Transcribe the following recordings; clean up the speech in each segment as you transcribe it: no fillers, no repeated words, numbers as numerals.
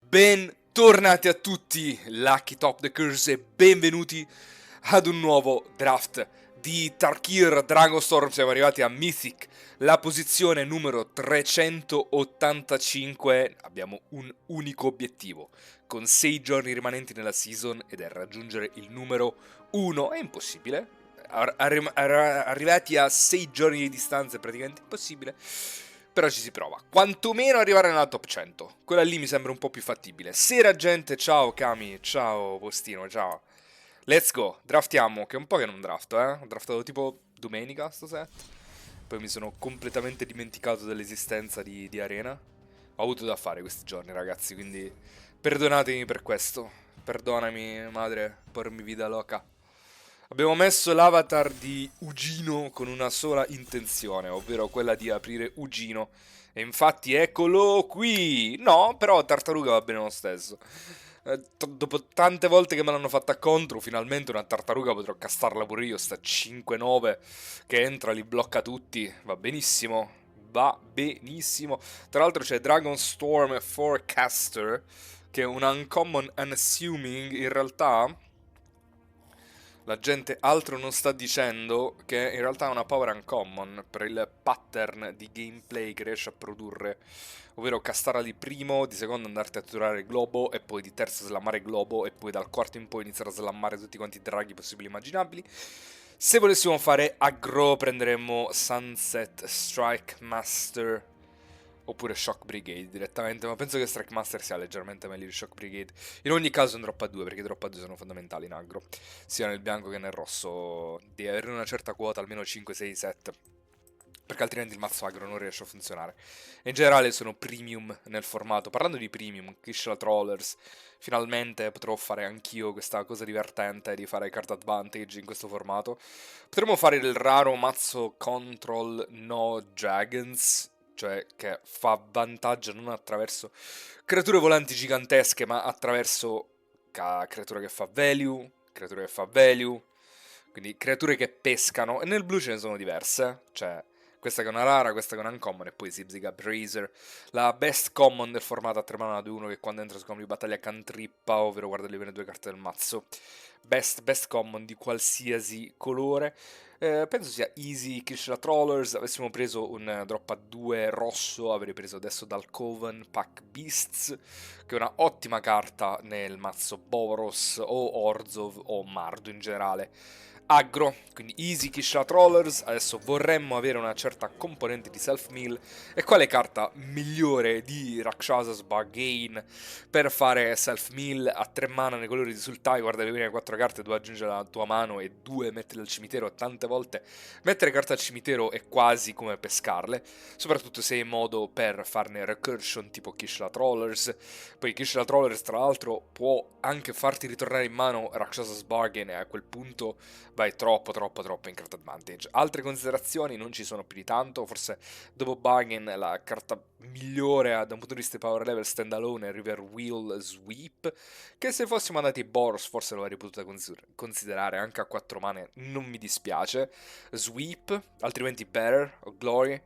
Bentornati a tutti, Lucky Top The Curse, e benvenuti ad un nuovo draft di Tarkir Dragonstorm. Siamo arrivati a Mythic, la posizione numero 385. Abbiamo un unico obiettivo, con 6 giorni rimanenti nella season, ed è raggiungere il numero 1. È impossibile, arrivati a 6 giorni di distanza è praticamente impossibile. Però ci si prova. Quantomeno arrivare nella top 100. Quella lì mi sembra un po' più fattibile. Sera gente, ciao Kami, ciao Postino, ciao. Let's go, draftiamo, che è un po' che non drafto, eh. Ho draftato tipo domenica sto set. Poi mi sono completamente dimenticato dell'esistenza di Arena. Ho avuto da fare questi giorni, ragazzi, quindi perdonatemi per questo. Perdonami, madre, pormi vita loca. Abbiamo messo l'avatar di Ugino con una sola intenzione, ovvero quella di aprire Ugino. E infatti eccolo qui! No, però tartaruga va bene lo stesso. Dopo tante volte che me l'hanno fatta contro, finalmente una tartaruga potrò castarla pure io. Sta 5-9 che entra, li blocca tutti. Va benissimo. Va benissimo. Tra l'altro c'è Dragonstorm Forecaster, che è un uncommon unassuming. In realtà la gente altro non sta dicendo che in realtà è una power uncommon per il pattern di gameplay che riesce a produrre, ovvero castare di primo, di secondo andarti a turare il globo, e poi di terzo slammare il globo, e poi dal quarto in poi iniziare a slammare tutti quanti i draghi possibili e immaginabili. Se volessimo fare aggro prenderemmo Sunset Strike Master oppure Shock Brigade direttamente, ma penso che Strike Master sia leggermente meglio di Shock Brigade. In ogni caso un drop a 2, perché i drop a 2 sono fondamentali in aggro, sia nel bianco che nel rosso. Devi avere una certa quota, almeno 5, 6, 7, perché altrimenti il mazzo aggro non riesce a funzionare. In generale sono premium nel formato. Parlando di premium, Kishla Trollers, finalmente potrò fare anch'io questa cosa divertente di fare card advantage in questo formato. Potremmo fare il raro mazzo control no dragons, cioè che fa vantaggio non attraverso creature volanti gigantesche, ma attraverso creatura che fa value, creatura che fa value, quindi creature che pescano. E nel blu ce ne sono diverse, cioè questa che è una rara, questa che è una uncommon, e poi Zibziga Brazer, la best common del formato a 3 mana 2-1, che quando entra su campo di battaglia cantrippa, ovvero guarda le prime 2 carte del mazzo. Best common di qualsiasi colore. Penso sia easy Kishla Trollers. Avessimo preso un drop a 2 rosso, avrei preso adesso dal Coven Pack Beasts, che è una ottima carta nel mazzo Boros o Orzhov o Mardu in generale. Aggro, quindi easy Kishla Trollers. Adesso vorremmo avere una certa componente di self-mill, e quale carta migliore di Rakshas's Bargain per fare self-mill a 3 mana nei colori di Sultai? Guarda le prime 4 carte, 2 aggiungi alla tua mano e 2 mettili al cimitero. Tante volte mettere carte al cimitero è quasi come pescarle, soprattutto se è in modo per farne recursion tipo Kishla Trollers. Poi Kishla Trollers tra l'altro può anche farti ritornare in mano Rakshas's Bargain, e a quel punto vai troppo in card advantage. Altre considerazioni non ci sono più di tanto, forse dopo Bargain la carta migliore da un punto di vista di power level standalone è River Wheel Sweep, che se fossimo andati Boros forse lo avrei potuta considerare anche a 4 mane, non mi dispiace. Sweep, altrimenti Better o Glory.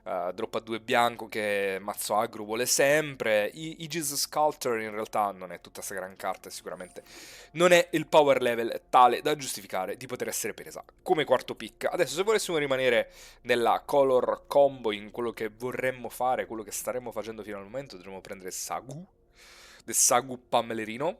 Drop a 2 bianco che mazzo aggro vuole sempre. Aegis Sculptor in realtà non è tutta sta gran carta, sicuramente non è il power level tale da giustificare di poter essere presa come quarto pick. Adesso se volessimo rimanere nella color combo, in quello che vorremmo fare, quello che staremmo facendo fino al momento, dovremmo prendere Sagu, del Sagu Pammelerino,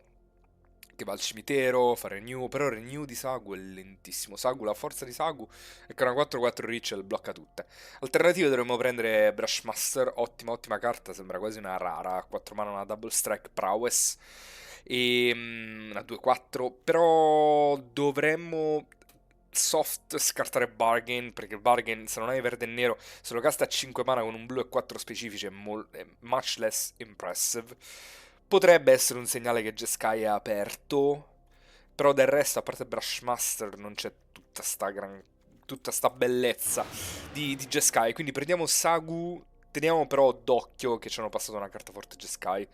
che va al cimitero, fa renew, però renew di Sagu è lentissimo. Sagu, la forza di Sagu è che una 4-4 Ritual blocca tutte. Alternative dovremmo prendere Brushmaster, ottima carta, sembra quasi una rara, 4 mana, una double strike prowess, e una 2-4, però dovremmo soft scartare Bargain, perché Bargain, se non hai verde e nero, se lo casta a 5 mana con un blu e 4 specifici è much less impressive. Potrebbe essere un segnale che Jeskai è aperto, però del resto, a parte Brushmaster, non c'è tutta sta bellezza di Jeskai. Quindi prendiamo Sagu Teniamo però d'occhio che ci hanno passato una carta forte Jeskai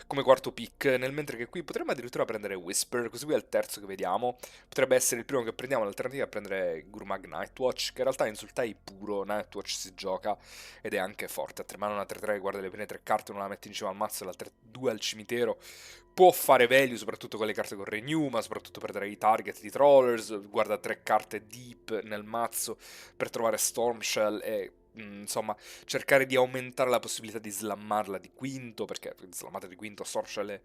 come quarto pick, nel mentre che qui potremmo addirittura prendere Whisper, così qui è il terzo che vediamo. Potrebbe essere il primo che prendiamo, l'alternativa è prendere Gurmag Nightwatch, che in realtà in Sultai puro Nightwatch si gioca ed è anche forte. A 3 mana una 3-3, guarda le prime 3 carte, non la metti in cima al mazzo, e l'altra 2 al cimitero. Può fare value soprattutto con le carte con Renew, ma soprattutto per dare i target di Trollers. Guarda 3 carte deep nel mazzo per trovare Stormshell e insomma cercare di aumentare la possibilità di slammarla di quinto, perché slammata di quinto Stormshell è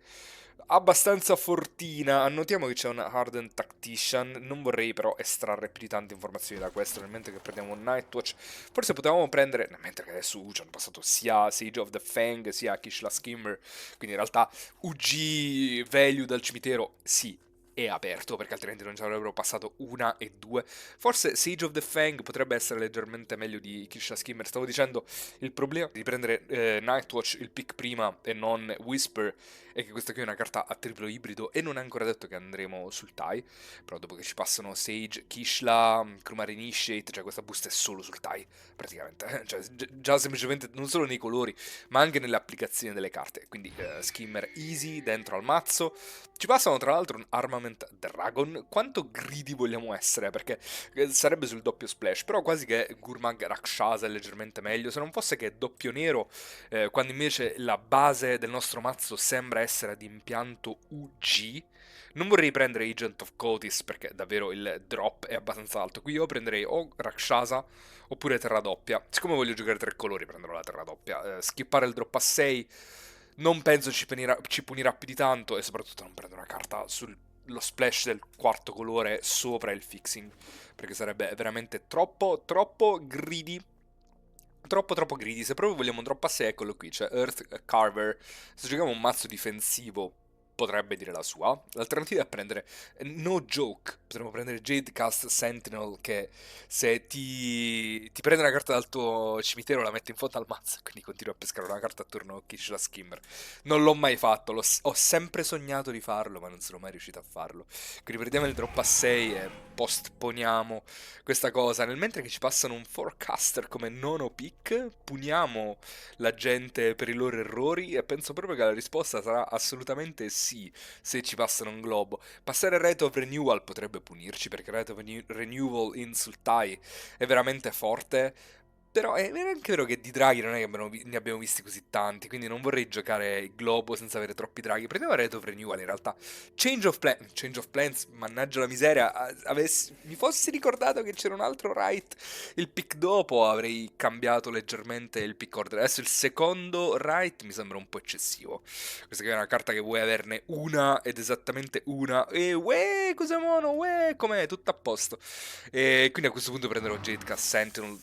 abbastanza fortina. Annotiamo che c'è un Hardened Tactician, non vorrei però estrarre più di tante informazioni da questo, nel mentre che prendiamo un Nightwatch. Forse potevamo prendere, nel mentre che adesso ci hanno passato sia Sage of the Fang sia Kishla Skimmer, quindi in realtà UG value dal cimitero sì, è aperto, perché altrimenti non ci avrebbero passato una e due. Forse Siege of the Fang potrebbe essere leggermente meglio di Kisha Skimmer. Stavo dicendo, il problema di prendere Nightwatch il pick prima e non Whisper è che questa qui è una carta a triplo ibrido e non è ancora detto che andremo sul TIE. Però dopo che ci passano Sage, Kishla, Krumar Initiate, cioè questa boost è solo sul TIE praticamente. Cioè già semplicemente non solo nei colori ma anche nelle applicazioni delle carte. Quindi Skimmer easy dentro al mazzo. Ci passano tra l'altro un Armament Dragon. Quanto greedy vogliamo essere? Perché sarebbe sul doppio splash, però quasi che Gurmag Rakshasa è leggermente meglio. Se non fosse che è doppio nero, quando invece la base del nostro mazzo sembra essere ad impianto UG. Non vorrei prendere Agent of Cotis perché davvero il drop è abbastanza alto. Qui io prenderei o Rakshasa oppure terra doppia. Siccome voglio giocare 3 colori, prenderò la terra doppia. Skippare il drop a 6 non penso ci punirà più di tanto e soprattutto non prendo una carta sullo splash del quarto colore sopra il fixing, perché sarebbe veramente troppo greedy. Troppo greedy. Se proprio vogliamo un drop a 6, eccolo qui, c'è Earth Carver. Se giochiamo un mazzo difensivo potrebbe dire la sua. L'alternativa è prendere, no joke, potremmo prendere Jadecast Sentinel, che se ti prende una carta dal tuo cimitero la metti in fondo al mazzo, quindi continui a pescare una carta a turno chi ce la skimmer. Non l'ho mai fatto, ho sempre sognato di farlo, ma non sono mai riuscito a farlo. Quindi prendiamo il drop a 6 e postponiamo questa cosa. Nel mentre che ci passano un forecaster come nono pick, puniamo la gente per i loro errori e penso proprio che la risposta sarà assolutamente sì se ci passano un globo. Passare Rite of Renewal potrebbe punirci perché Rite of Renewal in Sultai è veramente forte. Però è anche vero che di draghi non è che ne abbiamo visti così tanti, quindi non vorrei giocare il globo senza avere troppi draghi. Prendiamo Rite of Renewal in realtà. Change of Plans, mannaggia la miseria. Mi fossi ricordato che c'era un altro Rite il pick dopo, avrei cambiato leggermente il pick order. Adesso il secondo Rite mi sembra un po' eccessivo. Questa qui è una carta che vuoi averne una ed esattamente una. E uè, cos'è mono? Uè, com'è? Tutto a posto. E quindi a questo punto prenderò Jadecast Sentinel.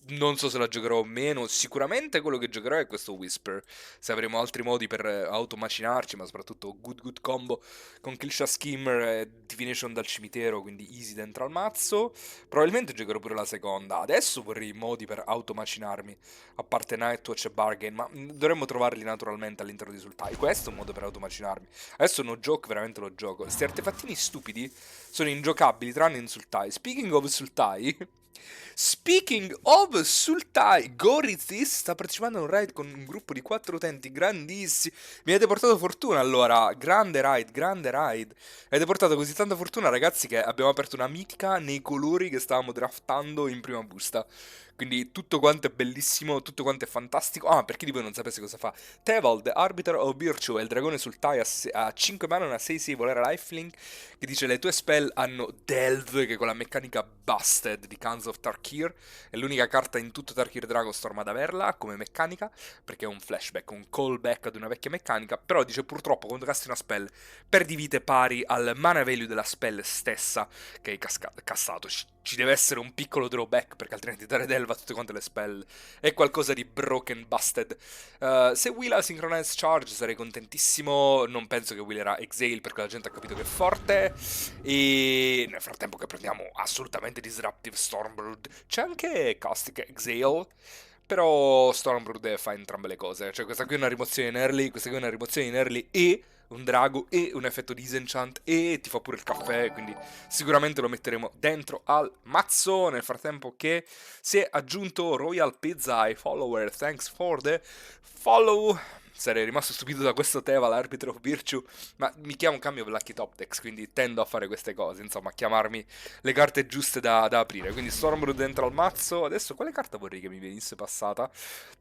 Non so se la giocherò o meno. Sicuramente quello che giocherò è questo Whisper. Se avremo altri modi per automacinarci, ma soprattutto good combo con Killshot Skimmer e Divination dal cimitero, quindi easy dentro al mazzo. Probabilmente giocherò pure la seconda. Adesso vorrei modi per automacinarmi, a parte Nightwatch e Bargain, ma dovremmo trovarli naturalmente all'interno di Sultai. Questo è un modo per automacinarmi. Adesso no joke, veramente lo gioco. Questi artefattini stupidi sono ingiocabili tranne in Sultai. Speaking of Sultai, Gorizis sta partecipando a un raid con un gruppo di 4 utenti grandissimi. Mi avete portato fortuna allora, grande raid, grande raid. Avete portato così tanta fortuna ragazzi che abbiamo aperto una mitica nei colori che stavamo draftando in prima busta. Quindi tutto quanto è bellissimo, tutto quanto è fantastico. Ah, per chi di voi non sapesse cosa fa. Teval, The Arbiter of Virtue, è il dragone Sultai a 5 mana, una 6-6 volere lifelink, che dice le tue spell hanno Delve, che con la meccanica Busted di Khans of Tarkir è l'unica carta in tutto Tarkir Dragonstorm ad averla come meccanica, perché è un flashback, un callback ad una vecchia meccanica, però dice purtroppo quando casti una spell perdi vite pari al mana value della spell stessa che hai castato. Ci deve essere un piccolo drawback perché altrimenti dare Delve a tutte quante le spell è qualcosa di broken, busted. Se Will ha Synchronized Charge sarei contentissimo, non penso che Will era Exhale perché la gente ha capito che è forte. E nel frattempo che prendiamo assolutamente Disruptive Stormblood, c'è anche Caustic Exhale. Però Stormblood fa entrambe le cose. Cioè questa qui è una rimozione in early, questa qui è una rimozione in early e un drago e un effetto disenchant e ti fa pure il caffè, quindi sicuramente lo metteremo dentro al mazzo. Nel frattempo che si è aggiunto Royal Pizza ai follower, thanks for the follow. Sarei rimasto stupito da questo Teva, l'arbitro of Virtue, ma mi chiamo Cambio Lucky Top Decks, quindi tendo a fare queste cose, insomma, a chiamarmi le carte giuste da aprire. Quindi Stormblood dentro al mazzo. Adesso quale carta vorrei che mi venisse passata?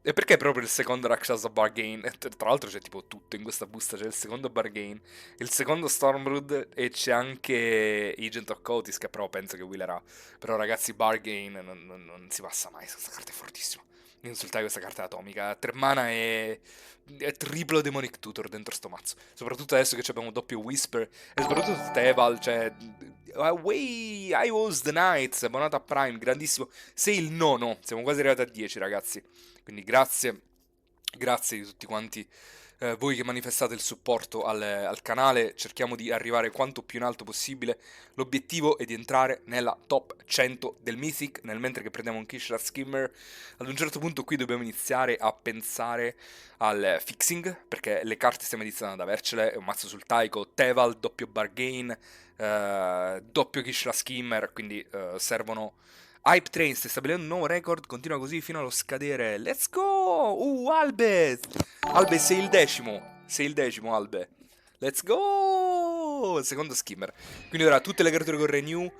E perché proprio il secondo Rakshasa Bargain? Tra l'altro c'è tipo tutto in questa busta, c'è il secondo Bargain, il secondo Stormblood e c'è anche Agent of Cotis che però penso che willerà. Però ragazzi, Bargain non si passa mai, questa carta è fortissima. Non insultai questa carta atomica. 3 mana è triplo Demonic Tutor dentro sto mazzo. Soprattutto adesso che abbiamo doppio Whisper. E soprattutto Teval, cioè... Away, I was the Knights. Buonanotte a Prime, grandissimo. Sei il nono. Siamo quasi arrivati a 10, ragazzi. Quindi grazie. Grazie di tutti quanti voi che manifestate il supporto al canale. Cerchiamo di arrivare quanto più in alto possibile. L'obiettivo è di entrare nella top 100 del Mythic, nel mentre che prendiamo un Kishra Skimmer. Ad un certo punto qui dobbiamo iniziare a pensare al fixing, perché le carte stiamo iniziando ad avercele. È un mazzo sul Taiko, Teval, doppio Bargain, doppio Kishra Skimmer, quindi servono... Hype Train sta stabilendo un nuovo record, continua così fino allo scadere. Let's go! Albe! Albe, sei il decimo, Albe. Let's go! Secondo skimmer. Quindi ora tutte le creature con Renew,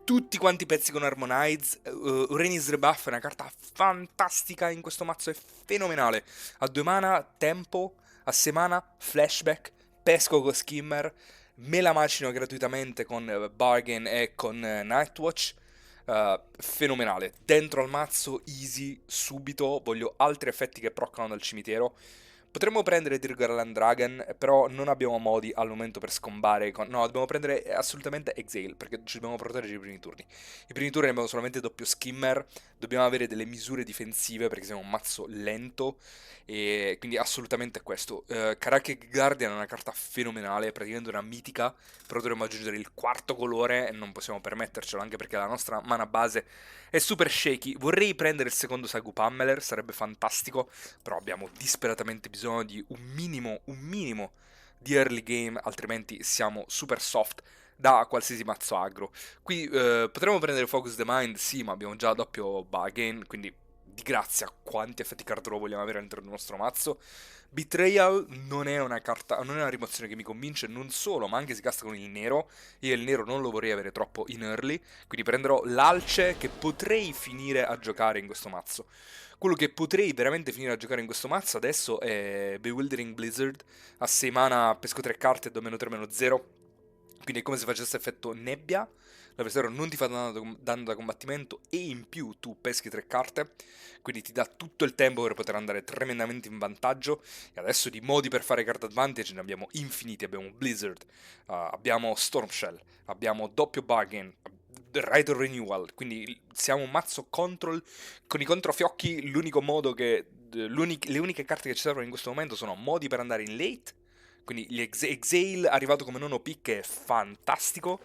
tutti quanti i pezzi con Harmonize. Uranus Rebuff è una carta fantastica in questo mazzo, è fenomenale. A 2 mana, tempo, a 6 mana, flashback, pesco con skimmer, me la macino gratuitamente con Bargain e con Nightwatch. Fenomenale, dentro al mazzo, easy, subito. Voglio altri effetti che proccano dal cimitero. Potremmo prendere Dirgarland Dragon, però non abbiamo modi al momento per scombare. No, dobbiamo prendere assolutamente Exile, perché ci dobbiamo proteggere i primi turni. I primi turni abbiamo solamente doppio skimmer, dobbiamo avere delle misure difensive perché siamo un mazzo lento, e quindi assolutamente questo. Karaki Guardian è una carta fenomenale, è praticamente una mitica, però dovremmo aggiungere il quarto colore e non possiamo permettercelo, anche perché la nostra mana base è super shaky. Vorrei prendere il secondo Sagu Pammeler, sarebbe fantastico, però abbiamo disperatamente bisogno di un minimo di early game, altrimenti siamo super soft da qualsiasi mazzo aggro. Qui potremmo prendere Focus the Mind, sì, ma abbiamo già doppio Bargain, quindi di grazia quanti effetti card draw vogliamo avere all'interno del nostro mazzo. Betrayal non è una carta, non è una rimozione che mi convince, non solo, ma anche si casta con il nero. Io il nero non lo vorrei avere troppo in early, quindi prenderò l'alce che potrei finire a giocare in questo mazzo. Quello che potrei veramente finire a giocare in questo mazzo adesso è Bewildering Blizzard. A 6 mana pesco 3 carte e do -3/-0. Quindi è come se facesse effetto nebbia. L'avversario non ti fa danno da combattimento e in più tu peschi 3 carte. Quindi ti dà tutto il tempo per poter andare tremendamente in vantaggio. E adesso di modi per fare card advantage ne abbiamo infiniti. Abbiamo Blizzard, abbiamo Storm Shell, abbiamo doppio Bargain, Right of Renewal. Quindi siamo un mazzo control con i controfiocchi. L'unico modo che... le uniche carte che ci servono in questo momento sono modi per andare in late. Quindi Exile arrivato come nono pick è fantastico.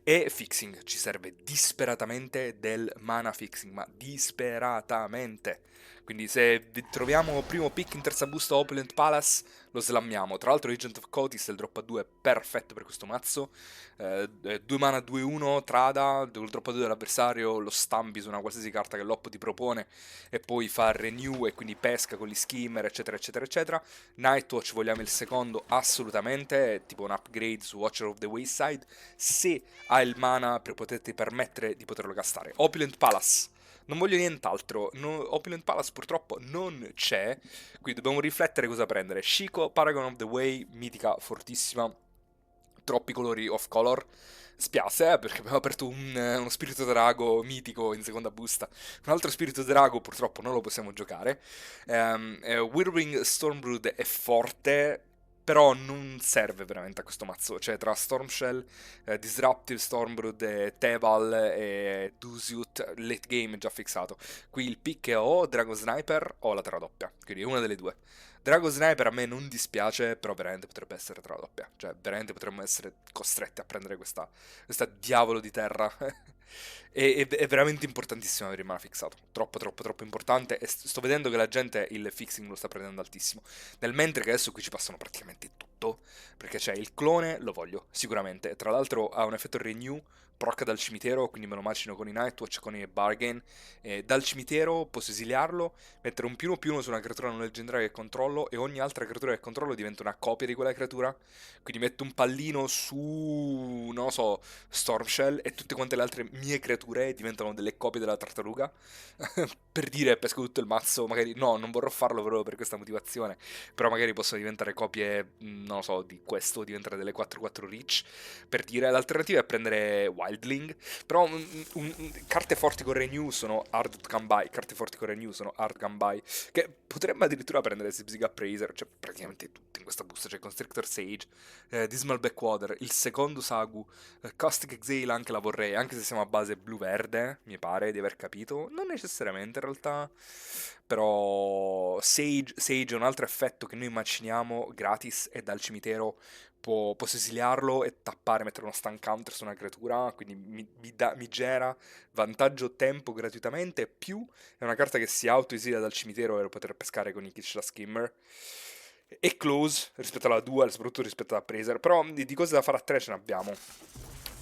E fixing, ci serve disperatamente del mana fixing, ma disperatamente. Quindi se troviamo primo pick in terza busta Opulent Palace, lo slammiamo. Tra l'altro Agent of Cotis, il drop a 2 è perfetto per questo mazzo. 2 mana 2-1, Trada, il drop a 2 dell'avversario, lo stampi su una qualsiasi carta che l'oppo ti propone e poi fa renew e quindi pesca con gli skimmer, eccetera, eccetera, eccetera. Nightwatch vogliamo il secondo, assolutamente, è tipo un upgrade su Watcher of the Wayside. Se ha il mana per poterti permettere di poterlo gastare. Opulent Palace. Non voglio nient'altro. Opulent Palace purtroppo non c'è. Quindi dobbiamo riflettere cosa prendere. Shiko, Paragon of the Way, mitica, fortissima. Troppi colori off color. Spiace, perché abbiamo aperto uno spirito drago mitico in seconda busta. Un altro spirito drago purtroppo non lo possiamo giocare. Whirlwind Stormblood è forte, però non serve veramente a questo mazzo. Cioè, tra Stormshell, Disruptive Stormblood, Teval e Dusiut, late game è già fissato. Qui il pick è o Dragon Sniper o la Terra doppia, quindi una delle due. Dragon Sniper a me non dispiace, però veramente potrebbe essere Terra doppia. Cioè, veramente potremmo essere costretti a prendere questa diavolo di terra. È veramente importantissimo avere il mana fissato. Troppo, troppo, troppo importante. E sto vedendo che la gente il fixing lo sta prendendo altissimo. Nel mentre che adesso qui ci passano praticamente tutto. Perché c'è il clone, lo voglio, sicuramente. Tra l'altro ha un effetto renew, proc dal cimitero, quindi me lo macino con i Nightwatch, con i Bargain. Dal cimitero posso esiliarlo, mettere un +1/+1 su una creatura non leggendaria che controllo, e ogni altra creatura che controllo diventa una copia di quella creatura. Quindi metto un pallino su, non lo so, Stormshell, e tutte quante le altre mie creature diventano delle copie della tartaruga. Per dire, pesco tutto il mazzo, magari no, non vorrò farlo proprio per questa motivazione, però magari possono diventare copie, non lo so, di questo, diventare delle 4/4 Reach. Per dire, l'alternativa è prendere Wildling, però carte forti con Renew sono hard to come by, carte forti con Renew sono hard come by, che potremmo addirittura prendere Sibsig Appraiser, cioè praticamente tutte in questa busta, c'è Constrictor Sage, Dismal Backwater, il secondo Sagu, Caustic Exile anche la vorrei, anche se siamo a base blu-verde, mi pare di aver capito, non necessariamente in realtà, però Sage è un altro effetto che noi immaginiamo gratis e dal cimitero posso esiliarlo e tappare, mettere uno stun counter su una creatura, quindi mi genera vantaggio tempo gratuitamente, più è una carta che si auto-esilia dal cimitero per poter pescare con i Kitch la Skimmer. E close rispetto alla dual, soprattutto rispetto alla Praeser, però di cose da fare a 3 ce ne abbiamo.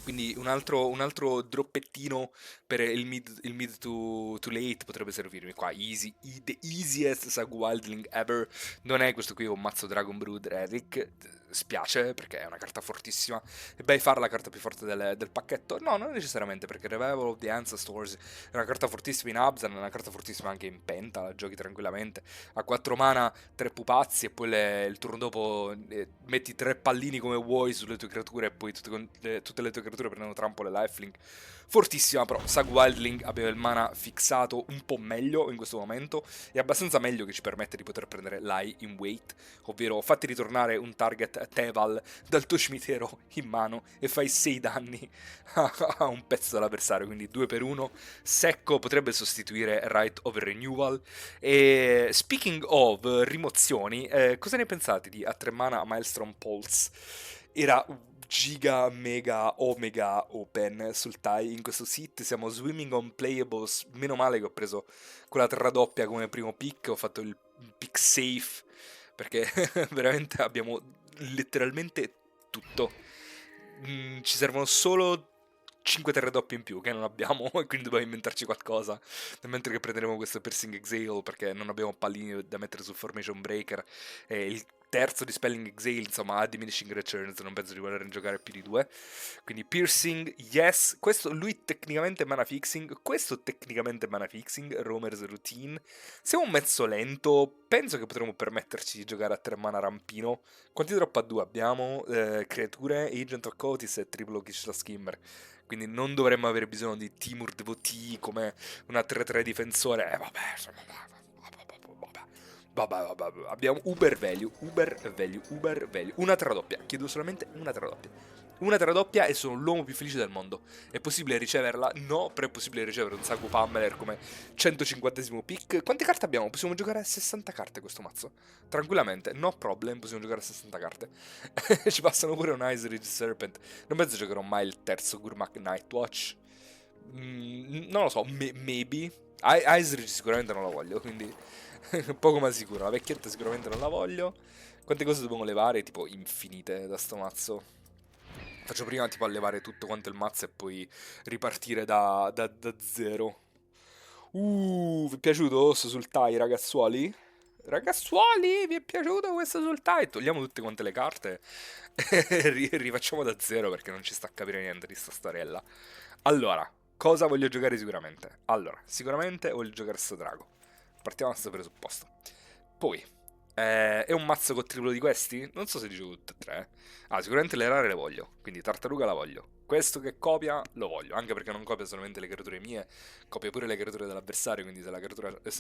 Quindi un altro droppettino per il mid to late potrebbe servirmi qua. Easy, the easiest Sag Wildling ever. Non è questo qui un mazzo Dragon Brood Relic. Spiace perché è una carta fortissima. E beh, fare la carta più forte del pacchetto? No, non necessariamente, perché Revival of the Ancestors è una carta fortissima in Abzan, è una carta fortissima anche in Penta, la giochi tranquillamente. A 4 mana, 3 pupazzi, e poi il turno dopo metti 3 pallini come vuoi sulle tue creature, e poi tutte le tue creature prendono trampole lifelink. Fortissima, però Sag Wildling aveva il mana fissato un po' meglio in questo momento, e abbastanza meglio che ci permette di poter prendere l'Eye in Wait, ovvero fatti ritornare un target Teval dal tuo cimitero in mano e fai 6 danni a un pezzo dell'avversario, quindi 2/1 secco, potrebbe sostituire Rite of Renewal. E speaking of rimozioni, cosa ne pensate di a 3 mana Maelstrom Pulse? Era giga mega omega open sul TIE in questo sit, siamo swimming on playables, meno male che ho preso quella terra doppia come primo pick, ho fatto il pick safe perché veramente abbiamo letteralmente tutto. Ci servono solo 5 terre doppie in più che non abbiamo, e quindi dobbiamo inventarci qualcosa. Mentre che prenderemo questo Piercing Exhale perché non abbiamo pallini da mettere sul Formation Breaker, e il terzo di Spelling Exhale insomma ha diminishing returns, non penso di voler giocare più di 2. Quindi Piercing, yes, questo lui tecnicamente mana fixing, questo tecnicamente mana fixing, Roamer's Routine. Siamo un mezzo lento, penso che potremo permetterci di giocare a 3 mana rampino. Quanti drop a 2 abbiamo? Creature, Agent of Cotis e Triplo Kitch la Skimmer. Quindi non dovremmo avere bisogno di Timur Devotee come una 3-3 difensore. Vabbè, insomma, vabbè. Abbiamo Uber Value, Uber Value, Uber Value. Una terra doppia, chiedo solamente una terra doppia. Una terra doppia e sono l'uomo più felice del mondo. È possibile riceverla? No, però è possibile ricevere un Sagu Pammeler come 150esimo pick. Quante carte abbiamo? Possiamo giocare a 60 carte questo mazzo. Tranquillamente, no problem, possiamo giocare a 60 carte. Ci passano pure un Ice Ridge Serpent. Non penso giocherò mai il terzo Gurmak Nightwatch. Non lo so, maybe. Ice Ridge sicuramente non la voglio, quindi poco ma sicuro. La vecchietta sicuramente non la voglio. Quante cose dobbiamo levare? Tipo infinite da sto mazzo. Faccio prima tipo a levare tutto quanto il mazzo e poi ripartire da zero. Vi è piaciuto questo sul TIE, ragazzuoli? Ragazzuoli, vi è piaciuto questo sul TIE? Togliamo tutte quante le carte e rifacciamo da zero perché non ci sta a capire niente di sta storiella. Allora, cosa voglio giocare sicuramente? Allora, sicuramente voglio giocare sto drago. Partiamo da questo presupposto. Poi, è un mazzo con triplo di questi? Non so se dicevo tutte e tre. Sicuramente le rare le voglio, quindi tartaruga la voglio. Questo che copia lo voglio, anche perché non copia solamente le creature mie, copia pure le creature dell'avversario, quindi se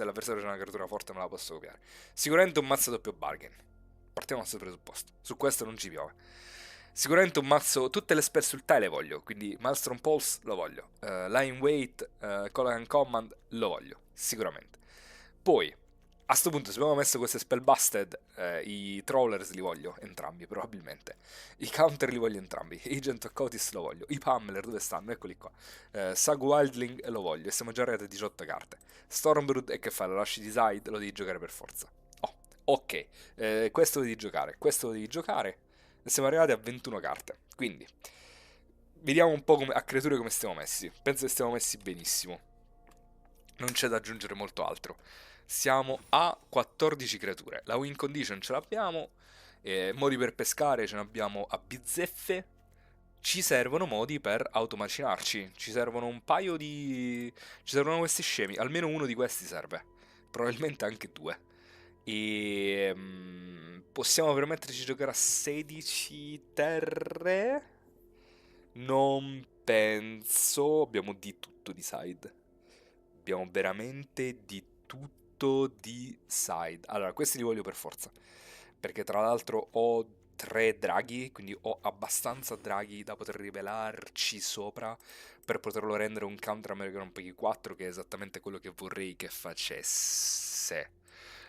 l'avversario c'è una creatura forte me la posso copiare. Sicuramente un mazzo doppio bargain. Partiamo da questo presupposto. Su questo non ci piove. Sicuramente un mazzo, tutte le spell sul TIE le voglio, quindi Maelstrom Pulse lo voglio, Line Wait, Call and Command lo voglio, sicuramente. Poi, A sto punto, se abbiamo messo queste spellbusted, i Trollers li voglio entrambi, probabilmente. I Counter li voglio entrambi. Agent of Cotis lo voglio. I Pummeler dove stanno? Eccoli qua. Sag Wildling lo voglio. E siamo già arrivati a 18 carte. Stormbrood, e che fai? Lo lasci di side? Lo devi giocare per forza. Oh, ok. Questo lo devi giocare. Questo lo devi giocare. E siamo arrivati a 21 carte. Quindi, vediamo un po' a creature come stiamo messi. Penso che stiamo messi benissimo. Non c'è da aggiungere molto altro. Siamo a 14 creature. La win condition ce l'abbiamo. Modi per pescare ce ne abbiamo a bizzeffe. Ci servono modi per automacinarci. Ci servono un paio di... Ci servono questi scemi. Almeno uno di questi serve. Probabilmente anche due. E... possiamo permetterci di giocare a 16 terre? Non penso. Abbiamo di tutto di side. Abbiamo veramente di tutto di side. Allora, questi li voglio per forza. Perché tra l'altro ho 3 draghi, quindi ho abbastanza draghi da poter rivelarci sopra per poterlo rendere un counter American Peggy 4, che è esattamente quello che vorrei che facesse.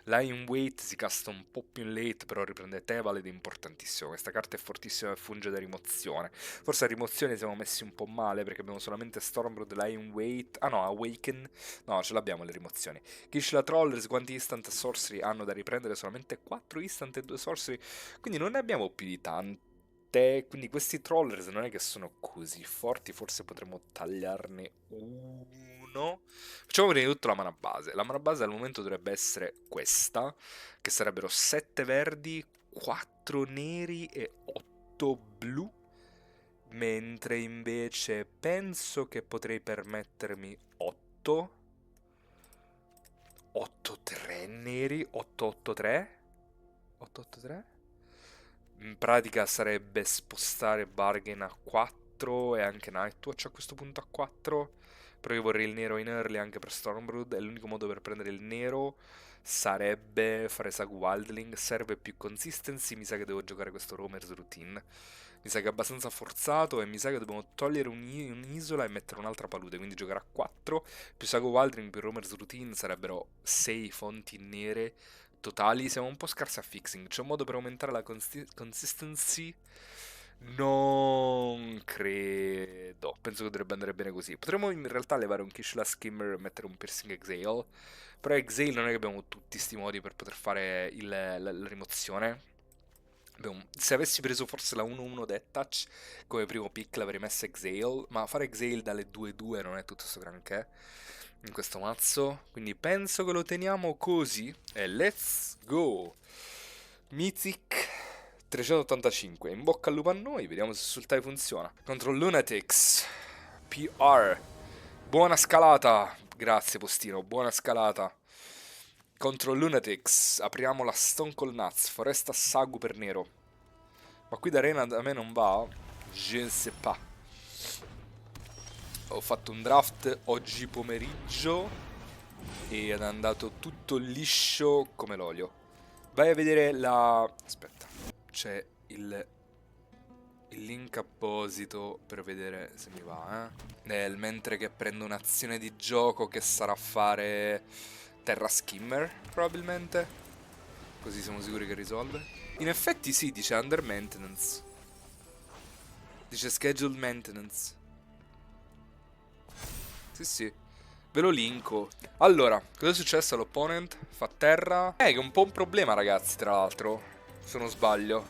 Lying Wait si casta un po' più in late, però riprende Teval ed è importantissimo. Questa carta è fortissima e funge da rimozione. Forse a rimozione siamo messi un po' male perché abbiamo solamente Stormblood, Lying Wait. Ah no, Awaken. No, ce l'abbiamo le rimozioni. Kishla Trollers, quanti instant sorcery hanno da riprendere? Solamente 4 instant e 2 sorcery. Quindi non ne abbiamo più di tante. Quindi questi Trollers non è che sono così forti. Forse potremmo tagliarne uno. Facciamo prima di tutto la mana base. La mana base al momento dovrebbe essere questa, che sarebbero 7 verdi, 4 neri e 8 blu. Mentre invece penso che potrei permettermi 8. 8-3 neri, 8-8-3. 8-8-3. In pratica sarebbe spostare Bargain a 4 e anche Nightwatch a questo punto a 4. Però io vorrei il nero in early anche per Stormbrood. E l'unico modo per prendere il nero sarebbe fare Sag Wildling. Serve più consistency. Mi sa che devo giocare questo Roamer's Routine. Mi sa che è abbastanza forzato. E mi sa che dobbiamo togliere un'isola e mettere un'altra palude. Quindi giocare a 4. Più Sag Wildling più Roamer's Routine sarebbero 6 fonti nere totali. Siamo un po' scarsi a fixing. C'è un modo per aumentare la consistency? Non credo. Penso che dovrebbe andare bene così. Potremmo in realtà levare un Kishla Skimmer e mettere un Piercing Exhale. Però Exhale non è che abbiamo tutti sti modi per poter fare la rimozione. Se avessi preso forse la 1-1 Death Touch come primo pick l'avrei messa Exhale. Ma fare Exhale dalle 2-2 non è tutto sto granché in questo mazzo. Quindi penso che lo teniamo così. E let's go. Mythic 385. In bocca al lupo a noi. Vediamo se sul TIE funziona. Contro Lunatics. PR. Buona scalata. Grazie postino. Buona scalata. Contro Lunatics. Apriamo la Stone Cold Nuts. Foresta Sagu per nero. Ma qui d'arena da me non va. Je ne sais pas. Ho fatto un draft oggi pomeriggio e è andato tutto liscio come l'olio. Vai a vedere la... Aspetta, c'è il link apposito per vedere se mi va, mentre che prendo un'azione di gioco che sarà fare Terra Skimmer, probabilmente. Così siamo sicuri che risolve. In effetti sì, dice Under Maintenance. Dice Scheduled Maintenance. Sì, sì. Ve lo linko. Allora, cosa è successo all'opponent? Fa terra. Che è un po' un problema, ragazzi, tra l'altro. Se non sbaglio.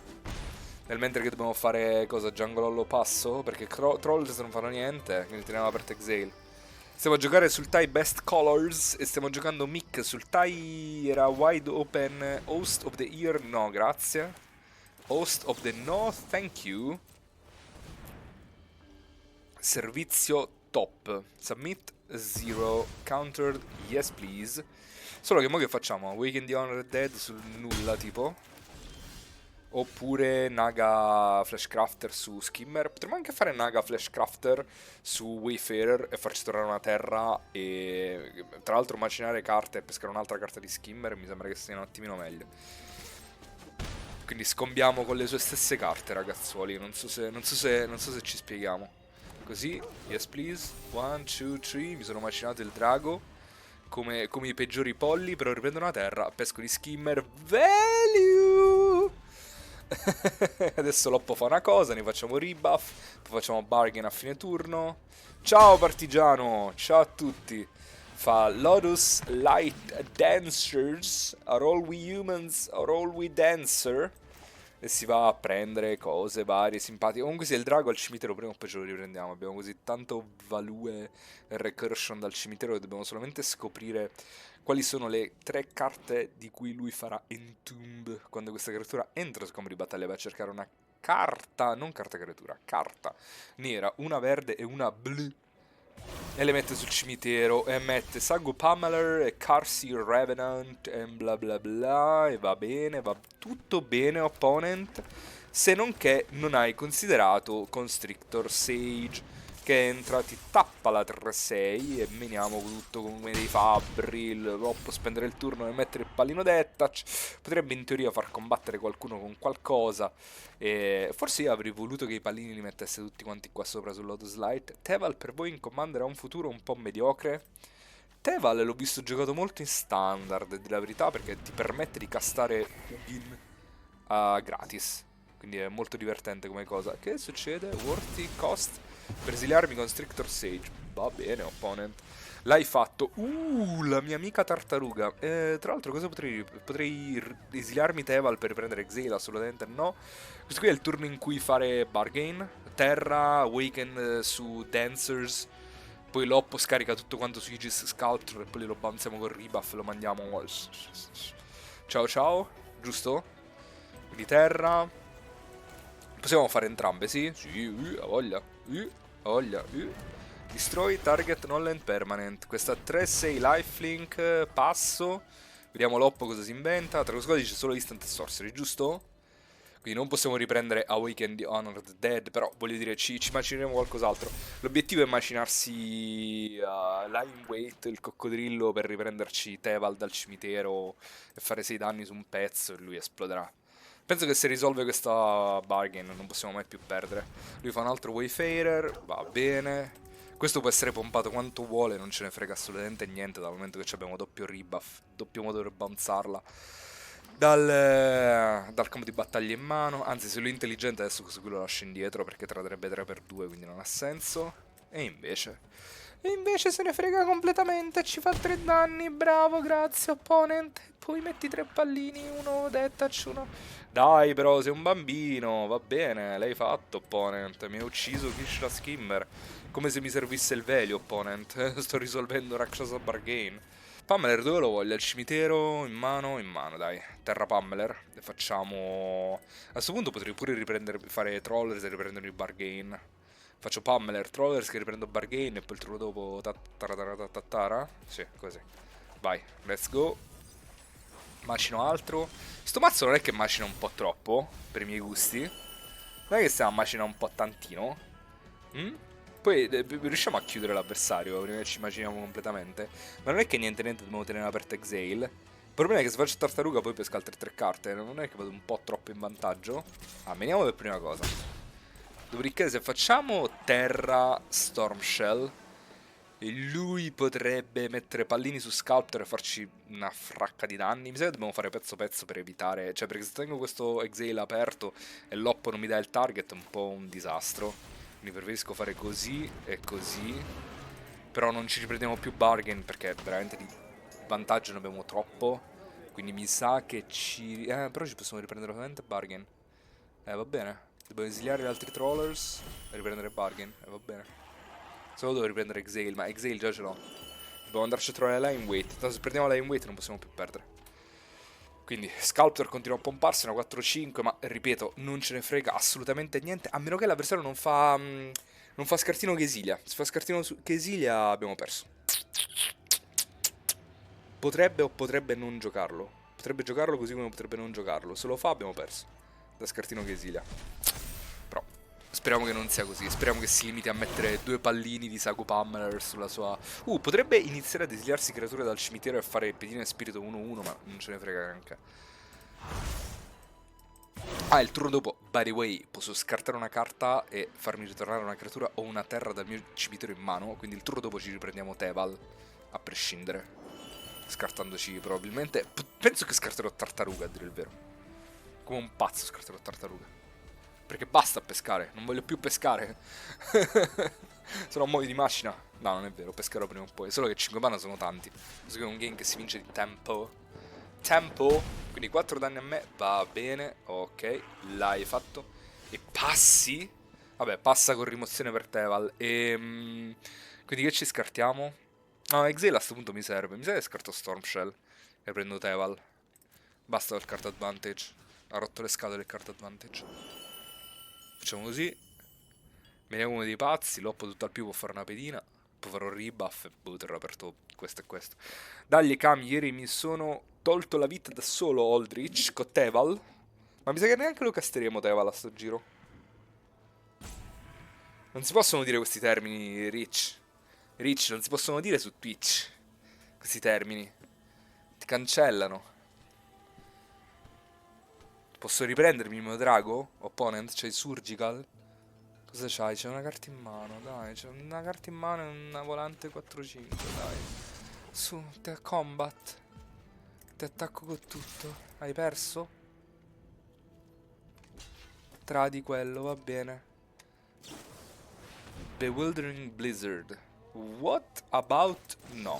Nel mentre che dobbiamo fare cosa? Jungle Hollow passo? Perché Trolls non fanno niente. Quindi teniamo aperto Exhale. Stiamo a giocare sul TIE Best Colors. E stiamo giocando Mick sul TIE. Era Wide Open Host of the Year. No, grazie. Host of the No, thank you. Servizio top. Submit 0. Countered. Yes, please. Solo che mo che facciamo? Awaken the Honored Dead sul nulla, tipo? Oppure Naga Flashcrafter su Skimmer. Potremmo anche fare Naga Flashcrafter su Wayfarer e farci tornare una terra. E tra l'altro macinare carte e pescare un'altra carta di Skimmer mi sembra che sia un attimino meglio. Quindi scombiamo con le sue stesse carte, ragazzuoli. Non so se ci spieghiamo. Così, yes please, 1, 2, 3, mi sono macinato il drago. come i peggiori polli, però riprendono la terra, pesco di skimmer, value! Adesso Loppo fa una cosa, ne facciamo rebuff, poi facciamo bargain a fine turno. Ciao partigiano, ciao a tutti. Fa Lotus Light Dancers, are all we humans, are all we dancer? E si va a prendere cose varie, simpatiche. Comunque se il drago al cimitero prima o poi ce lo riprendiamo. Abbiamo così tanto value e recursion dal cimitero che dobbiamo solamente scoprire quali sono le 3 carte di cui lui farà Entomb. Quando questa creatura entra sul campo di battaglia va a cercare una carta, non carta creatura, carta nera, una verde e una blu. E le mette sul cimitero e mette Sagu Pummeler e Carsi Revenant e bla bla bla. E va bene, va tutto bene, opponent. Se non che non hai considerato Constrictor Sage, che entra, ti tappa la 3-6 e meniamo tutto come dei fabbri. Può spendere il turno e mettere il pallino detach. Potrebbe in teoria far combattere qualcuno con qualcosa. E forse io avrei voluto che i pallini li mettesse tutti quanti qua sopra sul Lotus Light. Teval per voi in Commander ha un futuro un po' mediocre. Teval l'ho visto giocato molto in standard, di la verità, perché ti permette di castare Ugin gratis. Quindi è molto divertente come cosa. Che succede? Worthy cost per esiliarmi con Strictor Sage. Va bene, opponent. L'hai fatto. La mia amica tartaruga. Tra l'altro cosa potrei esiliarmi Teval per prendere Exile? Assolutamente no. Questo qui è il turno in cui fare Bargain. Terra, Awaken su Dancers. Poi Loppo scarica tutto quanto su Aegis Sculptor e poi lo bounziamo con rebuff e lo mandiamo. Ciao ciao, giusto? Quindi terra. Possiamo fare entrambe, sì? Sì, ha voglia. Ha voglia. Destroy target null and permanent. Questa 3-6 lifelink, passo. Vediamo Loppo cosa si inventa. Tra cose dice solo instant e sorcery, giusto? Quindi non possiamo riprendere Awaken the Honored Dead, però voglio dire, ci immagineremo qualcos'altro. L'obiettivo è immaginarsi Lying Wait, il coccodrillo, per riprenderci Teval dal cimitero e fare 6 danni su un pezzo e lui esploderà. Penso che se risolve questa bargain non possiamo mai più perdere. Lui fa un altro Wayfarer, va bene. Questo può essere pompato quanto vuole, non ce ne frega assolutamente niente dal momento che abbiamo doppio rebuff, doppio modo per bounzarla dal campo di battaglia in mano. Anzi, se lui è intelligente adesso questo qui lo lascio indietro perché tradrebbe 3x2, quindi non ha senso. E invece se ne frega completamente, ci fa 3 danni, bravo, grazie opponent. Poi metti 3 pallini, uno detach, uno... Dai però, sei un bambino, va bene, l'hai fatto opponent, mi ha ucciso Kishra Skimmer. Come se mi servisse il velio opponent, sto risolvendo Rakshasa Bargain. Pummeler dove lo voglio? Al cimitero, in mano, dai. Terra Pummeler. E facciamo... A questo punto potrei pure riprendere, fare Trollers e riprendere il Bargain. Faccio Pummeler, Trollers che riprendo Bargain e poi il turno dopo tattara. Sì, così. Vai, let's go. Macino altro. Sto mazzo non è che macina un po' troppo, per i miei gusti. Non è che stiamo a macinare un po' tantino. Poi riusciamo a chiudere l'avversario prima che ci immaginiamo completamente. Ma non è che niente dobbiamo tenere aperto Exile. Il problema è che se faccio tartaruga poi pesca altre 3 carte. Non è che vado un po' troppo in vantaggio. Veniamo per prima cosa. Dopodiché se facciamo Terra Stormshell, lui potrebbe mettere pallini su Sculptor e farci una fracca di danni. Mi sa che dobbiamo fare pezzo pezzo per evitare. Cioè, perché se tengo questo Exile aperto e Loppo non mi dà il target è un po' un disastro. Quindi preferisco fare così e così. Però non ci riprendiamo più bargain perché veramente di vantaggio ne abbiamo troppo. Quindi mi sa che ci... però ci possiamo riprendere solamente bargain. Va bene. Dobbiamo esiliare gli altri trollers e riprendere bargain. Va bene. Solo devo riprendere Exile, ma Exile già ce l'ho. Dobbiamo andarci a trovare la line weight. Tanto se prendiamo la line weight non possiamo più perdere. Quindi Sculptor continua a pomparsi, una 4-5, ma ripeto, non ce ne frega assolutamente niente, a meno che l'avversario non fa scartino che esilia. Se fa scartino che esilia abbiamo perso. Potrebbe o potrebbe non giocarlo. Potrebbe giocarlo così come potrebbe non giocarlo. Se lo fa abbiamo perso. Da scartino che esilia. Però speriamo che non sia così. Speriamo che si limiti a mettere 2 pallini di Sagu Pummeler sulla sua... potrebbe iniziare ad esiliarsi creature dal cimitero e fare pedina e spirito 1-1, ma non ce ne frega neanche. Il turno dopo, by the way, posso scartare una carta e farmi ritornare una creatura o una terra dal mio cimitero in mano. Quindi il turno dopo ci riprendiamo Teval, a prescindere. Scartandoci probabilmente... penso che scarterò tartaruga, a dire il vero. Come un pazzo scarterò tartaruga. Perché basta pescare, non voglio più pescare. Se no muoio di macina. No, non è vero, pescherò prima o poi. Solo che 5 mana sono tanti. Questo è un game che si vince di tempo. Tempo. Quindi 4 danni a me, va bene. Ok, l'hai fatto. E passi? Vabbè, passa con rimozione per Teval. Quindi che ci scartiamo? No, Exile a sto punto mi serve. Mi sa che scarto Storm Shell. E prendo Teval. Basta il card advantage. Ha rotto le scatole il card advantage. Facciamo così. Veniamo come dei pazzi. Loppo tutto al più può fare una pedina. Poi farò rebuff e poi terrò aperto questo e questo. Dagli Kami, ieri mi sono tolto la vita da solo Aldrich con Teval. Ma mi sa che neanche lo casteremo Teval a sto giro. Non si possono dire questi termini, Rich. Rich, non si possono dire su Twitch. Questi termini. Ti cancellano. Posso riprendermi il mio drago? Opponent, c'è il Surgical. Cosa c'hai? C'è una carta in mano, dai. C'è una carta in mano e una volante 4-5, dai. Su, te combat. Ti attacco con tutto. Hai perso? Tradi quello, va bene. Bewildering Blizzard. What about no?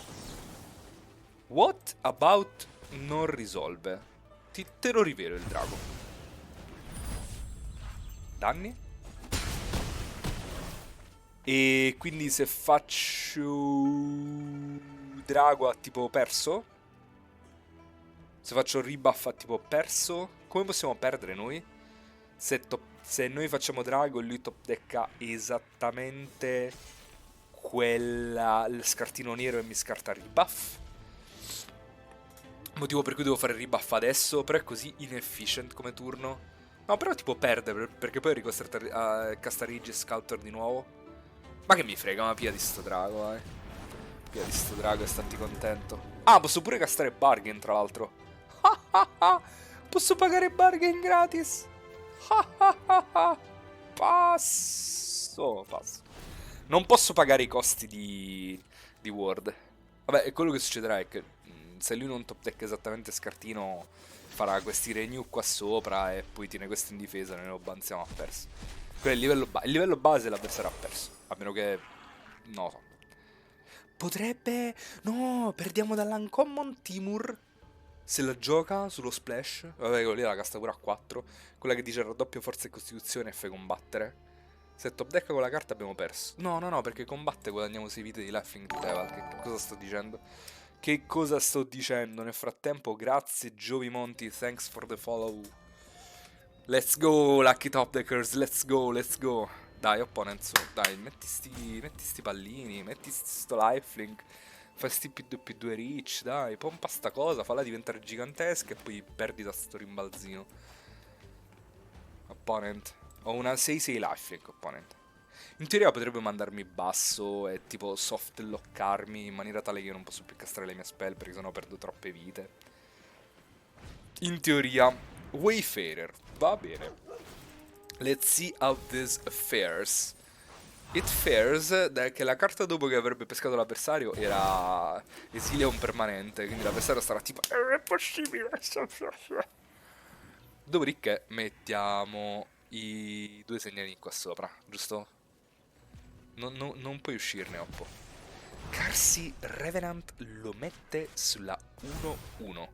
What about non risolve? Te lo rivelo il drago. Danni? E quindi se faccio drago a tipo perso? Se faccio rebuff a tipo perso? Come possiamo perdere noi? Se noi facciamo drago e lui top decka esattamente il scartino nero e mi scarta rebuff. Motivo per cui devo fare rebuff adesso, però è così inefficient come turno. No, però tipo perde, perché poi è ricostretto a castare Aegis Sculptor di nuovo. Ma che mi frega, ma pia di sto drago, Pia di sto drago e stati contento. Ah, posso pure castare Bargain, tra l'altro. Posso pagare Bargain gratis. Passo. Non posso pagare i costi di Ward. Vabbè, e quello che succederà è che se lui non top deck esattamente scartino, farà questi renew qua sopra e poi tiene questo in difesa e noi lo banziamo a perso. Quello è il livello base l'avversario ha perso. A meno che... non lo so. Potrebbe... no, perdiamo dall'uncommon Timur. Se la gioca sullo splash. Vabbè, lì la casta pure a 4. Quella che dice raddoppio forza e costituzione e fai combattere. Se top deck con la carta abbiamo perso. No, perché combatte guadagniamo 6 vite di lifelink di Teval. Che cosa sto dicendo? Che cosa sto dicendo? Nel frattempo, grazie Giovi Monti, thanks for the follow. Let's go, Lucky Top Deckers, let's go. Dai, opponent, su, dai, metti sti pallini, metti sto lifelink. Fai sti P2P2 reach, dai, pompa sta cosa, falla diventare gigantesca e poi perdi da sto rimbalzino. Opponent. Ho una 6-6 lifelink, opponent. In teoria potrebbe mandarmi basso e tipo soft lockarmi in maniera tale che io non posso più castrare le mie spell perché sennò perdo troppe vite. In teoria, Wayfarer, va bene. Let's see how this fares. It fares che la carta dopo che avrebbe pescato l'avversario era Exilium permanente, quindi l'avversario sarà tipo è possibile. Dopodiché mettiamo i 2 segnalini qua sopra, giusto? Non puoi uscirne, Oppo. Carsi Revenant lo mette sulla 1-1.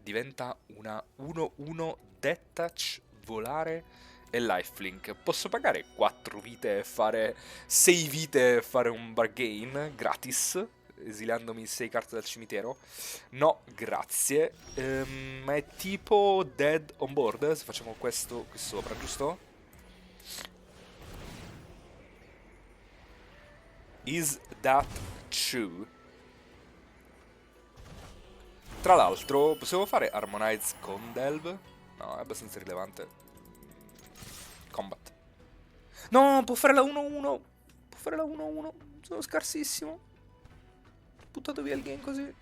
Diventa una 1-1 detach, volare e lifelink. Posso pagare 4 vite e fare 6 vite e fare un bargain gratis, esiliandomi 6 carte dal cimitero? No, grazie. Ma è tipo dead on board se facciamo questo qui sopra, giusto? Is that true? Tra l'altro, possiamo fare Harmonize con Delve? No, è abbastanza rilevante. Combat. No, può fare la 1-1. Può fare la 1-1. Sono scarsissimo. Buttato via il game così.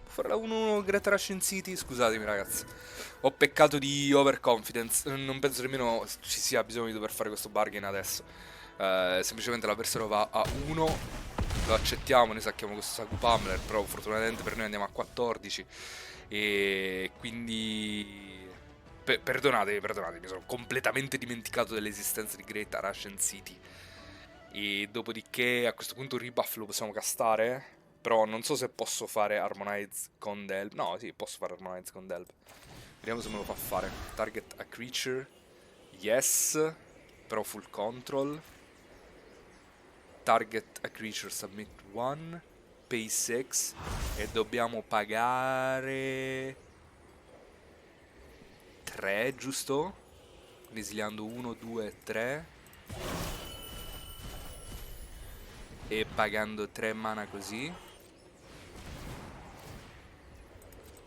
Può fare la 1-1 Great Russian City. Scusatemi, ragazzi. Ho peccato di overconfidence. Non penso nemmeno ci sia bisogno di dover fare questo bargain adesso. Semplicemente l'avversario va a 1 lo accettiamo, noi sacchiamo questo Saku Pummeler, però fortunatamente per noi andiamo a 14 e quindi perdonatemi, mi sono completamente dimenticato dell'esistenza di Great Russian City. E dopodiché a questo punto il rebuff lo possiamo castare, però non so se posso fare Harmonize con Delve. No, sì, posso fare Harmonize con Delve. Vediamo se me lo fa fare. Target a creature. Yes, però full control. Target a creature, submit 1, pay 6 e dobbiamo pagare 3, giusto? Quindi esiliando 1, 2, 3 e pagando 3 mana così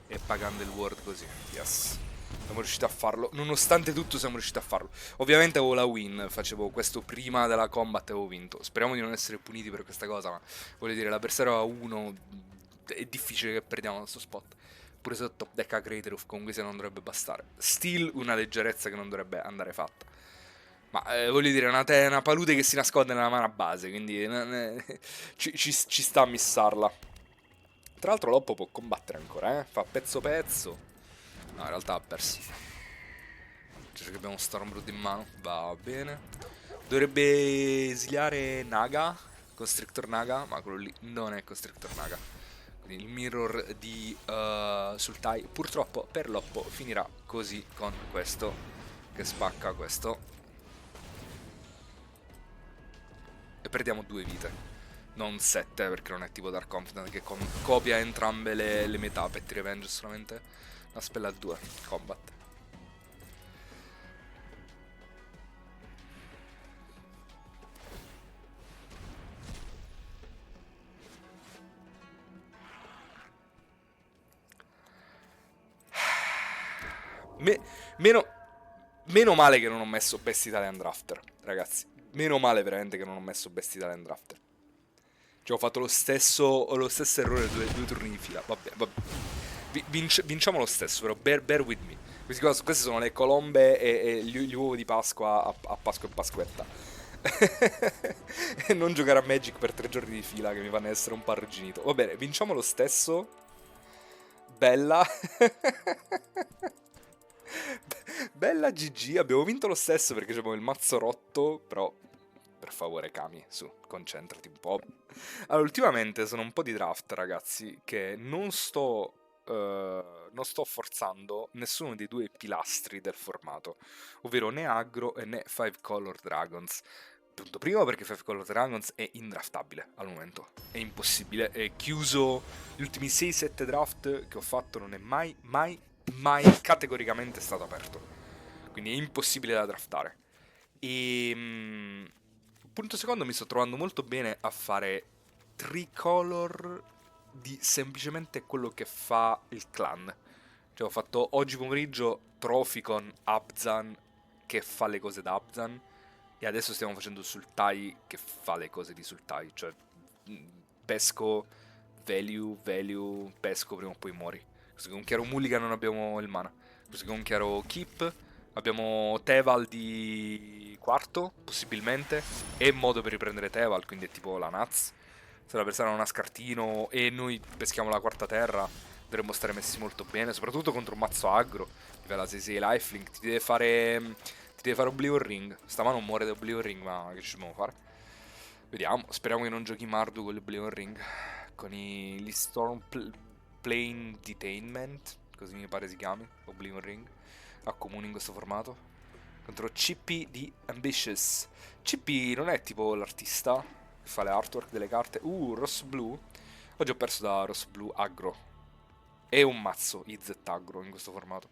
e pagando il ward così. Yes. Siamo riusciti a farlo. Nonostante tutto siamo riusciti a farlo. Ovviamente avevo la win. Facevo questo prima della combat e avevo vinto. Speriamo di non essere puniti per questa cosa. Ma voglio dire, l'avversario a 1. È difficile che perdiamo questo spot. Pure se ho top deck a Craterhoof comunque se non dovrebbe bastare. Still una leggerezza che non dovrebbe andare fatta. Ma voglio dire, una palude che si nasconde nella mana base. Quindi ci sta a missarla. Tra l'altro Loppo può combattere ancora, eh? Fa pezzo pezzo. No, in realtà ha perso. Cioè che abbiamo Stormblood in mano. Va bene. Dovrebbe esiliare Naga. Constrictor Naga. Ma quello lì non è Constrictor Naga. Quindi il mirror di Sultai purtroppo per Loppo finirà così con questo. Che spacca questo. E perdiamo 2 vite. Non 7 perché non è tipo Dark Confidant che copia entrambe le metà. Petty Revenge solamente una spella a 2. Combat. Meno, meno male che non ho messo Best Italian Drafter, ragazzi. Meno male veramente che non ho messo Best Italian Drafter. Cioè ho fatto lo stesso errore due turni di fila. Vabbè. Vinciamo lo stesso, però bear with me. Queste sono le colombe e gli uovi di Pasqua a Pasqua e Pasquetta. E non giocare a Magic per 3 giorni di fila che mi fanno essere un po' arrugginito. Va bene, vinciamo lo stesso. Bella. Bella GG, abbiamo vinto lo stesso perché abbiamo il mazzo rotto, però per favore Kami, su, concentrati un po'. Allora, ultimamente sono un po' di draft, ragazzi, che non sto forzando nessuno dei 2 pilastri del formato, ovvero né Aggro né 5 Color Dragons. Punto primo perché 5 Color Dragons è indraftabile al momento, è impossibile, è chiuso. Gli ultimi 6-7 draft che ho fatto non è mai categoricamente stato aperto. Quindi è impossibile da draftare. E punto secondo, mi sto trovando molto bene a fare tricolor di semplicemente quello che fa il clan. Cioè ho fatto oggi pomeriggio Trophy con Abzan che fa le cose da Abzan e adesso stiamo facendo Sultai che fa le cose di Sultai. Cioè pesco, value, pesco prima o poi muori. Così con Chiaro Mulligan non abbiamo il mana. Così con Chiaro Keep abbiamo Teval di quarto, possibilmente, e modo per riprendere Teval, quindi è tipo la Naz. Se la persona non ha scartino e noi peschiamo la quarta terra, dovremmo stare messi molto bene, soprattutto contro un mazzo aggro. Livello 6 lifelink, ti deve fare Oblivion Ring. Stavolta non muore da Oblivion Ring, ma che ci dobbiamo fare? Vediamo, speriamo che non giochi Mardu con l'Oblivion Ring. Con gli Storm Plane Detainment, così mi pare si chiami, Oblivion Ring. Accomuni in questo formato. Contro CP di Ambitious. CP non è tipo l'artista che fa le artwork delle carte. Rosso blu. Oggi ho perso da rosso blu aggro. E un mazzo IZ aggro in questo formato.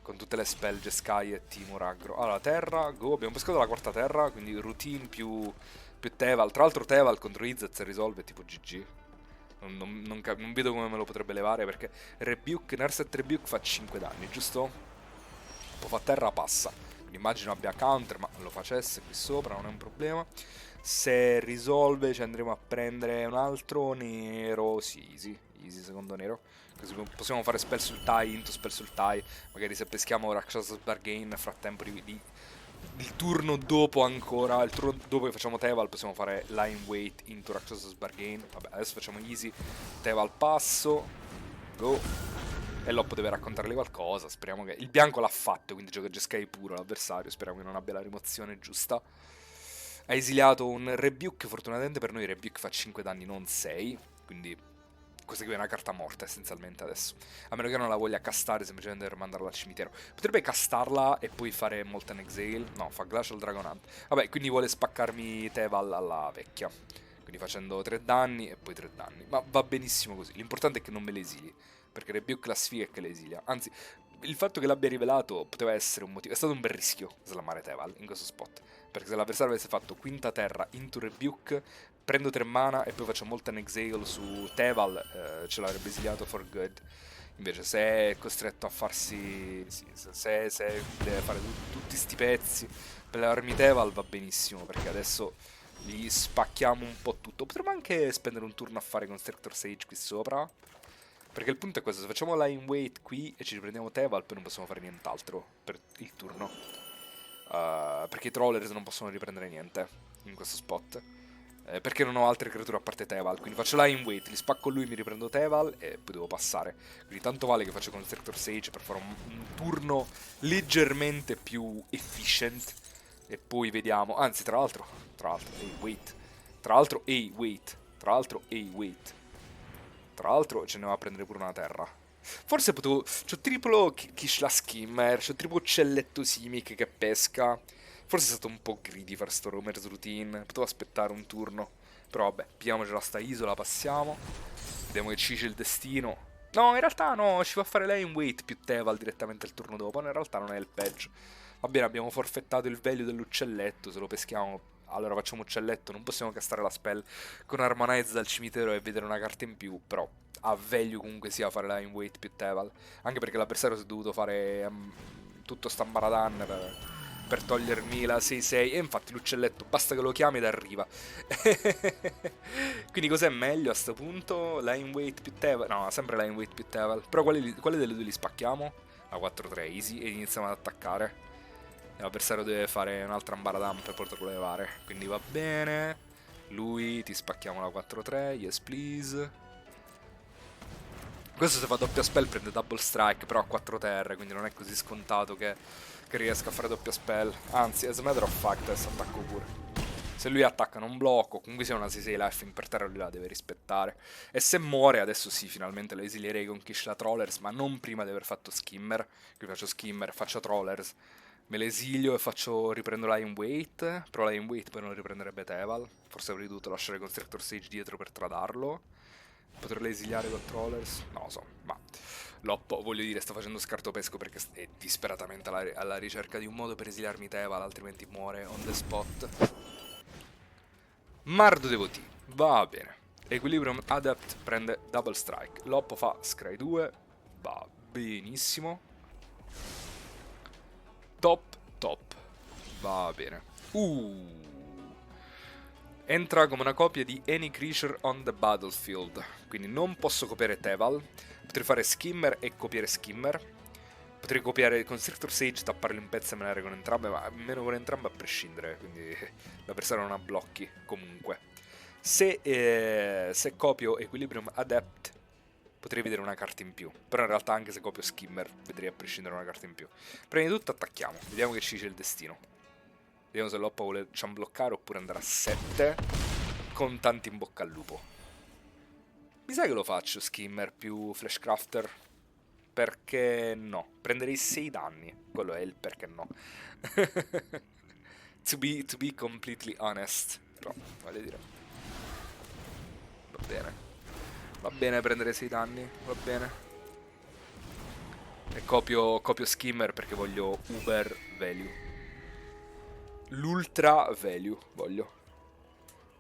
Con tutte le spell Jeskai e Timur aggro. Allora, terra, go. Abbiamo pescato la quarta terra, quindi routine più Teval. Tra l'altro Teval contro IZ se risolve tipo GG. Non vedo come me lo potrebbe levare perché Rebuke, Narset Rebuke fa 5 danni, giusto? Poi fa terra, passa. Quindi immagino abbia counter, ma lo facesse qui sopra, non è un problema. Se risolve ci andremo a prendere un altro nero. Sì, easy secondo nero. Così possiamo fare spell sul tie, into spell sul tie. Magari se peschiamo Rakshas Bargain nel frattempo Il turno dopo ancora, il turno dopo che facciamo Teval possiamo fare Line Wait into Rakshas's Bargain. Vabbè, adesso facciamo easy, Teval passo, go. E Loppo deve raccontargli qualcosa, speriamo che... Il bianco l'ha fatto, quindi gioca Jeskai puro l'avversario, speriamo che non abbia la rimozione giusta. Ha esiliato un Rebuke, fortunatamente per noi Rebuke fa 5 danni, non 6, quindi questa qui è una carta morta essenzialmente adesso. A meno che non la voglia castare semplicemente per mandarla al cimitero. Potrebbe castarla e poi fare Molten Exile. No, fa Glacial Dragon Hunt. Vabbè, quindi vuole spaccarmi Teval alla vecchia. Quindi facendo 3 danni e poi 3 danni. Ma va benissimo così. L'importante è che non me le esili. Perché Rebuke la sfiga è che le esilia. Anzi, il fatto che l'abbia rivelato poteva essere un motivo. È stato un bel rischio slammare Teval in questo spot. Perché se l'avversario avesse fatto quinta terra into Rebuke, prendo 3 mana e poi faccio Molten Exile su Teval, ce l'avrebbe esiliato for good. Invece se è costretto a farsi... Sì, se deve fare tutti sti pezzi per levarmi Teval va benissimo, perché adesso gli spacchiamo un po' tutto. Potremmo anche spendere un turno a fare Constrictor Sage qui sopra. Perché il punto è questo, se facciamo Line Wait qui e ci riprendiamo Teval, poi non possiamo fare nient'altro per il turno. Perché i Trollers non possono riprendere niente in questo spot. Perché non ho altre creature a parte Teval. Quindi faccio Line Wait, li spacco lui, mi riprendo Teval e poi devo passare. Quindi tanto vale che faccio Constrictor Sage per fare un turno leggermente più efficient. E poi vediamo. Anzi, tra l'altro, ehi, wait. Tra l'altro, ehi, wait. Tra l'altro, ehi, wait. Tra l'altro ce ne va a prendere pure una terra. Forse potevo... C'ho triplo Kishla Skimmer, c'ho triplo Uccelletto Simic che pesca. Forse è stato un po' greedy fare sto Roamer's Routine. Potevo aspettare un turno. Però vabbè, pigliamocela sta isola, passiamo. Vediamo che ci dice il destino. No, in realtà no, ci fa fare lei in wait più Teval direttamente il turno dopo. In realtà non è il peggio. Va bene, abbiamo forfettato il value dell'uccelletto. Se lo peschiamo... Allora facciamo uccelletto, non possiamo castare la spell con Harmonize dal cimitero e vedere una carta in più, però ha value comunque sia fare Line Wait più Teval, anche perché l'avversario si è dovuto fare tutto sta Baradan per togliermi la 6-6 e infatti l'uccelletto basta che lo chiami ed arriva. Quindi cos'è meglio a sto punto? Line Wait più Teval? No, sempre Line Wait più Teval, però quale delle due li spacchiamo? La 4-3 easy e iniziamo ad attaccare. L'avversario deve fare un'altra Ambaradam per poterlo levare. Quindi va bene. Lui ti spacchiamo la 4-3. Yes please. Questo se fa doppia spell prende double strike. Però ha 4 terre. Quindi non è così scontato che riesca a fare doppia spell. Anzi, as a matter of fact adesso attacco pure. Se lui attacca non blocco. Comunque sia una 6-6 life per terra lui la deve rispettare. E se muore adesso sì, finalmente lo esilierei con Kishla Trollers. Ma non prima di aver fatto Skimmer. Quindi faccio Skimmer, faccio Trollers. Me l'esilio e faccio riprendo Line Wait. Però Line Wait poi non riprenderebbe Teval. Forse avrei dovuto lasciare Constrictor Sage dietro per tradarlo. Poterle esiliare con Trollers? Non lo so, ma Loppo, voglio dire, sta facendo scartopesco perché è disperatamente alla ricerca di un modo per esiliarmi Teval, altrimenti muore on the spot. Mardo Devoti, va bene. Equilibrium Adept prende Double Strike. Loppo fa Scry 2, va benissimo. Top, va bene. Entra come una copia di Any Creature on the Battlefield. Quindi non posso copiare Teval. Potrei fare Skimmer e copiare Skimmer. Potrei copiare Constrictor Sage, tapparlo in pezzi e menare con entrambe, ma meno con entrambe a prescindere. Quindi l'avversario non ha blocchi comunque. Se copio Equilibrium Adept potrei vedere una carta in più. Però in realtà anche se copio Skimmer vedrei a prescindere una carta in più. Prima di tutto attacchiamo. Vediamo che ci dice il destino. Vediamo se Loppa vuole bloccare oppure andare a 7 con tanti in bocca al lupo. Mi sa che lo faccio Skimmer più Flashcrafter. Perché no? Prenderei 6 danni. Quello è il perché no. to be completely honest. Però, voglio dire. Va bene. Va bene prendere 6 danni. Va bene. E copio Skimmer perché voglio Uber Value. L'ultra value voglio.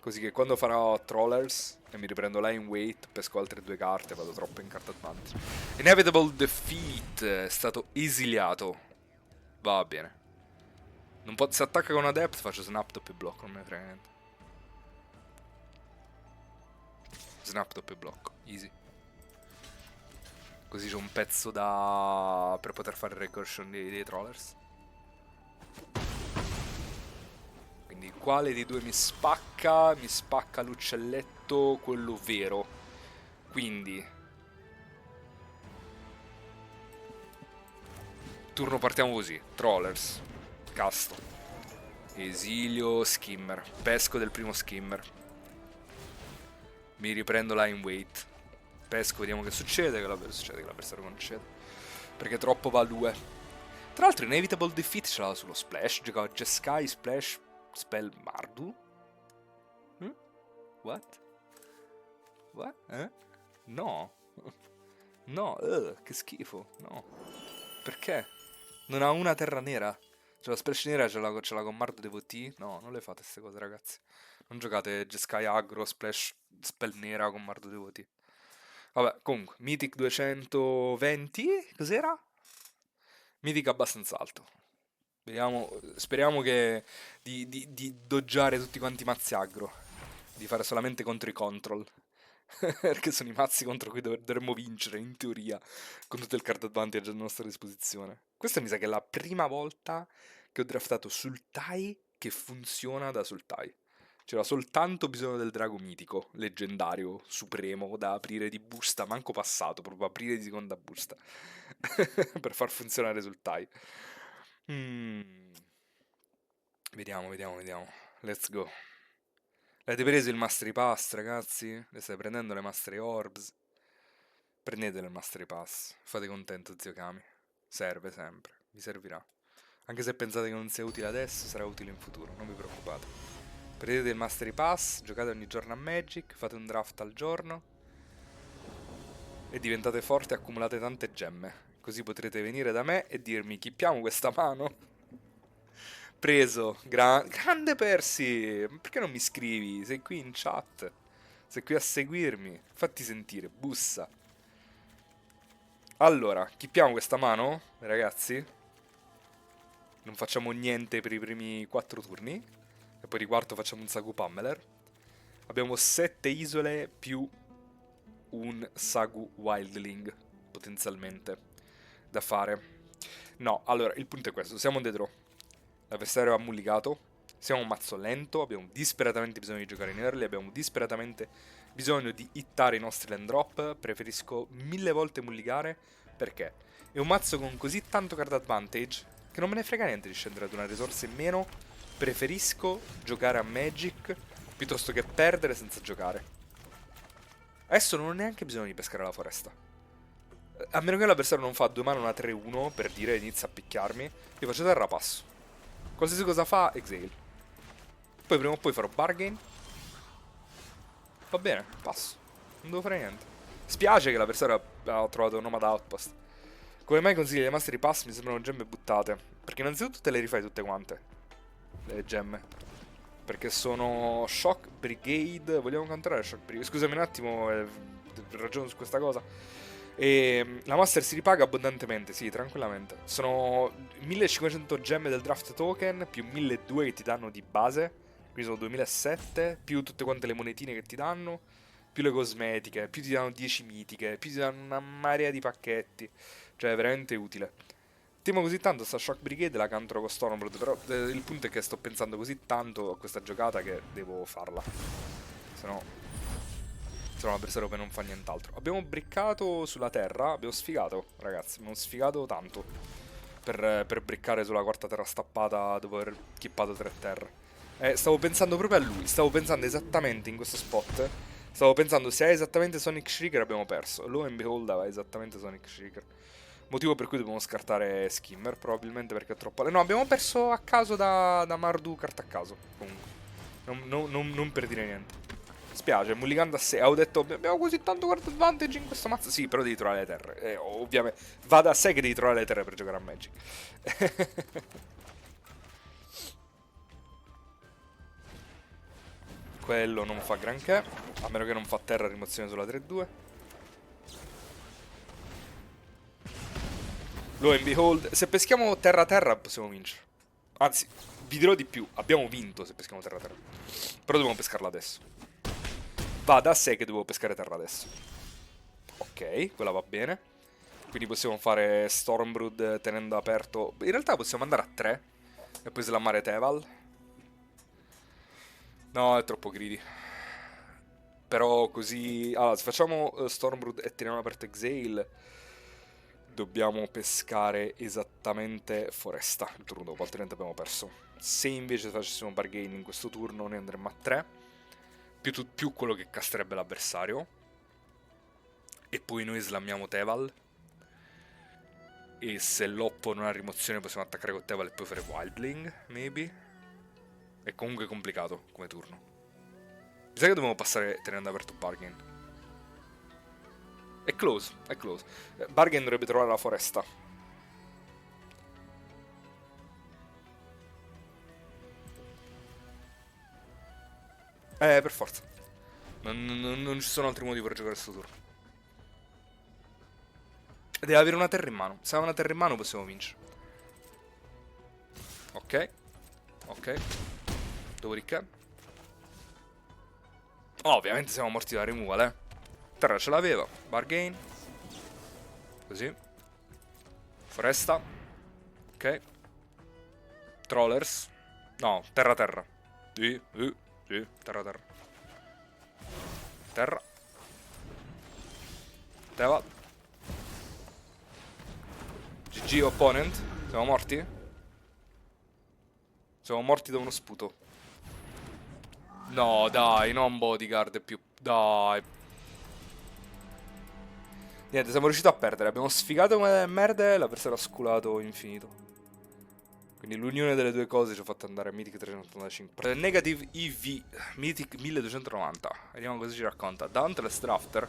Così che quando farò Trollers e mi riprendo Line Wait, pesco altre 2 carte, vado troppo in carta advantage. Inevitable Defeat è stato esiliato. Va bene. Non se attacca con Adept faccio Snap doppio blocco, non me ne frega niente. Snap doppio blocco, easy. Così c'è un pezzo per poter fare recursion dei Trollers. Quale dei due mi spacca? Mi spacca l'uccelletto, quello vero. Quindi, turno partiamo così. Trollers. Casto. Esilio, skimmer. Pesco del primo skimmer. Mi riprendo line weight. Pesco, vediamo che succede. Succede che l'avversario concede. Perché troppo va a 2. Tra l'altro Inevitable Defeat ce l'ha sullo Splash. Giocava Jeskai, Splash, Spell Mardu. What? What? No. No, che schifo. No. Perché? Non ha una terra nera. Cioè la splash nera ce l'ha con Mardo Devotee? No, non le fate queste cose, ragazzi. Non giocate Jeskai aggro, splash, spell nera con Mardo Devotee. Vabbè, comunque, Mythic 220, cos'era? Mythic abbastanza alto. Vediamo, speriamo che di doggiare tutti quanti i mazzi aggro. Di fare solamente contro i control. Perché sono i mazzi contro cui dovremmo vincere, in teoria, con tutto il card advantage a nostra disposizione. Questa mi sa che è la prima volta che ho draftato Sultai che funziona da Sultai. C'era soltanto bisogno del drago mitico, leggendario, supremo, da aprire di busta, manco passato, proprio aprire di seconda busta, per far funzionare Sultai. Mm. Vediamo, vediamo, vediamo. Let's go. Avete preso il Mastery Pass, ragazzi? Le state prendendo le Mastery Orbs? Prendete il Mastery Pass. Fate contento, zio Kami. Serve sempre. Vi servirà. Anche se pensate che non sia utile adesso, sarà utile in futuro. Non vi preoccupate. Prendete il Mastery Pass, giocate ogni giorno a Magic, fate un draft al giorno e diventate forti e accumulate tante gemme. Così potrete venire da me e dirmi: chippiamo questa mano? Preso, grande Percy, perché non mi scrivi? Sei qui in chat, sei qui a seguirmi, fatti sentire, bussa. Allora, chippiamo questa mano, ragazzi? Non facciamo niente per i primi 4 turni, e poi di quarto facciamo un Sagu Pammeler. Abbiamo 7 isole più un Sagu Wildling, potenzialmente, da fare. No, allora, il punto è questo, siamo dietro. L'avversario ha mulligato. Siamo un mazzo lento. Abbiamo disperatamente bisogno di giocare in early. Abbiamo disperatamente bisogno di hittare i nostri land drop. Preferisco 1000 volte mulligare. Perché? È un mazzo con così tanto card advantage che non me ne frega niente di scendere ad una risorsa in meno. Preferisco giocare a Magic piuttosto che perdere senza giocare. Adesso non ho neanche bisogno di pescare la foresta. A meno che l'avversario non fa 2 mana una 3-1 per dire inizia a picchiarmi, io faccio terra passo. Qualsiasi cosa fa, exile. Poi prima o poi farò bargain. Va bene, passo. Non devo fare niente. Spiace che l'avversario ha trovato un Nomad Outpost. Come mai consigli le Mastery Pass? Mi sembrano gemme buttate. Perché innanzitutto te le rifai tutte quante. Le gemme. Perché sono Shock Brigade. Vogliamo counterare Shock Brigade? Scusami un attimo, ragiono su questa cosa. E la Master si ripaga abbondantemente, sì, tranquillamente. Sono 1500 gemme del draft token, più 1200 che ti danno di base, quindi sono 2007, più tutte quante le monetine che ti danno, più le cosmetiche, più ti danno 10 mitiche, più ti danno una marea di pacchetti. Cioè, è veramente utile. Temo così tanto sta Shock Brigade la cantro con Stormblood, però il punto è che sto pensando così tanto a questa giocata che devo farla. Se no sono l'avversario che non fa nient'altro. Abbiamo briccato sulla terra, abbiamo sfigato, ragazzi, abbiamo sfigato tanto per briccare sulla quarta terra stappata dopo aver chippato 3 terre. Stavo pensando proprio a lui, stavo pensando esattamente in questo spot. Stavo pensando se ha esattamente Sonic Shrieker abbiamo perso. Lo and behold aveva esattamente Sonic Shrieker. Motivo per cui dobbiamo scartare Skimmer, probabilmente perché è troppo... No, abbiamo perso a caso da Mardu, carta a caso, comunque. Non per dire niente. Spiace, mulligando a 6. Avevo detto, abbiamo così tanto card advantage in questo mazzo. Sì, però devi trovare le terre. Ovviamente, va da sé che devi trovare le terre per giocare a Magic. Quello non fa granché, a meno che non fa terra rimozione sulla 3-2. Lo and behold, se peschiamo terra-terra possiamo vincere. Anzi, vi dirò di più, abbiamo vinto se peschiamo terra-terra. Però dobbiamo pescarla adesso. Va da sé che devo pescare terra adesso. Ok, quella va bene. Quindi possiamo fare Stormbrood tenendo aperto... In realtà possiamo andare a 3 e poi slammare Teval. No, è troppo greedy. Però così... Allora, se facciamo Stormbrood e teniamo aperto Exhale, dobbiamo pescare esattamente Foresta il turno dopo, altrimenti abbiamo perso. Se invece facessimo bargain in questo turno, ne andremmo a 3, più quello che casterebbe l'avversario, e poi noi slammiamo Teval, e se l'oppo non ha rimozione possiamo attaccare con Teval e poi fare Wildling, maybe. È comunque complicato come turno. Mi sa che dobbiamo passare tenendo aperto Bargain. È close, è close. Bargain dovrebbe trovare la foresta. Per forza. Non ci sono altri modi per giocare questo turno. Deve avere una terra in mano. Se ha una terra in mano possiamo vincere. Ok. Ok. Dopodiché. Oh, ovviamente siamo morti da removal, eh. Terra ce l'aveva. Bargain. Così. Foresta. Ok. Trollers. No, terra. Sì, terra. Terra. Teva. GG opponent. Siamo morti? Siamo morti da uno sputo. No, dai, non bodyguard più. Dai. Niente, siamo riusciti a perdere. Abbiamo sfigato come merda e l'avversario ha sculato infinito. Quindi l'unione delle due cose ci ha fatto andare a Mythic 385. Negative EV, Mythic 1290. Vediamo cosa ci racconta. Dauntless Drafter.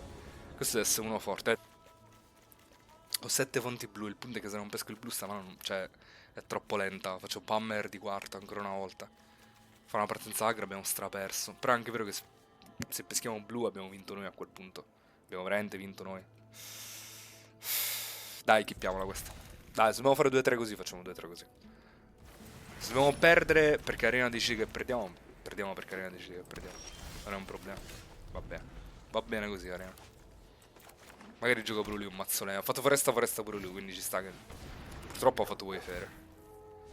Questo deve essere uno forte. Ho 7 fonti blu. Il punto è che se non pesco il blu stamane cioè, è troppo lenta. Faccio Pammer di quarto ancora una volta. Fa una partenza agra, abbiamo straperso. Però è anche vero che se peschiamo blu abbiamo vinto noi a quel punto. Abbiamo veramente vinto noi. Dai, kippiamola questa. Dai, se dobbiamo fare 2-3 così, facciamo 2-3 così. Se dobbiamo perdere perché Arena decide che perdiamo, perdiamo perché Arena decide che perdiamo. Non è un problema. Va bene. Va bene così, Arena. Magari gioco pure lui un mazzolino. Ha fatto foresta pure lui, quindi ci sta che... Purtroppo ha fatto Wayfarer,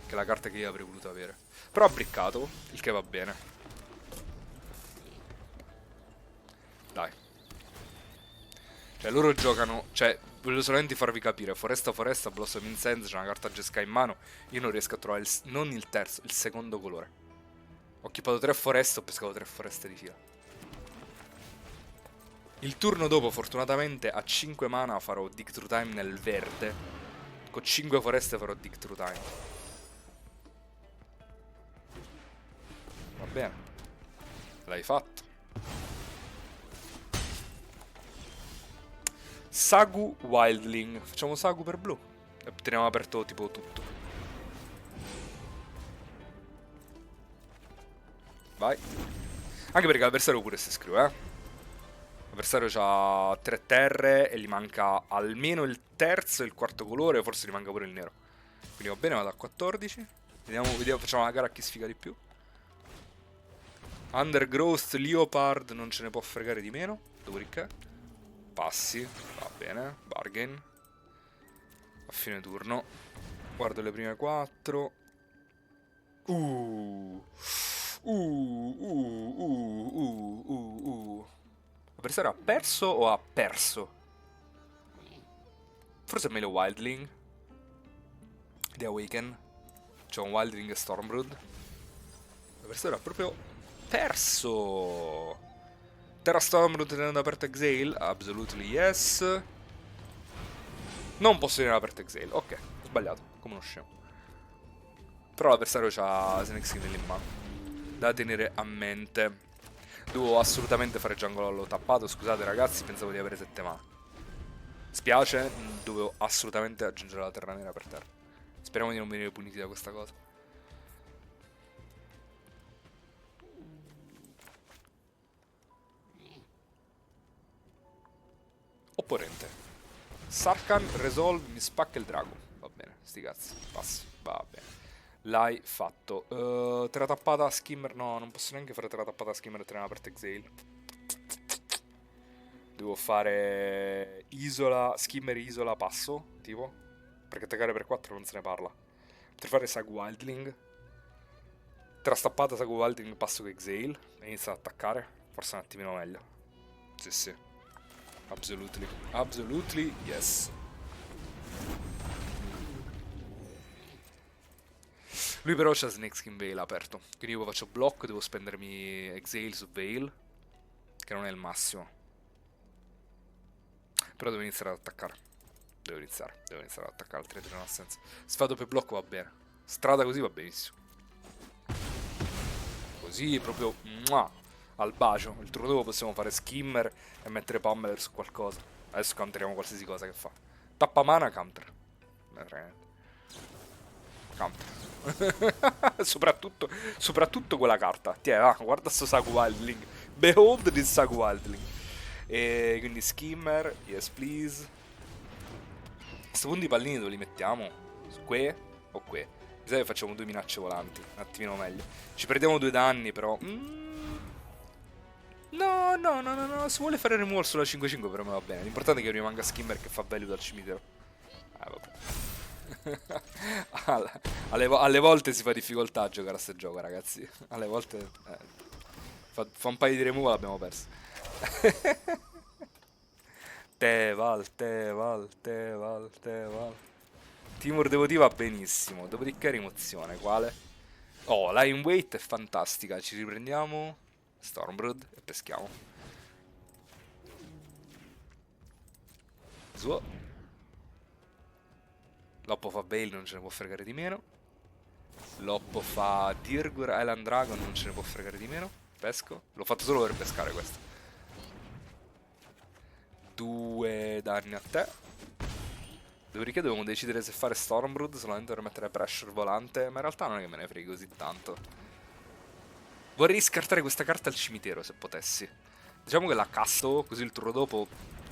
che è la carta che io avrei voluto avere. Però ha briccato, il che va bene. Dai. Cioè loro giocano... Cioè, voglio solamente farvi capire. Foresta, Blossom Incense, c'è una carta Jeskai in mano. Io non riesco a trovare non il terzo, il secondo colore. Ho equipato 3 foreste, ho pescato 3 foreste di fila. Il turno dopo, fortunatamente, a 5 mana farò Dig Through Time nel verde. Con 5 foreste farò Dig Through Time. Va bene. L'hai fatto. Sagu Wildling. Facciamo Sagu per blu. E teniamo aperto tipo tutto. Vai. Anche perché l'avversario pure si scrive, L'avversario ha 3 terre e gli manca almeno il terzo e il quarto colore, forse gli manca pure il nero. Quindi va bene, vado a 14. Vediamo, facciamo una gara a chi sfiga di più. Undergrowth, Leopard, non ce ne può fregare di meno. Dopodiché passi, va bene, bargain. A fine turno. Guardo le prime 4. L'avversario ha perso o ha perso? Forse è meglio Wildling. The Awaken. C'è un Wildling e Stormbrood. L'avversario ha proprio perso. Terra Stormbrood tenendo aperto Exhale. Absolutely yes. Non posso tenere aperto Exhale. Ok, ho sbagliato, come uno scemo. Però l'avversario ha Snake in mano. Da tenere a mente. Devo assolutamente fare jungle allo tappato. Scusate ragazzi, pensavo di avere 7 mana. Spiace, dovevo assolutamente aggiungere la terra nera per terra. Speriamo di non venire puniti da questa cosa. Opponente. Sarkhan, Resolve, mi spacca il drago. Va bene, sti cazzi. Passi, va bene. L'hai fatto. Terra tappata, skimmer. No, non posso neanche fare terra tappata, skimmer e terra aperta exhale. Devo fare isola, skimmer, isola, passo, tipo. Perché attaccare per 4 non se ne parla. Potrei fare Sag Wildling. Trastappata Sago Wilding passo con Exhale e inizia ad attaccare. Forse un attimino meglio. Sì, sì. Absolutely. Absolutely, yes. Lui però c'ha Snakeskin Veil aperto. Quindi io faccio blocco, devo spendermi Exhale su Veil. Che non è il massimo. Però devo iniziare ad attaccare. Devo iniziare ad attaccare, altrimenti non ha senso. Se fa doppio blocco va bene. Strada così va benissimo. Così proprio al bacio. Il turno dopo possiamo fare skimmer e mettere pummeler su qualcosa. Adesso counteriamo qualsiasi cosa che fa. Tappa mana, counter. Counter. soprattutto quella carta. Tiè, guarda sto Sagu Wildling. Behold this Sagu Wildling. E quindi skimmer, yes please. A questo punto i pallini dove li mettiamo? Qui o qui? Mi sa che facciamo 2 minacce volanti, un attimino meglio. Ci perdiamo 2 danni però. No, si vuole fare removal sulla 5-5 però mi va bene. L'importante è che rimanga skimmer che fa value dal cimitero. Vabbè. alle volte si fa difficoltà a giocare a sto gioco, ragazzi. Alle volte fa un paio di removal abbiamo perso. Teval. Timur Devoti va benissimo. Dopodiché rimozione, quale? Oh, Line Weight è fantastica. Ci riprendiamo Stormblood e peschiamo. Suo. Loppo fa Bale, non ce ne può fregare di meno. Loppo fa Dirgur, Island Dragon, non ce ne può fregare di meno. Pesco. L'ho fatto solo per pescare questo. 2 danni a te. Dopodiché dobbiamo decidere se fare Stormblood solamente per mettere pressure volante. Ma in realtà non è che me ne freghi così tanto. Vorrei scartare questa carta al cimitero se potessi. Diciamo che la casto, così il turno dopo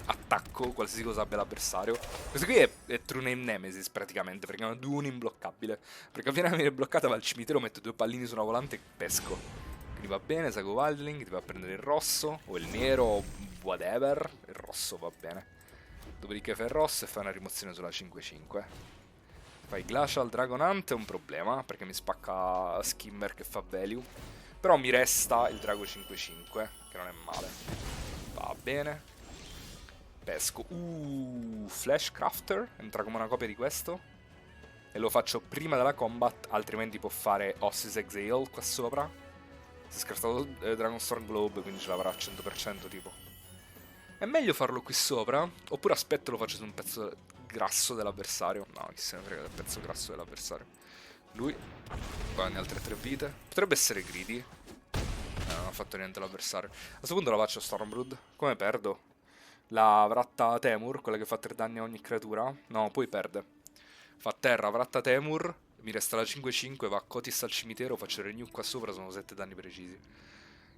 attacco qualsiasi cosa abbia l'avversario. Questo qui è True Name Nemesis praticamente, perché è una 2-1 imbloccabile. Perché appena viene bloccata va al cimitero, metto 2 pallini su una volante e pesco. Quindi va bene, Sago Wildling, ti va a prendere il rosso, o il nero, o whatever. Il rosso va bene. Dopodiché fai il rosso e fai una rimozione sulla 5-5. Fai Glacial Dragon Hunt è un problema, perché mi spacca Skimmer che fa value. Però mi resta il Drago 5-5, che non è male. Va bene. Pesco. Flash Crafter. Entra come una copia di questo. E lo faccio prima della combat, altrimenti può fare Ossis Exhale qua sopra. Si è scartato Dragonstorm Globe, quindi ce l'avrà al 100% tipo. È meglio farlo qui sopra, oppure aspetto e lo faccio su un pezzo grasso dell'avversario. No, chi se ne frega del pezzo grasso dell'avversario. Lui guadagna altre 3 vite. Potrebbe essere greedy. Non ha fatto niente l'avversario. A questo punto la faccio Stormblood. Come perdo? La vratta Temur, quella che fa 3 danni a ogni creatura. No, poi perde. Fa terra, vratta Temur. Mi resta la 5-5, va a Cotis al cimitero, faccio il renew qua sopra, sono 7 danni precisi.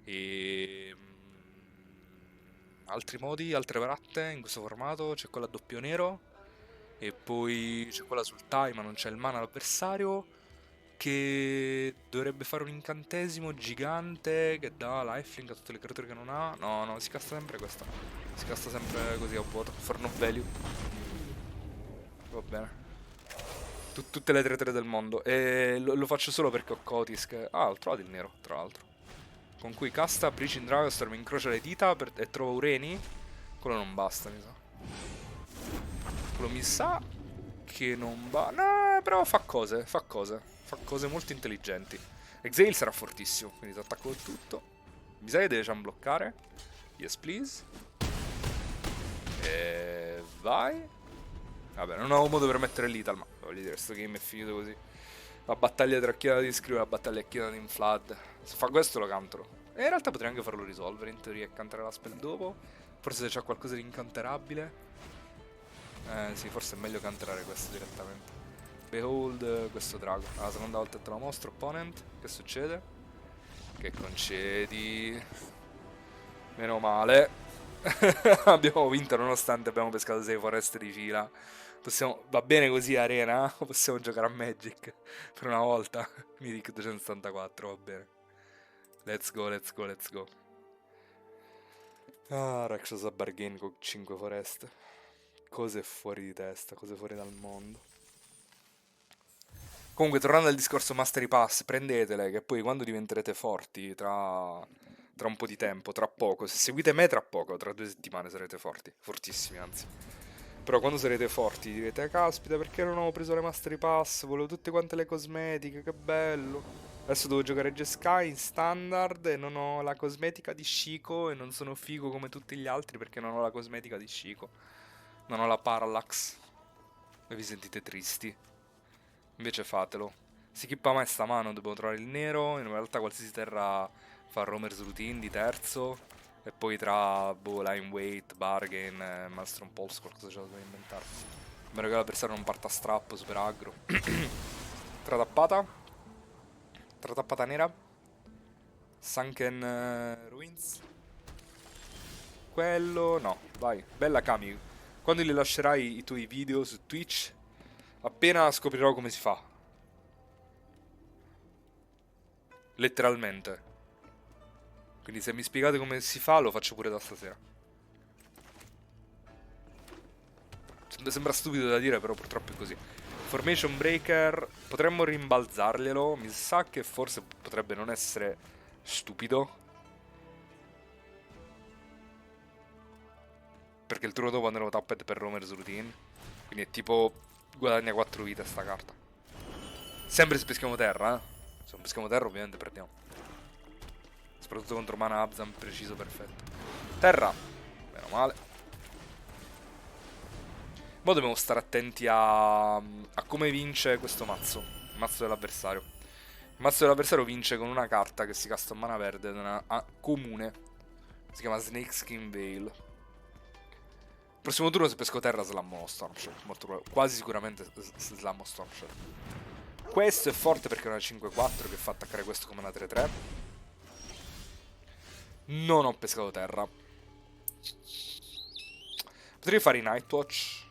E... altri modi, altre vratte in questo formato. C'è quella a doppio nero. E poi c'è quella sul time, ma non c'è il mana all'avversario. Che dovrebbe fare un incantesimo gigante che dà lifelink a tutte le creature che non ha. No, si casta sempre questa. Si casta sempre così a vuoto. For no value. Va bene. Tutte le 3-3 del mondo. E lo faccio solo perché ho Cotis che... Ah, ho trovato il nero, tra l'altro. Con cui casta Breaching Dragonstorm, incrocia le dita e trova Ureni. Quello non basta, mi sa. Quello mi sa che non va... No, però fa cose. Fa cose molto intelligenti. Exhale sarà fortissimo, quindi ti attacco con tutto. Mi sa che deve già bloccare. Yes, please. E vai. Vabbè, non ho modo per mettere l'Ital, ma voglio dire, sto game è finito così. La battaglia tra Chiara di Scrivo e la battaglia Chiara di Inflad. Se fa questo lo cantero. E in realtà potrei anche farlo risolvere, in teoria, e cantare la spell dopo. Forse se c'è qualcosa di incanterabile. Sì, forse è meglio canterare questo direttamente. Behold questo drago. La seconda volta te lo mostro, opponent. Che succede? Che concedi. Meno male. Abbiamo vinto nonostante abbiamo pescato 6 foreste di fila. Va bene così arena? O possiamo giocare a Magic? Per una volta. Mythic 274, va bene. Let's go. Rakshasa Bargain con 5 foreste. Cose fuori di testa, cose fuori dal mondo. Comunque, tornando al discorso Mastery Pass, prendetele, che poi quando diventerete forti, tra un po' di tempo, tra poco, se seguite me tra poco, tra 2 settimane sarete forti, fortissimi anzi. Però quando sarete forti direte, caspita, perché non ho preso le Mastery Pass? Volevo tutte quante le cosmetiche, che bello. Adesso devo giocare Jeskai in standard e non ho la cosmetica di Shiko e non sono figo come tutti gli altri perché non ho la cosmetica di Shiko. Non ho la Parallax. E vi sentite tristi. Invece fatelo. Si chippa mai sta mano, devo trovare il nero. In realtà qualsiasi terra fa Romer's Routine di terzo. E poi tra boh, Line Weight, Bargain, Maelstrom Pulse, qualcosa ce la devo inventare. Spero che l'avversario non parta a strappo, super aggro. Tratappata. Tratappata nera. Sunken Ruins. Quello no, vai. Bella Kami. Quando li lascerai i tuoi video su Twitch, appena scoprirò come si fa. Letteralmente. Quindi se mi spiegate come si fa, lo faccio pure da stasera. Sembra stupido da dire, però purtroppo è così. Formation Breaker, potremmo rimbalzarglielo. Mi sa che forse potrebbe non essere stupido. Perché il turno dopo andremo tapped per Romer's Routine. Quindi è tipo guadagna 4 vite sta carta. Sempre se peschiamo terra, eh. Se non peschiamo terra ovviamente perdiamo. Soprattutto contro mana Abzan preciso perfetto. Terra, meno male. Ma dobbiamo stare attenti a come vince questo mazzo. Il mazzo dell'avversario. Il mazzo dell'avversario vince con una carta che si casta a mana verde ed è una comune. Si chiama Snakeskin Veil. Prossimo turno se pesco terra slammo Stormshell. Quasi sicuramente slammo Stormshell. Questo è forte perché è una 5-4 che fa attaccare questo come una 3-3. Non ho pescato terra. Potrei fare i Nightwatch.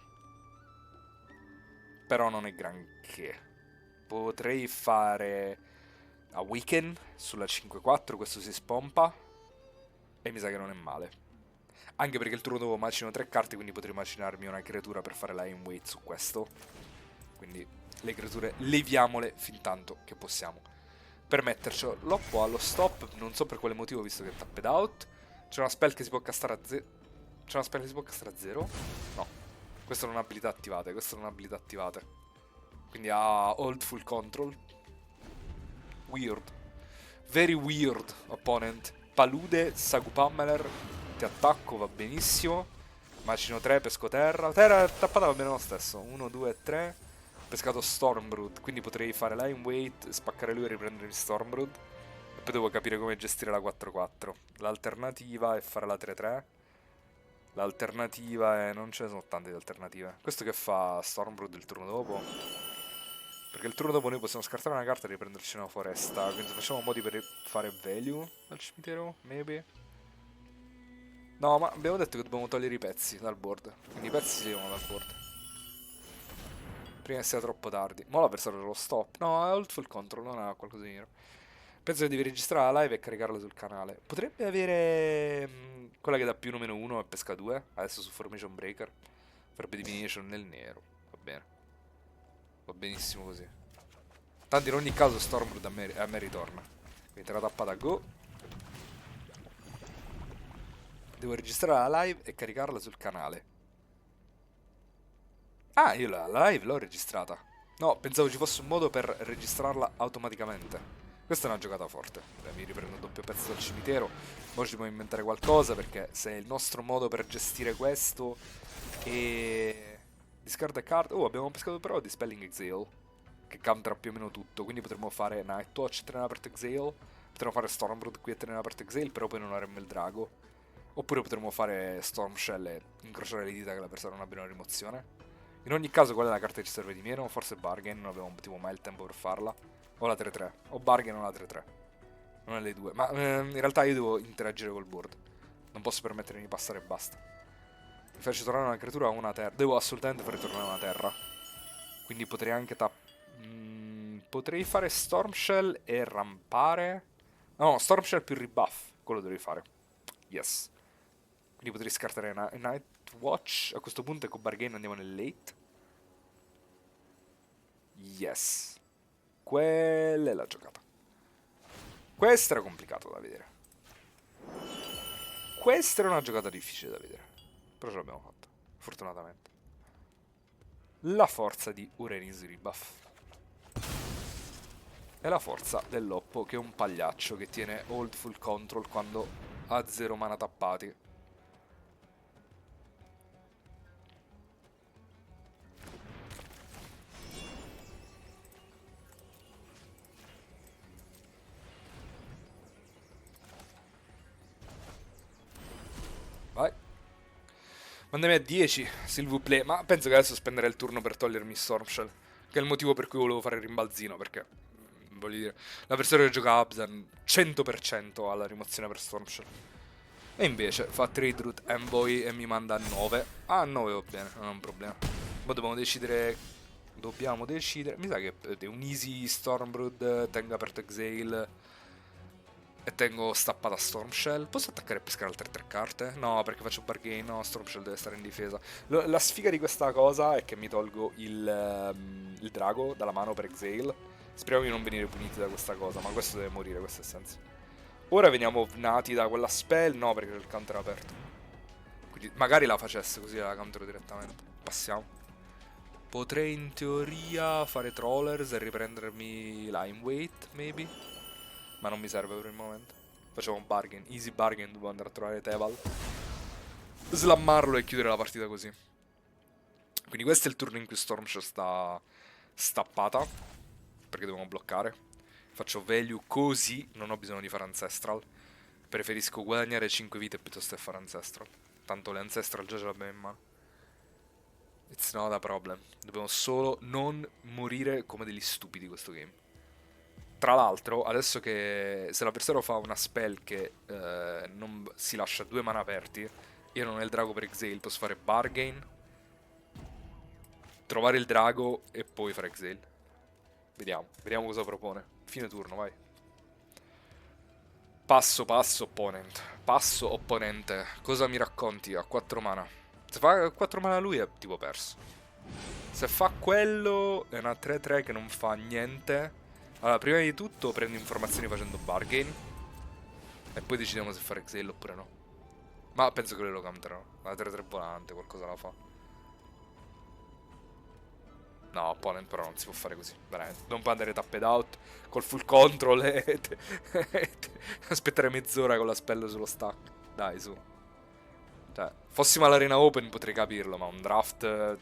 Però non è granché. Potrei fare Awaken sulla 5-4, questo si spompa. E mi sa che non è male. Anche perché il turno dopo macino 3 carte, quindi potrei macinarmi una creatura per fare la weight su questo. Quindi le creature leviamole fin tanto che possiamo. Per mettercelo, l'ho qua allo stop, non so per quale motivo visto che è tapped out. C'è una spell che si può castare a 0. C'è una spell che si può castare a 0? No. Queste non abilità attivate, queste non abilità attivate. Quindi ha hold full control. Weird. Very weird opponent. Palude, Sagu Pammeler. Ti attacco, va benissimo. Macino 3, pesco terra. Terra tappata va bene lo stesso. 1, 2, 3. Pescato Stormbrood. Quindi potrei fare line weight, spaccare lui e riprendere il Stormbrood. E poi devo capire come gestire la 4-4. L'alternativa è fare la 3-3. L'alternativa è... non ce ne sono tante di alternative. Questo che fa Stormbrood il turno dopo? Perché il turno dopo noi possiamo scartare una carta e riprenderci una foresta. Quindi facciamo modi per fare value al cimitero, maybe. No, ma abbiamo detto che dobbiamo togliere i pezzi dal board. Quindi i pezzi si levano dal board. Prima che sia troppo tardi. Ma l'avversario lo stop. No, ha ult full control, non ha qualcosa di nero. Penso che devi registrare la live e caricarla sul canale. Potrebbe avere quella che dà più o -1 e pesca 2. Adesso su Formation Breaker. Farebbe divination nel nero. Va bene. Va benissimo così. Tanto in ogni caso Stormblood a me ritorna. Quindi te la tappata go. Devo registrare la live e caricarla sul canale. Ah, io la live l'ho registrata. No, pensavo ci fosse un modo per registrarla automaticamente. Questa è una giocata forte. Beh, mi riprendo un doppio pezzo dal cimitero. Ora ci dobbiamo inventare qualcosa perché se è il nostro modo per gestire questo e... discard a card... Oh, abbiamo pescato però Dispelling Exhale, che countra più o meno tutto. Quindi potremmo fare Nightwatch, tenere aperto Exhale. Potremmo fare Stormblood qui e tenere aperto Exhale, però poi non avremmo il drago. Oppure potremmo fare Stormshell e incrociare le dita che la persona non abbia una rimozione. In ogni caso, qual è la carta che ci serve di meno? Forse Bargain, non abbiamo tipo mai il tempo per farla. O la 3-3. O Bargain o la 3-3. Non è le due. Ma in realtà io devo interagire col board. Non posso permettermi di passare e basta. Mi faccio tornare una creatura o una terra. Devo assolutamente fare tornare una terra. Quindi potrei anche potrei fare Stormshell e rampare. No, Stormshell più rebuff. Quello dovrei fare. Yes. Quindi potrei scartare Nightwatch. A questo punto con Bargain andiamo nel late. Yes. Quella è la giocata. Questo era complicato da vedere. Questa era una giocata difficile da vedere. Però ce l'abbiamo fatta, fortunatamente. La forza di Urenis Ribuff. E la forza dell'Oppo, che è un pagliaccio che tiene hold full control quando ha 0 mana tappati. Vai. Mandami a 10, s'il vous plaît. Ma penso che adesso spenderei il turno per togliermi Stormshell. Che è il motivo per cui volevo fare il rimbalzino. Perché, voglio dire, l'avversario che gioca Abzan 100% alla rimozione per Stormshell. E invece fa Trade Route Envoy e mi manda a 9. Ah, 9 va bene, non è un problema. Ma dobbiamo decidere. Dobbiamo decidere. Mi sa che è un easy Stormbrood, tengo aperto Exile. E tengo stappata Stormshell. Posso attaccare e pescare altre 3 carte? No, perché faccio bargain. No, Stormshell deve stare in difesa. La sfiga di questa cosa è che mi tolgo il drago dalla mano per Exile. Speriamo di non venire puniti da questa cosa, ma questo deve morire, questo è il senso. Ora veniamo nati da quella spell. No, perché c'è il counter aperto. Quindi magari la facesse così la counter direttamente. Passiamo. Potrei in teoria fare Trollers e riprendermi Line Weight, maybe. Ma non mi serve per il momento. Facciamo un bargain, easy bargain, devo andare a trovare Teval, slammarlo e chiudere la partita così. Quindi questo è il turno in cui Stormshell sta stappata, perché devono bloccare. Faccio value così non ho bisogno di fare Ancestral. Preferisco guadagnare 5 vite piuttosto che fare Ancestral. Tanto le Ancestral già ce l'abbiamo in mano. It's not a problem. Dobbiamo solo non morire come degli stupidi questo game. Tra l'altro, adesso che se l'avversario fa una spell che non si lascia 2 mana aperti, io non ho il drago per Exile, posso fare bargain, trovare il drago e poi fare Exile. Vediamo cosa propone. Fine turno, vai. Passo, opponent. Passo, opponente. Cosa mi racconti? A 4 mana. Se fa 4 mana lui è tipo perso. Se fa quello è una 3-3 che non fa niente. Allora, prima di tutto prendo informazioni facendo bargain. E poi decidiamo se fare Exile oppure no. Ma penso che lui lo counterano. La 3-3 volante, qualcosa la fa. No, opponent però non si può fare così. Veramente. Non può andare tapped out col full control e aspettare mezz'ora con la spell sullo stack. Dai, su. Cioè, fossimo all'arena open potrei capirlo, ma un draft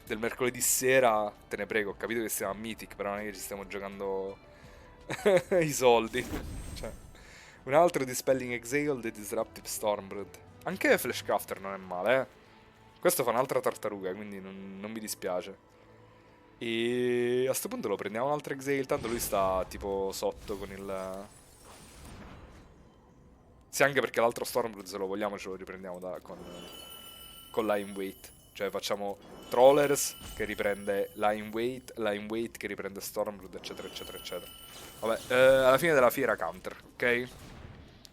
del mercoledì sera, te ne prego, ho capito che siamo a Mythic, però non è che ci stiamo giocando i soldi. Cioè, un altro Dispelling Exile di Disruptive Stormblood. Anche Flashcrafter non è male, eh. Questo fa un'altra tartaruga, quindi non mi dispiace. E a sto punto lo prendiamo un altro Exile, tanto lui sta tipo sotto con il... Sì, anche perché l'altro Stormblood, se lo vogliamo, ce lo riprendiamo con Line Weight. Cioè facciamo Trollers che riprende Line Weight che riprende Stormblood, eccetera, eccetera, eccetera. Vabbè, alla fine della fiera counter, ok?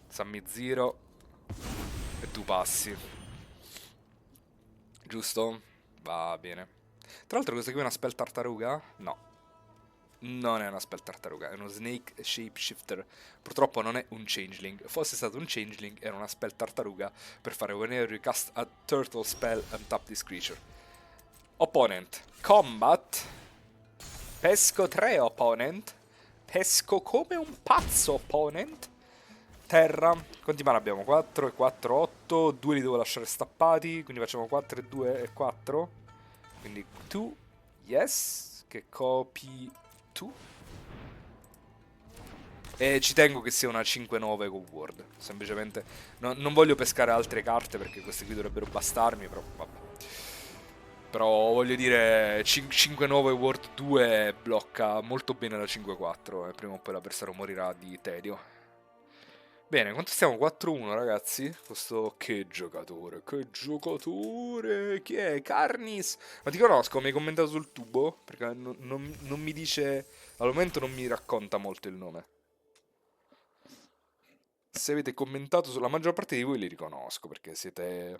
Sammy Zero e tu passi. Giusto? Va bene. Tra l'altro questa qui è una spell tartaruga? No. Non è una spell tartaruga, è uno Snake Shapeshifter. Purtroppo non è un Changeling. Fosse stato un Changeling, era una spell tartaruga per fare whenever you cast a turtle spell and tap this creature. Opponent. Combat. Pesco 3, opponent. Pesco come un pazzo, opponent. Terra. Quanti mana abbiamo? 4 e 4, 8. 2 li devo lasciare stappati. Quindi facciamo 4 e 2 e 4. Quindi 2. Yes. Che copi tu. E ci tengo che sia una 5-9 con Ward. Semplicemente non voglio pescare altre carte perché queste qui dovrebbero bastarmi, però vabbè. Però voglio dire 5-9 Ward 2 blocca molto bene la 5-4 e prima o poi l'avversario morirà di tedio. Bene, quanto stiamo? 4-1 ragazzi. Questo che giocatore, che giocatore. Chi è? Carnis. Ma ti conosco, mi hai commentato sul tubo? Perché non mi dice, al momento non mi racconta molto il nome. Se avete commentato sulla maggior parte di voi li riconosco perché siete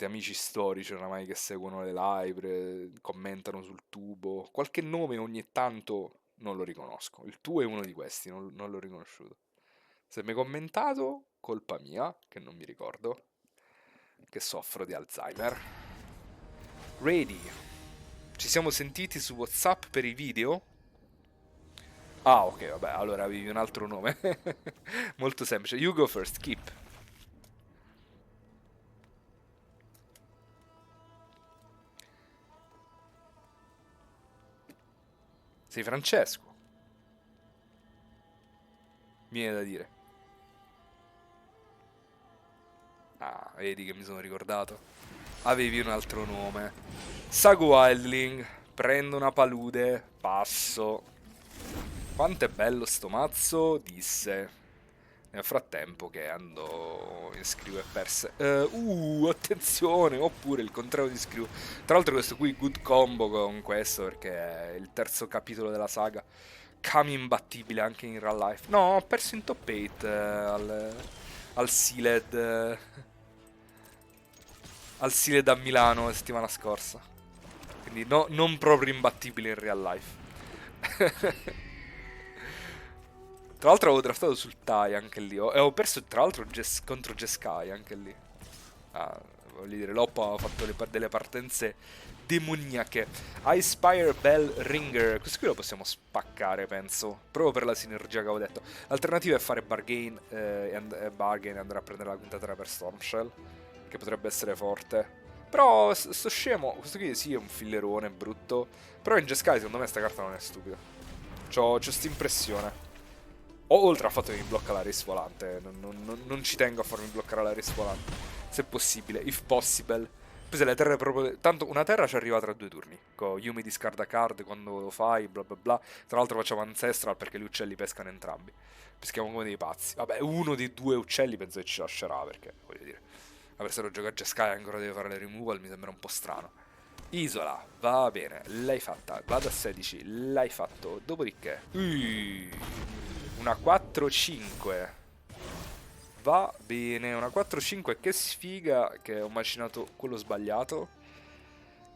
amici storici oramai che seguono le live, commentano sul tubo. Qualche nome ogni tanto non lo riconosco. Il tuo è uno di questi, non l'ho riconosciuto. Se mi hai commentato, colpa mia, che non mi ricordo, che soffro di Alzheimer. Ready. Ci siamo sentiti su WhatsApp per i video? Ah, ok, vabbè, allora avevi un altro nome. Molto semplice. You go first, keep. Sei Francesco, mi viene da dire. Ah, vedi che mi sono ricordato. Avevi un altro nome. Sago Wildling, prendo una palude, passo. Quanto è bello sto mazzo, disse. Nel frattempo che andò in scrivo e perse. Attenzione, oppure il contrario di scrivo. Tra l'altro questo qui, good combo con questo, perché è il terzo capitolo della saga. Kami imbattibile anche in real life. No, ho perso in top 8 al Sealed. Al Sealed a Milano la settimana scorsa. Quindi non proprio imbattibile in real life. Tra l'altro avevo draftato sul Tai anche lì. E ho perso tra l'altro contro Jeskai anche lì. Ah, voglio dire, Loppo ha fatto delle partenze demoniache. Ispire Bell Ringer. Questo qui lo possiamo spaccare, penso. Proprio per la sinergia che avevo detto. L'alternativa è fare bargain e andare a prendere la quinta terra per Stormshell, che potrebbe essere forte. Però sto scemo. Questo qui sì è un fillerone brutto. Però in Jeskai secondo me sta carta non è stupida. C'ho sta impressione. Oltre al fatto che mi blocca la race volante, non ci tengo a farmi bloccare la race volante, se possibile, if possible. Poi se le terre proprio... Tanto una terra ci arriva tra 2 turni, con Yumi discarda card quando lo fai, bla bla bla. Tra l'altro facciamo Ancestral perché gli uccelli pescano entrambi. Peschiamo come dei pazzi. Vabbè, uno dei 2 uccelli penso che ci lascerà, perché, voglio dire, avessero giocato a Sky e ancora deve fare le removal, mi sembra un po' strano. Isola, va bene, l'hai fatta, vado a 16, l'hai fatto, dopodiché... Una 4-5. Va bene, una 4-5, che sfiga che ho macinato quello sbagliato.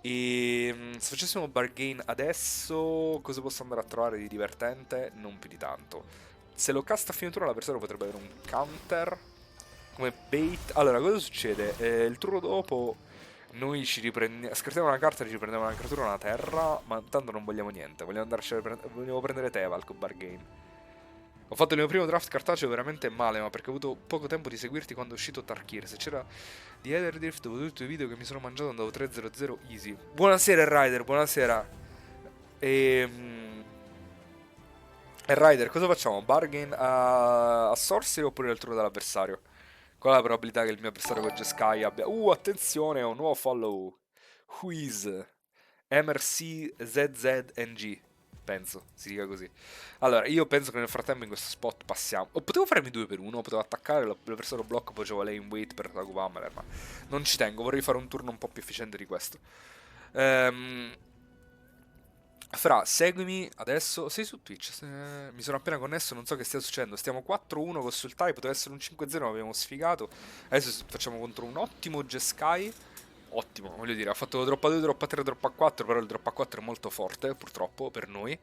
E se facessimo bargain adesso, cosa posso andare a trovare di divertente? Non più di tanto. Se lo casta a fine turno l'avversario potrebbe avere un counter come bait. Allora, cosa succede? Il turno dopo noi ci riprendiamo, scartiamo una carta e ci prendiamo una creatura e una terra, ma tanto non vogliamo niente, vogliamo prendere Teval con bargain. Ho fatto il mio primo draft cartaceo veramente male, ma perché ho avuto poco tempo di seguirti quando è uscito Tarkir. Se c'era di Etherdrift, dopo tutti i video che mi sono mangiato, andavo 3-0-0 easy. Buonasera, Rider, buonasera. Rider, cosa facciamo? Bargain a Sorcery oppure nel turno dell'avversario? Qual è la probabilità che il mio avversario con Jeskai abbia... attenzione, ho un nuovo follow. Whois. MRCZZNG. Penso, si dica così. Allora, io penso che nel frattempo in questo spot passiamo. O potevo farmi 2 per 1, potevo attaccare, l'avversario blocco, poi c'avevo lei in wait per Tagu Pamela, ma non ci tengo, vorrei fare un turno un po' più efficiente di questo. Fra, seguimi adesso. Sei su Twitch? Mi sono appena connesso, non so che stia succedendo. Stiamo 4-1 con Sultai, poteva essere un 5-0, ma abbiamo sfigato. Adesso facciamo contro un ottimo Jeskai. Ottimo, voglio dire, ha fatto drop a 2, drop a 3, drop a 4, però il drop a 4 è molto forte, purtroppo, per noi.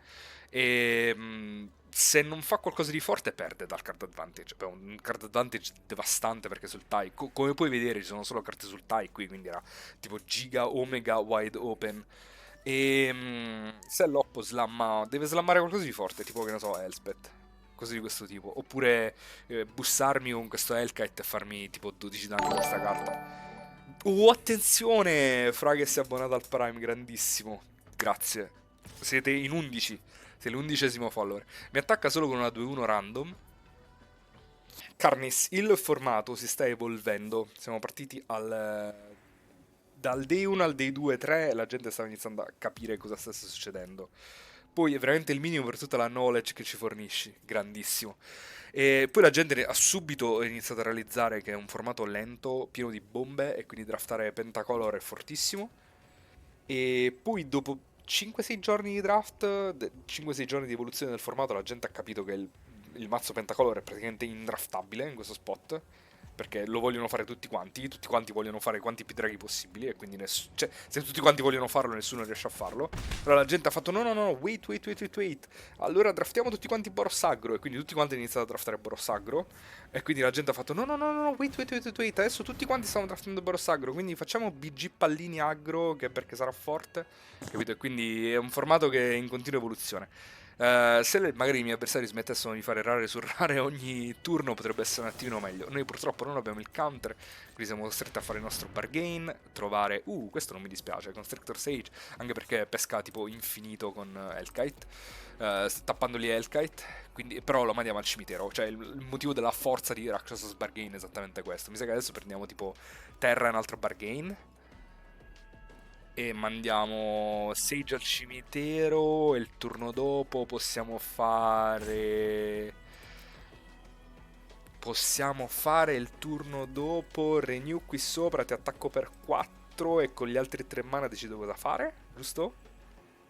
E se non fa qualcosa di forte perde dal card advantage. Beh, un card advantage devastante perché sul TIE, come puoi vedere, ci sono solo carte sul TIE qui, quindi era tipo giga, omega, wide open. E se l'oppo slamma, deve slammare qualcosa di forte, tipo che ne so, Elspeth. Cose di questo tipo. Oppure bussarmi con questo Hellkite e farmi tipo 12 danni con questa carta. Attenzione! Fra che si è abbonato al Prime, grandissimo. Grazie. Siete in 11. Sei l'11° follower. Mi attacca solo con una 2-1 random. Carnis, il formato si sta evolvendo. Siamo partiti dal day 1 al day 2-3 la gente stava iniziando a capire cosa stesse succedendo. Poi è veramente il minimo per tutta la knowledge che ci fornisci, grandissimo. E poi la gente ha subito iniziato a realizzare che è un formato lento, pieno di bombe, e quindi draftare Pentacolor è fortissimo. E poi dopo 5-6 giorni di draft, 5-6 giorni di evoluzione del formato, la gente ha capito che il mazzo Pentacolor è praticamente indraftabile in questo spot. perché lo vogliono fare tutti quanti vogliono fare quanti più draghi possibili, e quindi cioè, se tutti quanti vogliono farlo, nessuno riesce a farlo. Allora la gente ha fatto no, no, no, wait. Allora draftiamo tutti quanti Boros Aggro, e quindi tutti quanti hanno iniziato a draftare Boros Aggro, e quindi la gente ha fatto no, no, no, no, wait, adesso tutti quanti stanno draftando Boros Aggro, quindi facciamo BG Pallini Aggro, che perché sarà forte, capito? E quindi è un formato che è in continua evoluzione. Se magari i miei avversari smettessero di fare rare su rare ogni turno, potrebbe essere un attimino meglio. Noi purtroppo non abbiamo il counter, quindi siamo costretti a fare il nostro bargain, trovare... questo non mi dispiace, Constrictor Sage, anche perché pesca tipo infinito con Hellkite, tappandogli Hellkite, quindi, però lo mandiamo al cimitero. Cioè il motivo della forza di Rakshas's Bargain è esattamente questo. Mi sa che adesso prendiamo tipo terra e un altro bargain, e mandiamo Sage al cimitero, e il turno dopo possiamo fare... Possiamo fare il turno dopo Renew qui sopra, ti attacco per 4 e con gli altri 3 mana decido cosa fare, giusto?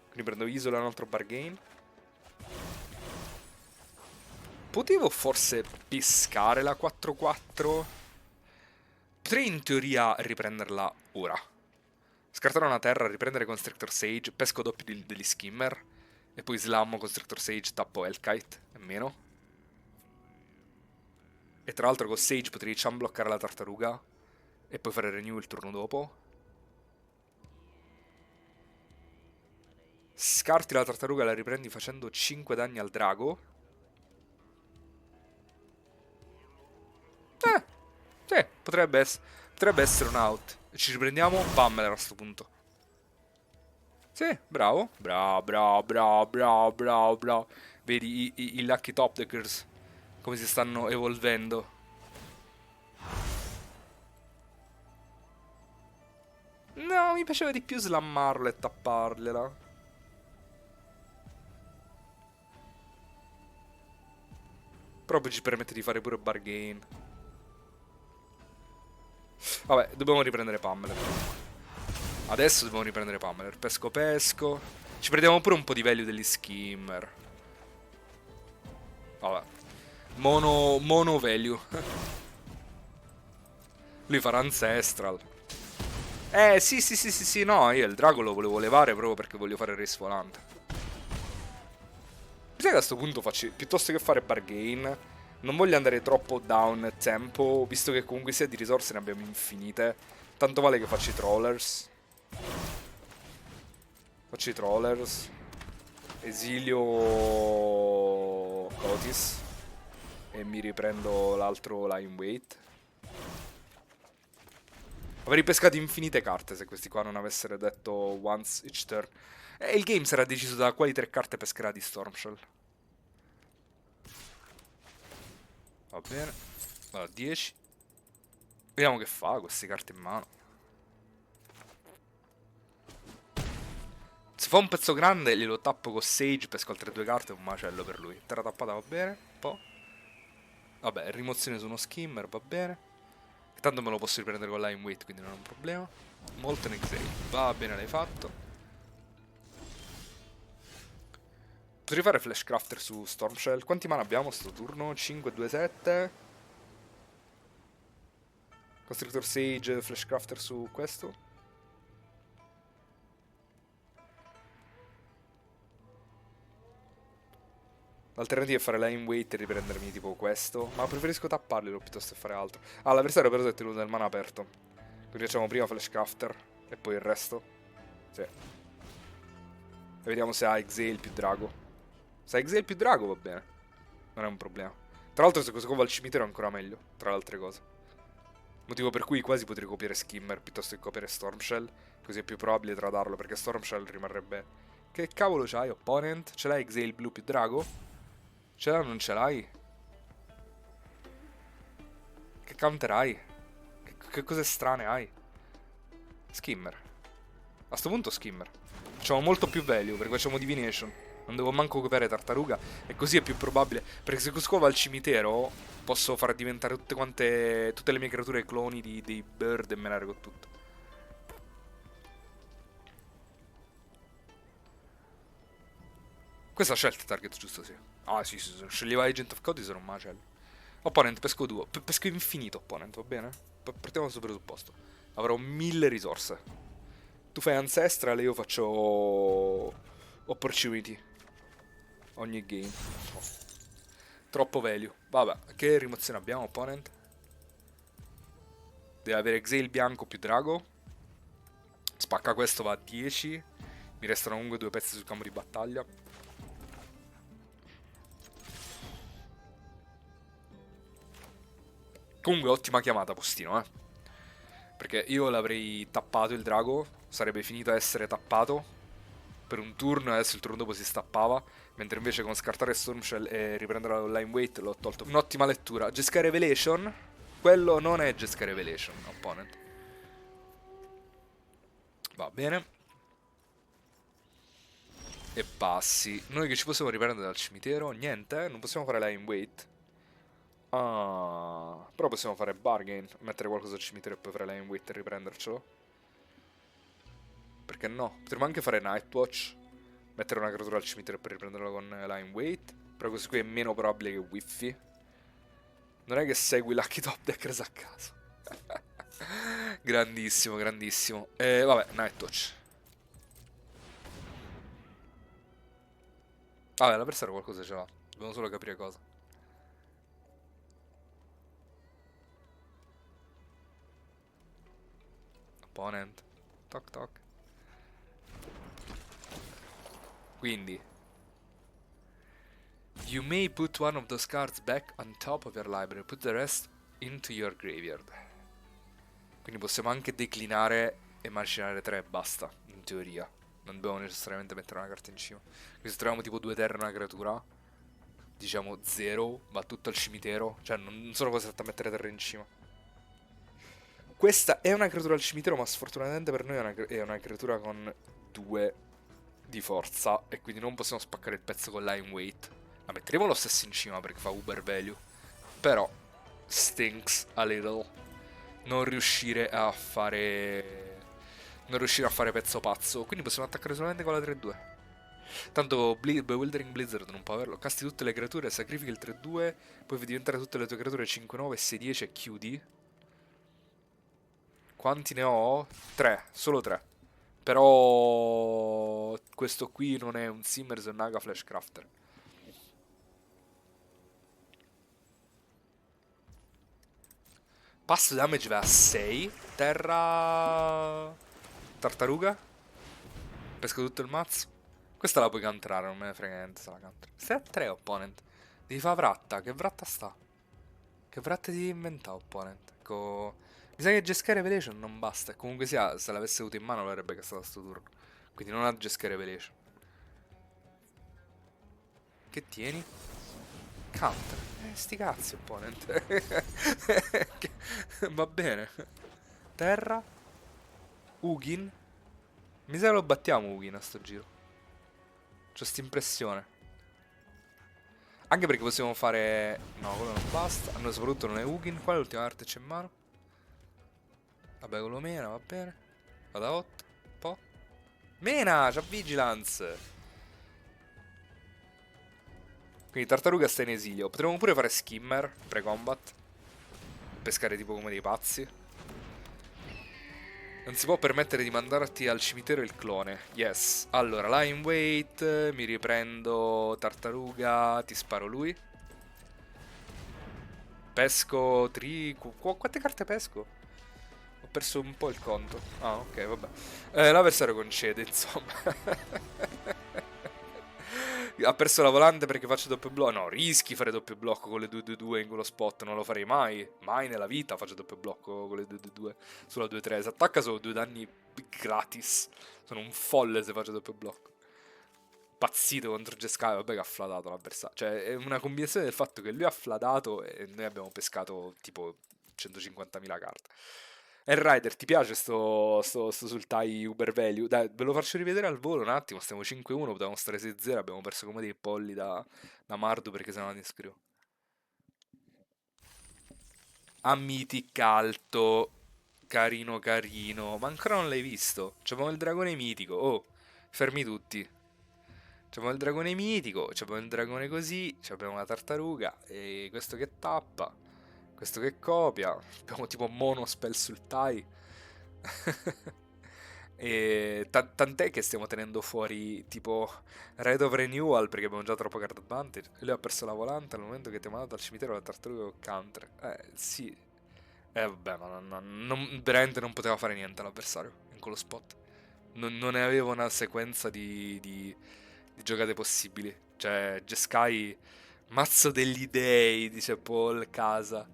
Quindi prendo Isola, un altro bargain. Potevo forse pescare la 4-4? Potrei in teoria riprenderla ora. Scartare una terra, riprendere Constrictor Sage, pesco doppio degli skimmer, e poi slammo Constrictor Sage, tappo Hellkite, e meno. E tra l'altro con Sage potrei bloccare la tartaruga, e poi fare Renew il turno dopo. Scarti la tartaruga e la riprendi facendo 5 danni al drago. Sì, potrebbe essere un out. Ci riprendiamo Pamela a sto punto. Sì, bravo. Bravo. Vedi i Lucky Top Deckers come si stanno evolvendo. No, mi piaceva di più slammarlo e tappargliela. Proprio ci permette di fare pure bargain. Vabbè, dobbiamo riprendere Pamela. Adesso dobbiamo riprendere Pamela. Pesco. Ci prendiamo pure un po' di value degli skimmer. Vabbè. Mono value. Lui farà Ancestral. Sì, no, io il drago lo volevo levare proprio perché voglio fare il Race Volante. Mi sa che a questo punto faccio, piuttosto che fare bargain, non voglio andare troppo down tempo, visto che comunque sia di risorse ne abbiamo infinite. Tanto vale che faccio i trollers. Esilio Otis. E mi riprendo l'altro line weight. Avrei pescato infinite carte se questi qua non avessero detto once each turn. E il game sarà deciso da quali 3 carte pescherà di Stormshell. Va bene. Allora, 10. Vediamo che fa con queste carte in mano. Se fa un pezzo grande glielo tappo con Sage, pesco altre 2 carte, è un macello per lui. Terra tappata va bene, un po'. Vabbè, rimozione su uno skimmer, va bene. Tanto me lo posso riprendere con line weight, quindi non è un problema. Molten Exhale, va bene, l'hai fatto. Potrei fare Flashcrafter su Stormshell. Quanti mana abbiamo sto turno? 5, 2, 7. Constrictor Sage, Flashcrafter su questo. L'alternativa è fare line weight e riprendermi tipo questo. Ma preferisco tapparglielo piuttosto che fare altro. Ah, l'avversario però è tenuto nel mana aperto. Quindi facciamo prima Flashcrafter e poi il resto. Sì. E vediamo se ha Exhale più Drago. Se ha Exhale più Drago va bene. Non è un problema. Tra l'altro se questo qua va al cimitero è ancora meglio, tra le altre cose. Motivo per cui quasi potrei copiare Skimmer piuttosto che copiare Stormshell. Così è più probabile tradarlo, perché Stormshell rimarrebbe... Che cavolo c'hai, opponent? Ce l'hai Exhale blu più Drago? Ce l'hai o non ce l'hai? Che counter hai? Che cose strane hai? Skimmer. A sto punto Skimmer. Facciamo molto più value perché facciamo Divination. Non devo manco copiare Tartaruga. E così è più probabile. Perché se Cusco va al cimitero, posso far diventare tutte le mie creature cloni dei bird e menare con tutto. Questa scelta è target giusto, sì. Ah, sì, se sceglieva Agent of Cody sono un macello. Opponent, pesco 2. Pesco infinito, opponent, va bene? Partiamo dal suo presupposto. Avrò 1000 risorse. Tu fai Ancestral e io faccio Opportunity. Ogni game. Oh. Troppo value. Vabbè, che rimozione abbiamo, opponent? Deve avere Exile bianco più drago. Spacca questo, va a 10. Mi restano comunque 2 pezzi sul campo di battaglia. Comunque ottima chiamata, postino, perché io l'avrei tappato il drago, sarebbe finito a essere tappato per un turno e adesso il turno dopo si stappava, mentre invece con scartare Storm Shell e riprendere la line weight l'ho tolto. Un'ottima lettura. Jeskai Revelation, quello non è Jeskai Revelation, opponent. Va bene. E passi. Noi che ci possiamo riprendere dal cimitero? Niente, non possiamo fare line weight. Ah, però possiamo fare bargain, mettere qualcosa al cimitero e poi fare line weight e riprendercelo. Perché no? Potremmo anche fare Nightwatch, mettere una creatura al cimitero per riprenderla con line weight. Però questo qui è meno probabile che Whiffy. Non è che segui Lucky Top Deck resa a caso. Grandissimo, grandissimo. Vabbè, Nightwatch. Vabbè, l'avversario qualcosa ce l'ha. Dobbiamo solo capire cosa. Opponent. Toc toc. Quindi you may put one of those cards back on top of your library, put the rest into your graveyard. Quindi possiamo anche declinare e macinare 3 e basta, in teoria. Non dobbiamo necessariamente mettere una carta in cima. Quindi se troviamo tipo 2 terre e una creatura, diciamo 0, va tutto al cimitero. Cioè non sono costretto a mettere terre in cima. Questa è una creatura al cimitero, ma sfortunatamente per noi è una creatura con 2 di forza e quindi non possiamo spaccare il pezzo con line weight. La metteremo lo stesso in cima perché fa uber value, però stinks a little non riuscire a fare pezzo pazzo, quindi possiamo attaccare solamente con la 3-2. Tanto Bewildering Blizzard non può averlo. Casti tutte le creature, sacrifichi il 3-2, poi fai diventare tutte le tue creature 5-9, 6-10 e chiudi. Quanti ne ho? 3, solo 3. Però questo qui non è un Simmers, è un Naga Flashcrafter. Passo damage va a 6. Terra... Tartaruga. Pesco tutto il mazzo. Questa la puoi cantrare, non me ne frega niente se la cantri. Stai a 3, opponent. Devi fare vratta. Che vratta sta? Che vratta devi inventare, opponent? Ecco... Mi sa che Jeskai Revelation non basta. E comunque sia, se l'avesse avuto in mano l'avrebbe castato a sto turno. Quindi non ha Jeskai Revelation. Che tieni? Counter. Sti cazzi, opponent. Va bene. Terra. Ugin. Mi sa che lo battiamo Ugin a sto giro. C'ho sta impressione. Anche perché possiamo fare... No, quello non basta. A noi soprattutto non è Ugin. Qual è l'ultima carta che c'è in mano? Vabbè, quello mena, va bene. Vado a 8. Po'. Mena, c'ha Vigilance. Quindi Tartaruga sta in esilio. Potremmo pure fare Skimmer pre-combat. Pescare tipo come dei pazzi. Non si può permettere di mandarti al cimitero il clone. Yes. Allora, line weight. Mi riprendo Tartaruga. Ti sparo lui. Pesco 3. Quante carte pesco? Ho perso un po' il conto. Ah, ok, vabbè. L'avversario concede, insomma. Ha perso la volante perché faccio doppio blocco. No, rischi fare doppio blocco con le 2-2-2 in quello spot. Non lo farei mai. Mai nella vita faccio doppio blocco con le 2-2-2 sulla 2-3. Se attacca solo 2 danni gratis. Sono un folle se faccio doppio blocco. Pazzito contro Jeskai. Vabbè che ha fladato l'avversario. Cioè è una combinazione del fatto che lui ha fladato e noi abbiamo pescato tipo 150.000 carte. Rider, ti piace sto sultai Uber Value? Dai, ve lo faccio rivedere al volo un attimo. Stiamo 5-1, potevamo stare 6-0. Abbiamo perso come dei polli da Mardu perché se no ti iscrivo. A Mythic alto, carino carino. Ma ancora non l'hai visto? C'abbiamo il dragone mitico. Oh, fermi tutti. C'abbiamo il dragone mitico, c'abbiamo il dragone così, c'abbiamo la tartaruga, e questo che tappa, questo che copia, abbiamo tipo mono spell sul Tai. E tant'è che stiamo tenendo fuori tipo Red of Renewal perché abbiamo già troppo card advantage. E lui ha perso la volante al momento che ti ha mandato al cimitero la tartaruga con counter. Sì. Vabbè, ma veramente non poteva fare niente l'avversario in quello spot. Non ne avevo una sequenza di giocate possibili. Cioè, Jeskai, mazzo degli dei, dice Paul Casa.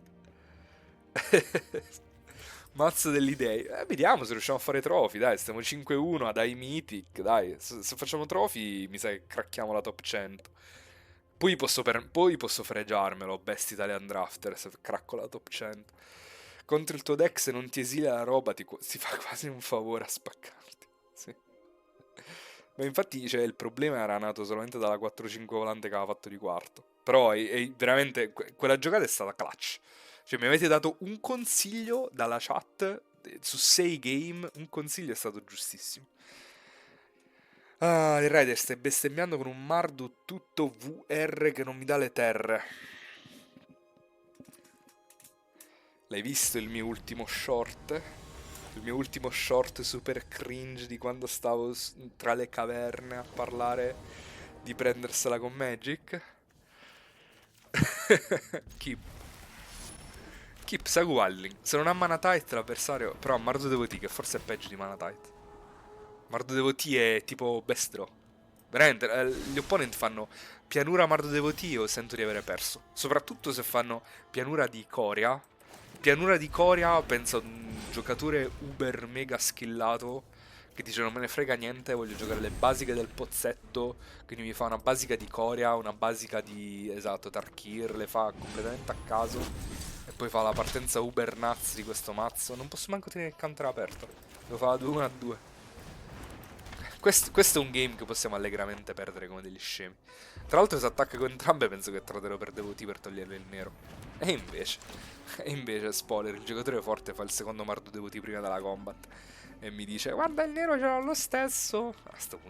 Mazzo degli dei. Vediamo se riusciamo a fare trofi, dai, stiamo 5-1 ad I Mythic, dai. Se facciamo trofi, mi sa che cracchiamo la top 100. Poi posso fregiarmelo, Best Italian Drafter, se cracco la top 100. Contro il tuo deck, se non ti esila la roba, si fa quasi un favore a spaccarti. Sì. Ma infatti, cioè, il problema era nato solamente dalla 4-5 volante che aveva fatto di quarto. Però veramente quella giocata è stata clutch. Cioè, mi avete dato un consiglio dalla chat su 6 game. Un consiglio è stato giustissimo. Ah, il Raider stai bestemmiando con un Mardu tutto VR che non mi dà le terre. L'hai visto il mio ultimo short? Il mio ultimo short super cringe di quando stavo tra le caverne a parlare di prendersela con Magic? Keep. Keep Sagualling. Se non ha Mana Tite l'avversario. Però ha Mardu Devotee che forse è peggio di Mana Tite. Mardu Devotee è tipo best draw. Veramente, gli opponent fanno pianura Mardu Devotee o sento di avere perso. Soprattutto se fanno pianura di Coria. Pianura di Coria, penso ad un giocatore uber mega skillato che dice non me ne frega niente, voglio giocare le basiche del pozzetto, quindi mi fa una basica di Coria, una basica di, esatto, Tarkir, le fa completamente a caso e poi fa la partenza uber nuts di questo mazzo. Non posso manco tenere il counter aperto, lo fa 2-1-2. Questo è un game che possiamo allegramente perdere come degli scemi. Tra l'altro se attacca con entrambe penso che Tradero per Devotee per toglierle il nero. E invece, spoiler, il giocatore forte fa il secondo Mardu Devotee prima della combat. E mi dice, guarda il nero ce l'ha lo stesso. A sto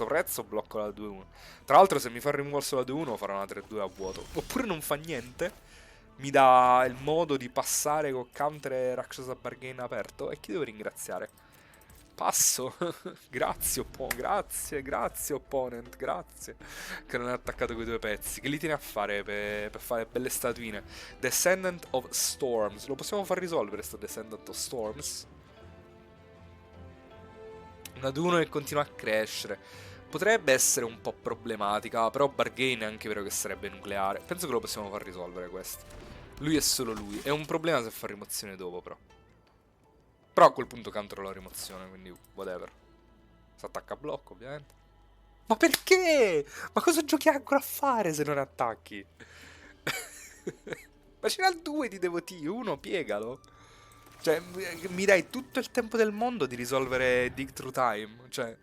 prezzo blocco la 2-1. Tra l'altro se mi fa il removal sulla 2-1 farà una 3-2 a vuoto. Oppure non fa niente. Mi dà il modo di passare con counter e Rakshasa Bargain aperto. E chi devo ringraziare? Passo. Grazie opponent, grazie. Che non è attaccato quei due pezzi. Che li tiene a fare per fare belle statuine? Descendant of Storms. Lo possiamo far risolvere sto Descendant of Storms? Una 2-1 che continua a crescere. Potrebbe essere un po' problematica, però Bargain è anche vero che sarebbe nucleare. Penso che lo possiamo far risolvere questo. Lui è solo lui. È un problema se fa rimozione dopo, però. Però a quel punto counter la rimozione, quindi whatever. Si attacca a blocco, ovviamente. Ma perché? Ma cosa giochi ancora a fare se non attacchi? Ma ce n'ha due di Devotee, uno piegalo. Cioè, mi dai tutto il tempo del mondo di risolvere Dig Through Time. Cioè,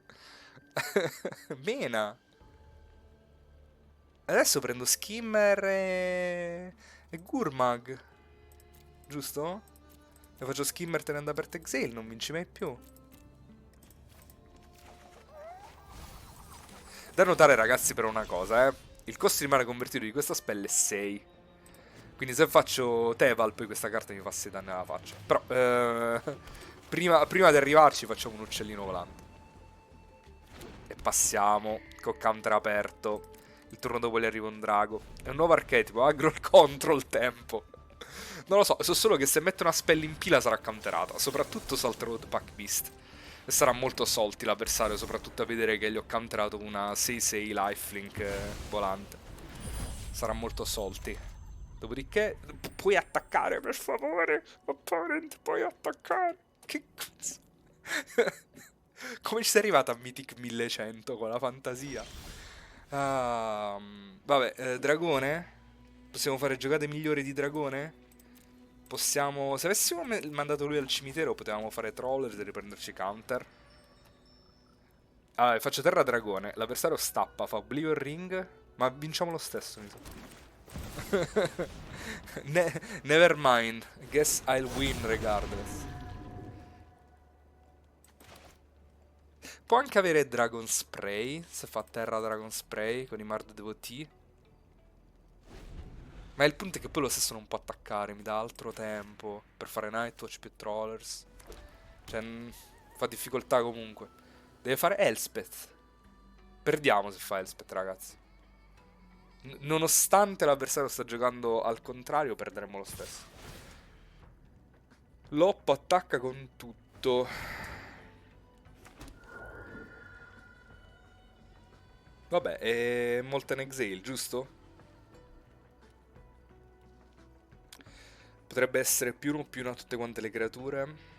mena. Adesso prendo Skimmer e Gurmag. Giusto? E faccio Skimmer tenendo aperto Exile, non vinci mai più. Da notare ragazzi però una cosa, il costo di mana convertito di questa spell è 6. Quindi se faccio Teval poi questa carta mi fa 6 danni alla faccia. Però prima di arrivarci facciamo un uccellino volante. E passiamo con counter aperto. Il turno dopo gli arriva un drago. È un nuovo archetipo, aggro il control tempo. Non lo so, so solo che se metto una spell in pila sarà counterata. Soprattutto Salt Road Pack Beast. E sarà molto salty l'avversario, soprattutto a vedere che gli ho counterato una 6-6 lifelink volante. Sarà molto salty. Dopodiché, puoi attaccare, per favore. Opponent, puoi attaccare. Che cazzo? Come ci sei arrivato a Mythic 1100 con la fantasia? Vabbè, dragone? Possiamo fare giocate migliori di dragone? Possiamo... Se avessimo mandato lui al cimitero potevamo fare troller e riprenderci counter. Allora, faccio terra dragone. L'avversario stappa, fa Oblivion Ring. Ma vinciamo lo stesso, mi sa. Never mind. Guess I'll win regardless. Può anche avere Dragon Spray, se fa terra Dragon Spray con i Mard Devotee. Ma il punto è che poi lo stesso non può attaccare, mi dà altro tempo per fare Nightwatch più Trollers. Cioè, fa difficoltà comunque. Deve fare Elspeth. Perdiamo se fa Elspeth, ragazzi. Nonostante l'avversario sta giocando al contrario, perderemo lo stesso. Loppo attacca con tutto. Vabbè, è Molten Exile, giusto? Potrebbe essere più 1 più 1 a tutte quante le creature.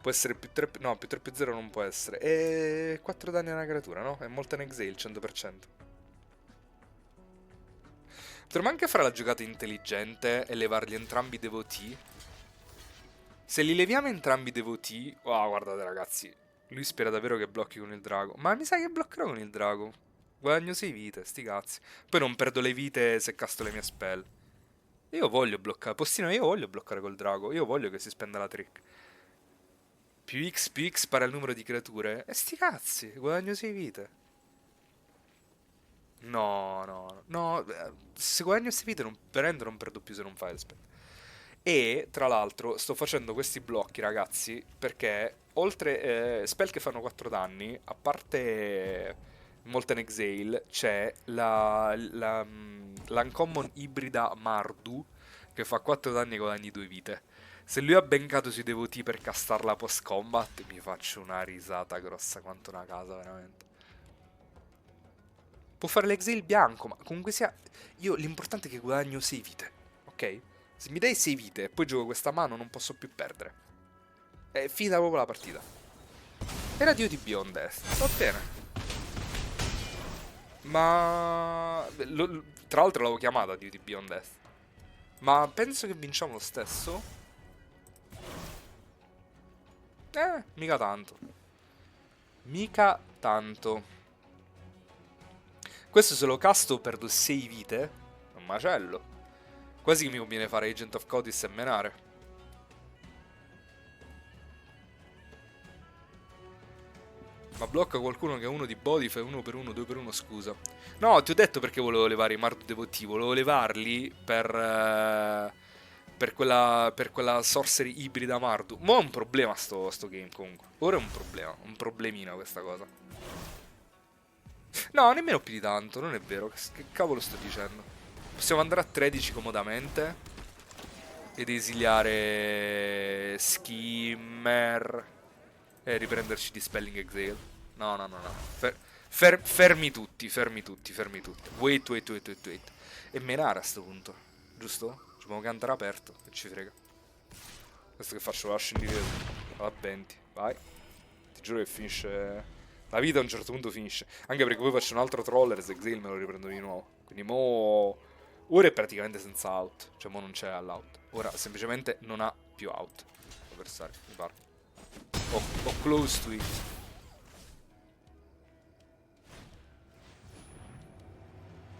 Può essere più 3, no, più 3 più 0 non può essere. E 4 danni a una creatura, no? È Molten Exile, 100%. Potremmo anche fare la giocata intelligente e levargli entrambi i devotee. Se li leviamo entrambi i devotee... Wow, guardate ragazzi. Lui spera davvero che blocchi con il drago. Ma mi sa che bloccherò con il drago. Guadagno 6 vite, sti cazzi. Poi non perdo le vite se casto le mie spell. Io voglio bloccare. Postino, io voglio bloccare col drago. Io voglio che si spenda la trick. Più X pari al numero di creature. E sti cazzi, guadagno 6 vite. No, no, no. Se guadagno 6 vite veramente non perdo più se non fa Elspeth. E tra l'altro sto facendo questi blocchi, ragazzi, perché oltre spell che fanno 4 danni, a parte Molten Exile, c'è l'Uncommon ibrida Mardu che fa 4 danni e guadagni 2 vite. Se lui ha bencato sui devoti per castarla post combat, mi faccio una risata grossa quanto una casa, veramente. Può fare l'exile bianco, ma comunque sia... Io l'importante è che guadagno 6 vite, ok? Se mi dai 6 vite e poi gioco questa mano non posso più perdere. È finita proprio la partita. Era Dio di Beyond Death, va bene. Ma... tra l'altro l'avevo chiamata Dio di Beyond Death. Ma penso che vinciamo lo stesso. Mica tanto. Mica tanto. Questo se lo casto perdo 6 vite. Un macello. Quasi che mi conviene fare Agent of Codis e menare. Ma blocca qualcuno che ha uno di body, fai 1 per 1, 2 per 1, scusa. No, ti ho detto perché volevo levare i Mardu Devoti. Volevo levarli per quella sorcery ibrida Mardu. Mo' è un problema sto game comunque. Ora è un problema, un problemino questa cosa. No, nemmeno più di tanto, non è vero. Che cavolo sto dicendo? Possiamo andare a 13 comodamente ed esiliare Skimmer e riprenderci di Spelling Exile. No, no, no, no. Fermi tutti, fermi tutti, fermi tutti. Wait, wait, wait, wait, wait. E menare a sto punto, giusto? Ci possiamo cantare aperto, che ci frega. Questo che faccio, lo lascio in difesa. Va 20, vai. Ti giuro che finisce... La vita a un certo punto finisce. Anche perché poi faccio un altro troller e Exile me lo riprendo di nuovo. Quindi mo... Ora è praticamente senza out. Cioè mo non c'è all'out. Ora semplicemente non ha più out. L'avversario, mi pare. O close to it.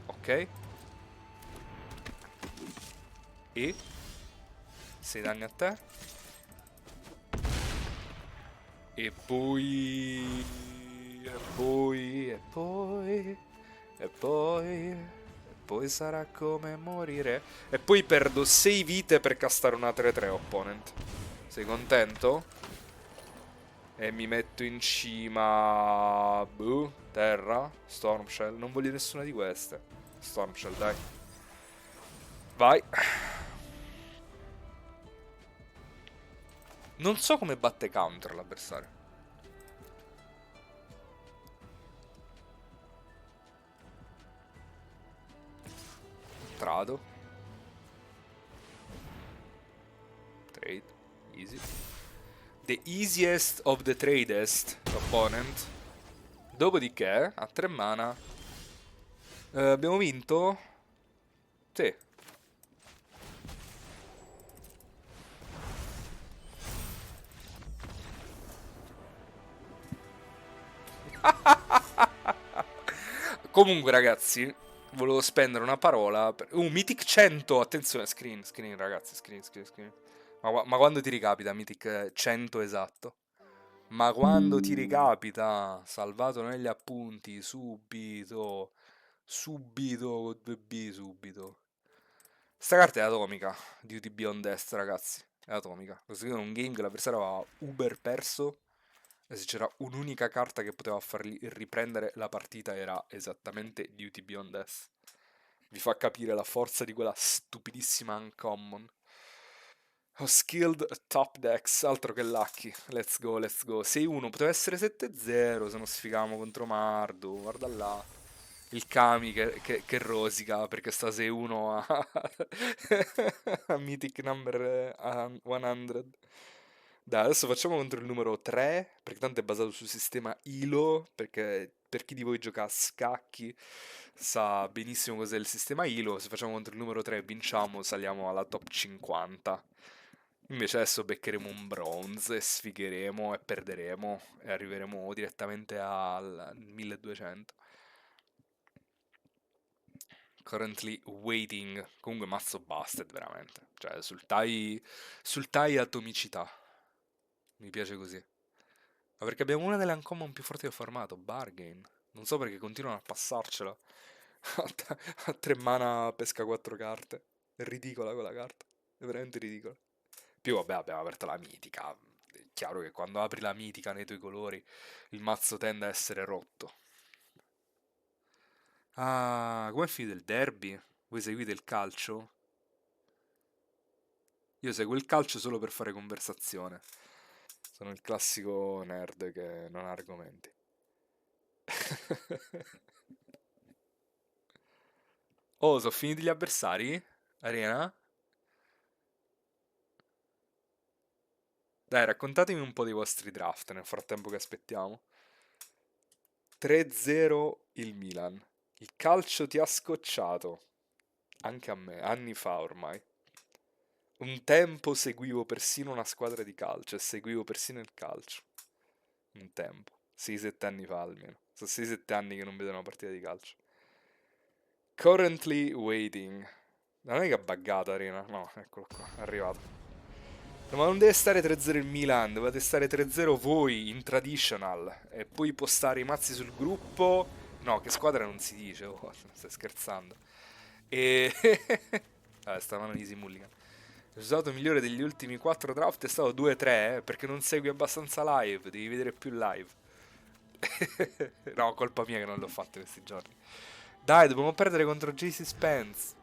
Ok. E 6 danni a te. E poi... E poi... E poi... E poi... E poi sarà come morire. E poi perdo 6 vite per castare una 3-3 opponent. Sei contento? E mi metto in cima... terra, Stormshell. Non voglio nessuna di queste. Stormshell, dai. Vai. Non so come batte counter l'avversario. Trado. Trade. Easy. The easiest of the tradest opponent. Dopodiché, a 3 mana, abbiamo vinto? Sì. Comunque ragazzi, volevo spendere una parola per... Mythic 100, attenzione, screen ragazzi, screen. Ma quando ti ricapita Mythic 100 esatto? Ma quando ti ricapita, salvato negli appunti, subito, subito, con 2B, subito. Sta carta è atomica, di UTB on Death, ragazzi, è atomica. Questo qui è un game che l'avversario aveva uber perso, e se c'era un'unica carta che poteva fargli riprendere la partita era esattamente Duty Beyond Death. Vi fa capire la forza di quella stupidissima uncommon. Ho skilled top decks, altro che lucky. Let's go, let's go. 6-1, poteva essere 7-0 se non sfigavamo contro Mardu. Guarda là. Il Kami che rosica perché sta 6-1 a Mythic number 100. Dai, adesso facciamo contro il numero 3, perché tanto è basato sul sistema ILO, perché per chi di voi gioca a scacchi sa benissimo cos'è il sistema ILO. Se facciamo contro il numero 3 e vinciamo, saliamo alla top 50. Invece adesso beccheremo un bronze e sfigheremo e perderemo e arriveremo direttamente al 1200. Currently waiting. Comunque mazzo busted veramente. Cioè sul tie atomicità. Mi piace così. Ma perché abbiamo una delle uncommon più forti del formato, Bargain. Non so perché continuano a passarcela. A 3 mana pesca 4 carte. È ridicola quella carta. È veramente ridicola. Più vabbè abbiamo aperto la mitica. È chiaro che quando apri la mitica nei tuoi colori il mazzo tende a essere rotto. Ah, come finite il derby? Voi seguite il calcio? Io seguo il calcio solo per fare conversazione. Sono il classico nerd che non ha argomenti. Oh, sono finiti gli avversari? Arena? Dai, raccontatemi un po' dei vostri draft nel frattempo che aspettiamo. 3-0 il Milan. Il calcio ti ha scocciato. Anche a me, anni fa ormai. Un tempo seguivo persino una squadra di calcio e seguivo persino il calcio. Un tempo. 6-7 anni fa almeno. Sono 6-7 anni che non vedo una partita di calcio. Currently waiting. Non è che ha buggato Arena? No, eccolo qua, è arrivato. No, ma non deve stare 3-0 il Milan, dovete stare 3-0 voi in traditional. E poi postare i mazzi sul gruppo. No, che squadra non si dice, oh, stai scherzando. E... Vabbè, stavano easy mulligan. Il risultato migliore degli ultimi 4 draft è stato 2-3, perché non segui abbastanza live, devi vedere più live. No, colpa mia che non l'ho fatto questi giorni. Dai, dobbiamo perdere contro JC Spence.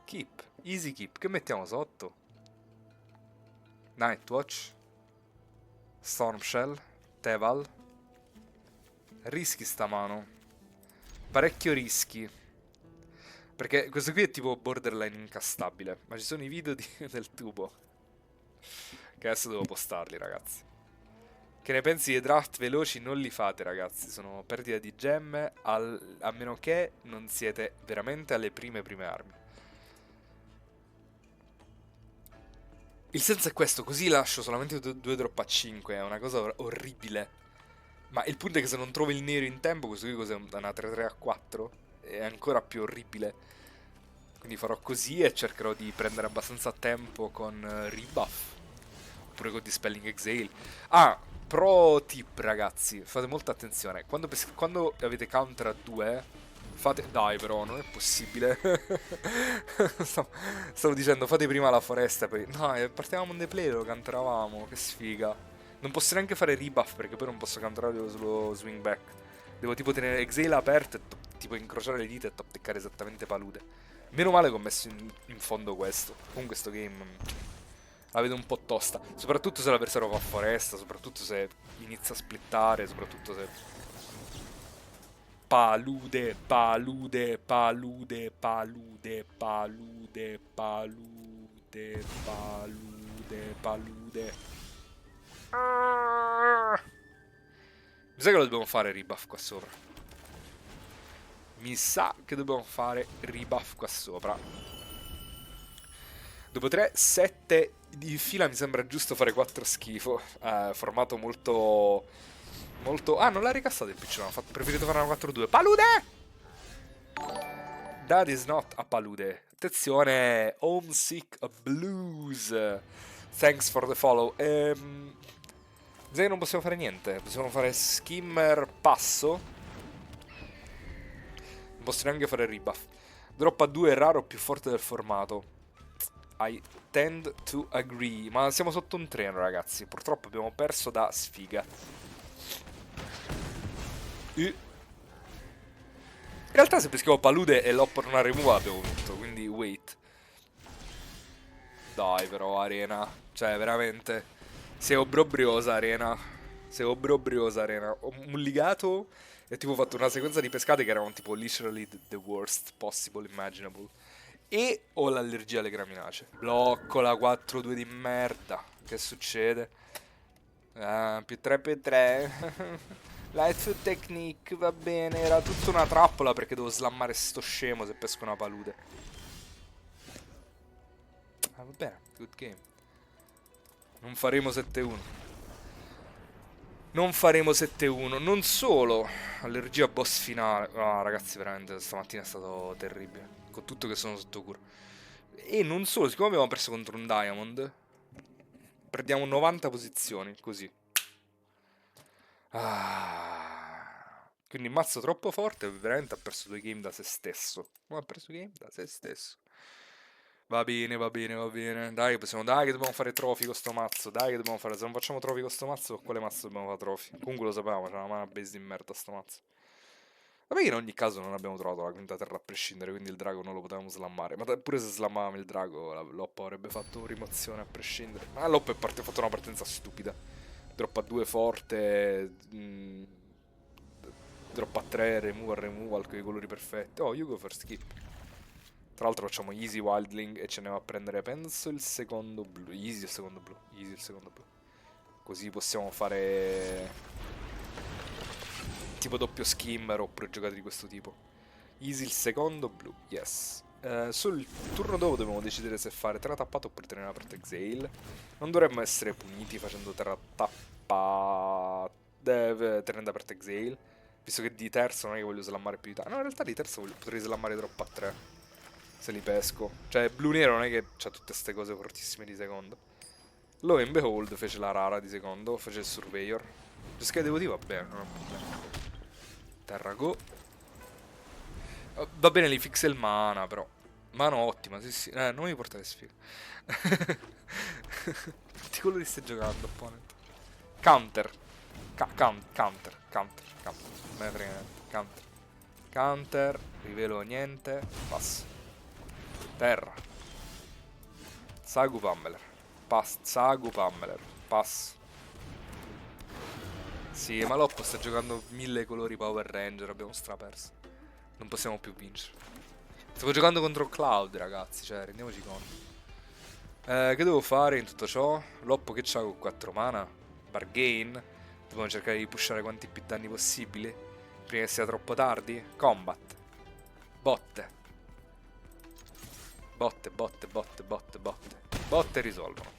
Keep, easy keep. Che mettiamo sotto? Nightwatch, Stormshell, Teval. Rischi sta mano. Parecchio rischi. Perché questo qui è tipo borderline incastabile. Ma ci sono i video del tubo. Che adesso devo postarli, ragazzi. Che ne pensi dei draft veloci? Non li fate, ragazzi. Sono perdita di gemme. A meno che non siete veramente alle prime armi. Il senso è questo, così lascio solamente 2 drop a 5, è una cosa orribile. Ma il punto è che se non trovi il nero in tempo, questo qui cos'è una 3-3 a 4? È ancora più orribile. Quindi farò così e cercherò di prendere abbastanza tempo con Rebuff. Oppure con Dispelling Exhale. Ah, pro tip ragazzi, fate molta attenzione. Quando avete counter a 2, fate... Dai però, non è possibile. Stavo dicendo, fate prima la foresta, poi... No, partivamo in the play, lo counteravamo, che sfiga. Non posso neanche fare rebuff perché poi non posso counterare sullo swing back. Devo tipo tenere Exhale aperto e tipo incrociare le dita e top deckare esattamente palude. Meno male che ho messo in fondo questo. Comunque sto game la vedo un po' tosta. Soprattutto se l'avversario va a foresta, soprattutto se inizia a splittare, soprattutto se... Palude, palude, palude, palude, palude, palude, palude, palude. Mi sa che lo dobbiamo fare rebuff qua sopra. Mi sa che dobbiamo fare rebuff qua sopra. Dopo 3, 7 di fila mi sembra giusto fare 4 schifo. Formato molto... Molto... Ah, non l'ha ricassato il piccione, ho preferito fare una 4-2. Palude! That is not a palude. Attenzione, Homesick Blues. Thanks for the follow. Se non possiamo fare niente. Possiamo fare skimmer passo. Non posso neanche fare rebuff. Drop a 2 è raro, più forte del formato. I tend to agree. Ma siamo sotto un treno, ragazzi. Purtroppo abbiamo perso da sfiga. In realtà se peschiamo palude e l'oppo non ha remove abbiamo vinto. Quindi wait. Dai però, Arena. Cioè, veramente. Sei obbrobriosa, Arena. Sei obbrobriosa, Arena. Ho mulligato e tipo ho fatto una sequenza di pescate che erano tipo literally the worst possible imaginable. E ho l'allergia alle graminacee. Blocco la 4-2 di merda. Che succede? Più 3 più 3. Light food technique, va bene. Era tutta una trappola perché devo slammare sto scemo se pesco una palude. Va bene, good game. Non faremo 7-1. Non faremo 7-1. Non solo. Allergia boss finale. No, ragazzi, veramente stamattina è stato terribile. Con tutto che sono sotto cura. E non solo, siccome abbiamo perso contro un Diamond, perdiamo 90 posizioni, così. Quindi mazzo troppo forte, veramente ha perso 2 game da se stesso. Ma ha perso game da se stesso. Va bene, va bene, va bene. Dai, dai che dobbiamo fare trofi con sto mazzo. Dai che dobbiamo fare. Se non facciamo trofi con sto mazzo, con quale mazzo dobbiamo fare trofi? Comunque lo sapevamo, c'è una mana base di merda sto mazzo. Vabbè che in ogni caso non abbiamo trovato la quinta terra a prescindere, quindi il drago non lo potevamo slammare. Ma pure se slammavamo il drago, l'Oppo avrebbe fatto rimozione a prescindere. Ma l'Oppo ha fatto una partenza stupida. Drop a 2 forte. Drop a 3, removal con i colori perfetti. Oh, you go for skip. Tra l'altro facciamo easy wildling e ce ne va a prendere, penso, il secondo blu. Easy il secondo blu. Easy il secondo blu. Così possiamo fare tipo doppio skimmer oppure giocate di questo tipo. Easy il secondo blu, yes. Sul turno dopo dobbiamo decidere se fare terra tappata oppure tenere aperto exhale. Non dovremmo essere puniti facendo terra tappata, tenendo aperto exhale, visto che di terzo non è che voglio slammare più di tanto. No, in realtà di terzo potrei slammare troppo a 3 se li pesco. Cioè blu-nero non è che c'ha tutte queste cose fortissime di secondo. Lo and behold fece la rara di secondo, fece il surveyor. Pesca devo va bene, non è un problema. Terra go. Va bene, li fixa il mana, però. Mano ottima, sì sì. Non mi portare sfiga. Quanti colori stai giocando, opponent? Counter. Counter. Me ne frega niente. Counter. Counter. Rivelo niente. Pass. Terra. Sagu Pammeler. Pass. Sagu Pammeler. Pass. Sì, ma Loppo sta giocando 1000 colori Power Ranger, abbiamo straperso. Non possiamo più vincere. Stavo giocando contro Cloud, ragazzi, cioè, rendiamoci conto. Che devo fare in tutto ciò? Loppo che c'ha con 4 mana? Bargain? Dobbiamo cercare di pushare quanti più danni possibili prima che sia troppo tardi? Combat. Botte. Botte risolvono.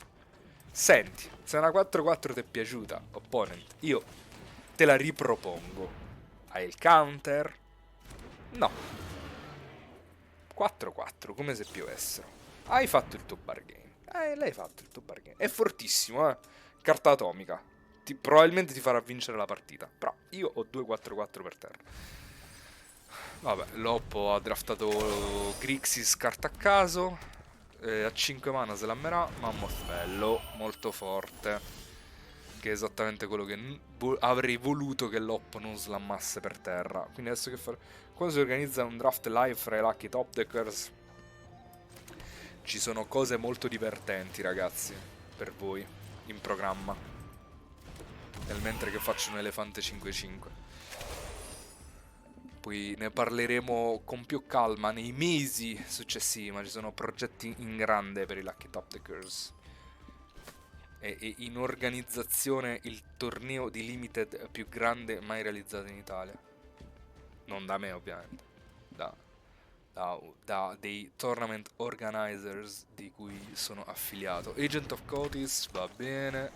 Senti, se una 4-4 ti è piaciuta, opponent, io te la ripropongo. Hai il counter? No. 4-4, come se piovessero. Hai fatto il tuo bargain. L'hai fatto il tuo bargain. È fortissimo, eh. Carta atomica. Probabilmente ti farà vincere la partita. Però io ho 2-4-4 per terra. Vabbè, Loppo ha draftato Grixis carta a caso. A 5 mana se l'ammerà. Mammoth bello, molto forte. Che è esattamente quello che avrei voluto che Loppo non slammasse per terra. Quindi adesso che fare? Quando si organizza un draft live fra i Lucky Top Deckers ci sono cose molto divertenti, ragazzi, per voi, in programma. Nel mentre che faccio un elefante 5-5. Poi ne parleremo con più calma nei mesi successivi, ma ci sono progetti in grande per i Lucky Top Deckers. E in organizzazione il torneo di Limited più grande mai realizzato in Italia. Non da me, ovviamente. Da dei tournament organizers di cui sono affiliato. Agent of Cotis, va bene.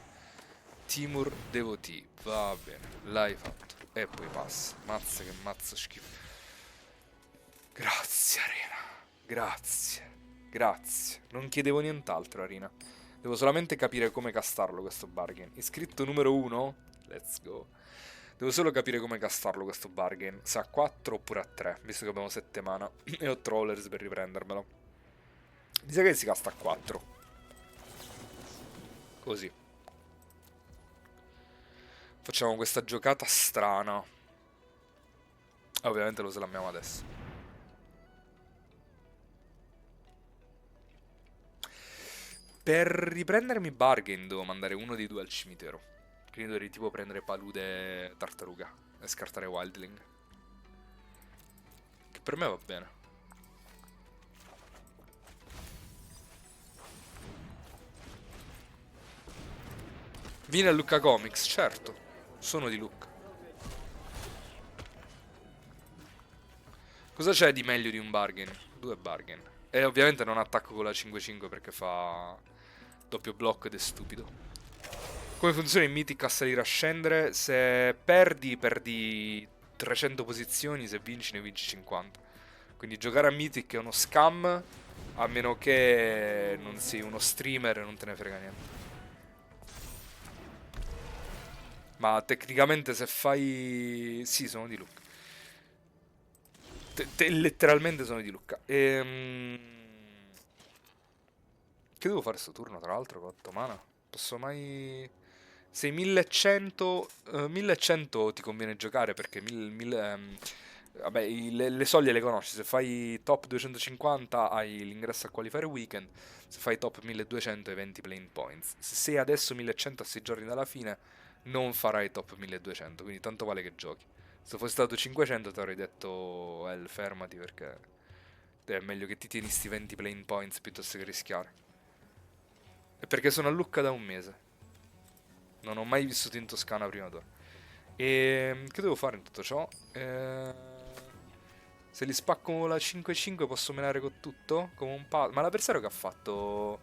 Timur Devotee, va bene. L'hai fatto. E poi passa. Mazza che mazzo schifo. Grazie, Arena. Grazie. Non chiedevo nient'altro, Arena. Devo solamente capire come castarlo questo bargain. Iscritto numero 1? Let's go. Devo solo capire come castarlo questo bargain. Se a 4 oppure a 3, visto che abbiamo 7 mana e ho trollers per riprendermelo. Mi sa che si casta a 4. Così. Facciamo questa giocata strana. Ovviamente lo slammiamo adesso. Per riprendermi bargain devo mandare uno dei due al cimitero. Quindi dovrei tipo prendere palude tartaruga e scartare wildling. Che per me va bene. Vieni a Lucca Comics, certo. Sono di Lucca. Cosa c'è di meglio di un bargain? Due bargain. E ovviamente non attacco con la 5-5 perché fa doppio blocco ed è stupido. Come funziona in Mythic a salire a scendere? Se perdi, perdi 300 posizioni, se vinci ne vinci 50. Quindi giocare a Mythic è uno scam, a meno che non sei uno streamer e non te ne frega niente. Ma tecnicamente se fai... Sì, sono di Lucca. Letteralmente sono di Lucca. Che devo fare sto turno, tra l'altro, con 8 mana? Posso mai... Sei 1100... 1100 ti conviene giocare perché vabbè, le soglie le conosci. Se fai top 250 hai l'ingresso a Qualifier Weekend. Se fai top 1200 hai 20 playing points. Se sei adesso 1100 a 6 giorni dalla fine non farai top 1200, quindi tanto vale che giochi. Se fosse stato 500 ti avrei detto fermati perché è meglio che ti tieni sti 20 playing points piuttosto che rischiare. E perché sono a Lucca da un mese. Non ho mai vissuto in Toscana prima d'ora. E che devo fare in tutto ciò? Se li spacco con la 5-5 posso menare con tutto? Come un ma l'avversario che ha fatto?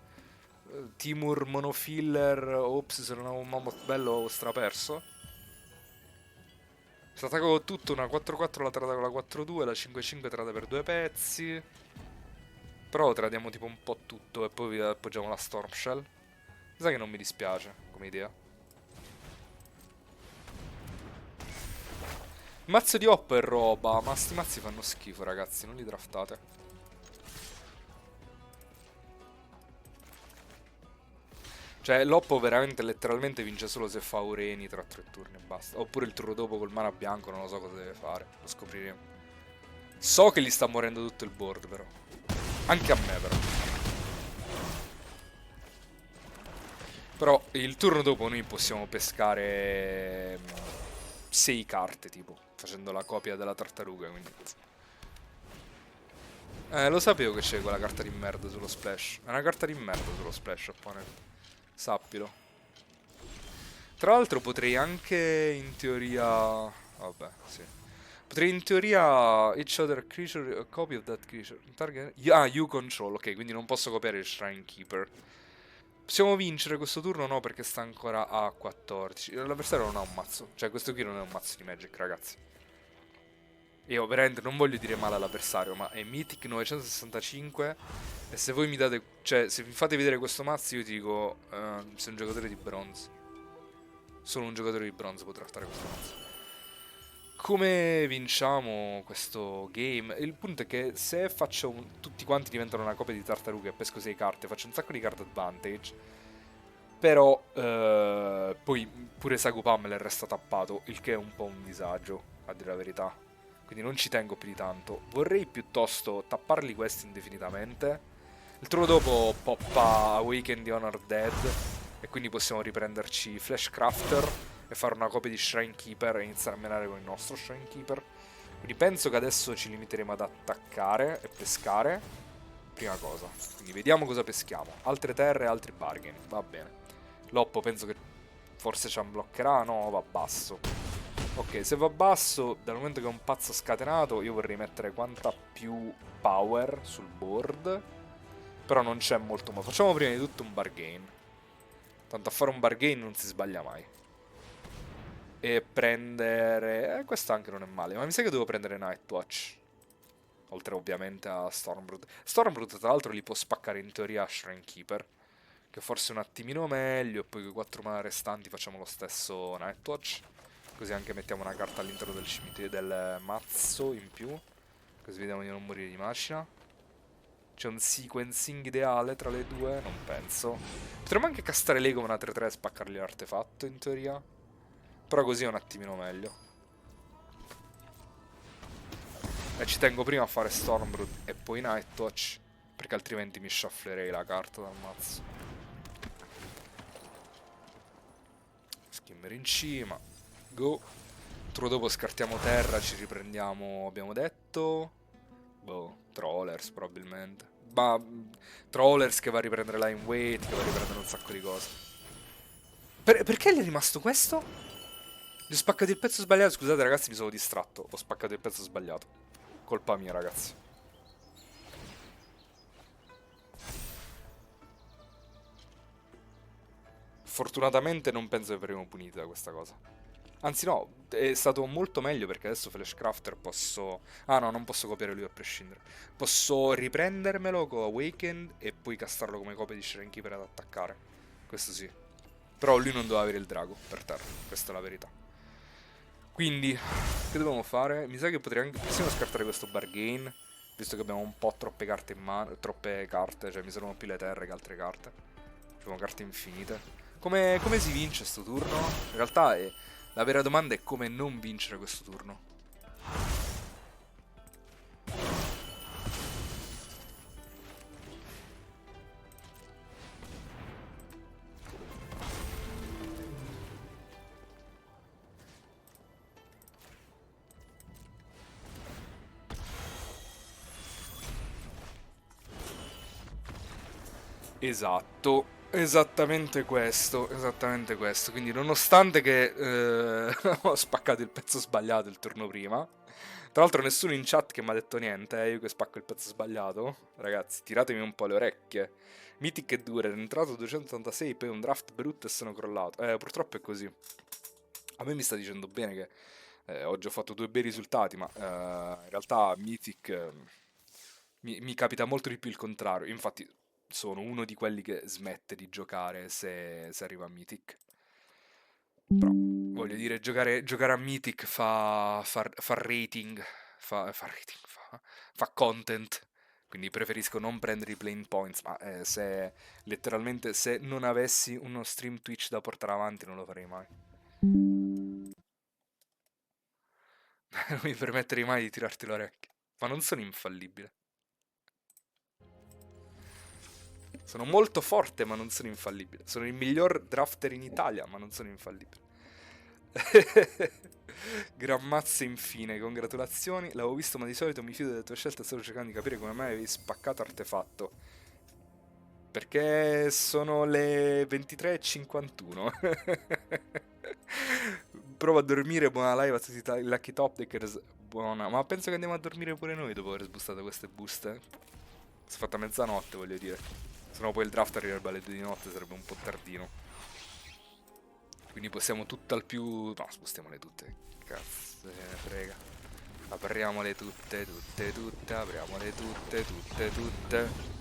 Timur monofiller. Ops, se non avevo un mammoth bello ho straperso. Se attacco con tutto, una 4-4 la trada con la 4-2, la 5-5 trada per due pezzi. Però tradiamo tipo un po' tutto e poi vi appoggiamo la Storm Shell. Mi sa che non mi dispiace come idea. Mazzo di hop e roba, ma sti mazzi fanno schifo ragazzi, non li draftate. Cioè l'oppo veramente letteralmente vince solo se fa Ureni tra 3 turni e basta. Oppure il turno dopo col mana bianco, non lo so cosa deve fare, lo scopriremo. So che gli sta morendo tutto il board però. Anche a me però. Però il turno dopo noi possiamo pescare 6 carte tipo, facendo la copia della tartaruga, quindi... lo sapevo che c'è quella carta di merda sullo splash. È una carta di merda sullo splash, opponent. Sappilo. Tra l'altro potrei anche in teoria... Vabbè, sì. Potrei in teoria each other creature, a copy of that creature. Target... Ah, you control, ok, quindi non posso copiare il Shrine Keeper. Possiamo vincere questo turno? No, perché sta ancora a 14. L'avversario non ha un mazzo. Cioè, questo qui non è un mazzo di Magic, ragazzi. Io veramente non voglio dire male all'avversario, ma è Mythic 965. E se voi mi date... Cioè, se mi fate vedere questo mazzo, io ti dico... sei un giocatore di bronze. Solo un giocatore di bronze può trattare questo mazzo. Come vinciamo questo game? Il punto è che se faccio tutti quanti diventano una copia di tartaruga e pesco 6 carte, faccio un sacco di card advantage. Però poi pure Sagupam resta tappato, il che è un po' un disagio, a dire la verità. Quindi non ci tengo più di tanto. Vorrei piuttosto tapparli questi indefinitamente. Il turno dopo poppa Awaken the Honor Dead e quindi possiamo riprenderci Flashcrafter e fare una copia di Shrine Keeper e iniziare a menare con il nostro Shrine Keeper. Quindi penso che adesso ci limiteremo ad attaccare e pescare. Prima cosa. Quindi vediamo cosa peschiamo. Altre terre, altri bargain. Va bene. Loppo penso che forse ci unbloccherà. No, va basso. Ok, se va basso, dal momento che è un pazzo scatenato, io vorrei mettere quanta più power sul board. Però non c'è molto ma facciamo prima di tutto un bargain. Tanto a fare un bargain non si sbaglia mai. E prendere... questo anche non è male. Ma mi sa che devo prendere Nightwatch. Oltre ovviamente a Stormbrood. Stormbrood tra l'altro li può spaccare in teoria a Shrine Keeper. che forse è un attimino meglio, e poi con i 4 mana restanti facciamo lo stesso Nightwatch, così anche mettiamo una carta all'interno del cimitero del mazzo in più, così vediamo di non morire di macina. C'è un sequencing ideale tra le due? Non penso. Potremmo anche castare Lego una 3-3 e spaccargli l'artefatto, in teoria. Però così è un attimino meglio. E ci tengo prima a fare Stormblood e poi Nightwatch, perché altrimenti mi sciafflerei la carta dal mazzo. Skimmer in cima. Go. Dopo scartiamo terra, ci riprendiamo, abbiamo detto. Boh, Trollers probabilmente. Ma Trollers che va a riprendere Line Weight, che va a riprendere un sacco di cose. Perché gli è rimasto questo? Gli ho spaccato il pezzo sbagliato. Scusate ragazzi, mi sono distratto. Ho spaccato il pezzo sbagliato. Colpa mia, ragazzi. Fortunatamente non penso che verremo puniti da questa cosa. Anzi no, è stato molto meglio perché adesso Flashcrafter posso... Ah no, non posso copiare lui a prescindere. Posso riprendermelo con Awakened e poi castarlo come copia di Shrine Keeper ad attaccare. Questo sì. Però lui non doveva avere il drago per terra, questa è la verità. Quindi, che dobbiamo fare? Mi sa che potrei anche... Possiamo scartare questo bargain, visto che abbiamo un po' troppe carte in mano, troppe carte, cioè mi servono più le terre che altre carte. Abbiamo carte infinite. Come si vince sto turno? In realtà la vera domanda è come non vincere questo turno. Esatto, esattamente questo, quindi nonostante che ho spaccato il pezzo sbagliato il turno prima, tra l'altro nessuno in chat che mi ha detto niente, io che spacco il pezzo sbagliato, ragazzi, tiratemi un po' le orecchie. Mythic è dura, è entrato 286, poi un draft brutto e sono crollato. Purtroppo è così. A me mi sta dicendo bene che oggi ho fatto 2 bei risultati, ma in realtà Mythic mi capita molto di più il contrario. Infatti sono uno di quelli che smette di giocare se arriva a Mythic. Però, voglio dire, giocare a Mythic fa rating, fa content. Quindi preferisco non prendere i playing points, ma se letteralmente se non avessi uno stream Twitch da portare avanti non lo farei mai. Non mi permetterei mai di tirarti l'orecchio. Ma non sono infallibile. Sono molto forte, ma non sono infallibile. Sono il miglior drafter in Italia, ma non sono infallibile. Grammazze infine, congratulazioni. L'avevo visto, ma di solito mi fido delle tue scelte. Stavo cercando di capire come mai avevi spaccato artefatto. Perché sono le 23:51. Provo a dormire, buona live a tutti i Lucky Top Deckers. Buona, ma penso che andiamo a dormire pure noi dopo aver sbustato queste buste. Si è fatta mezzanotte, voglio dire. Se no poi il draft arriverebbe alle 2 di notte, sarebbe un po' tardino. Quindi possiamo tutt'al più... No, spostiamole tutte. Cazzo, se ne frega. Apriamole tutte, apriamole tutte.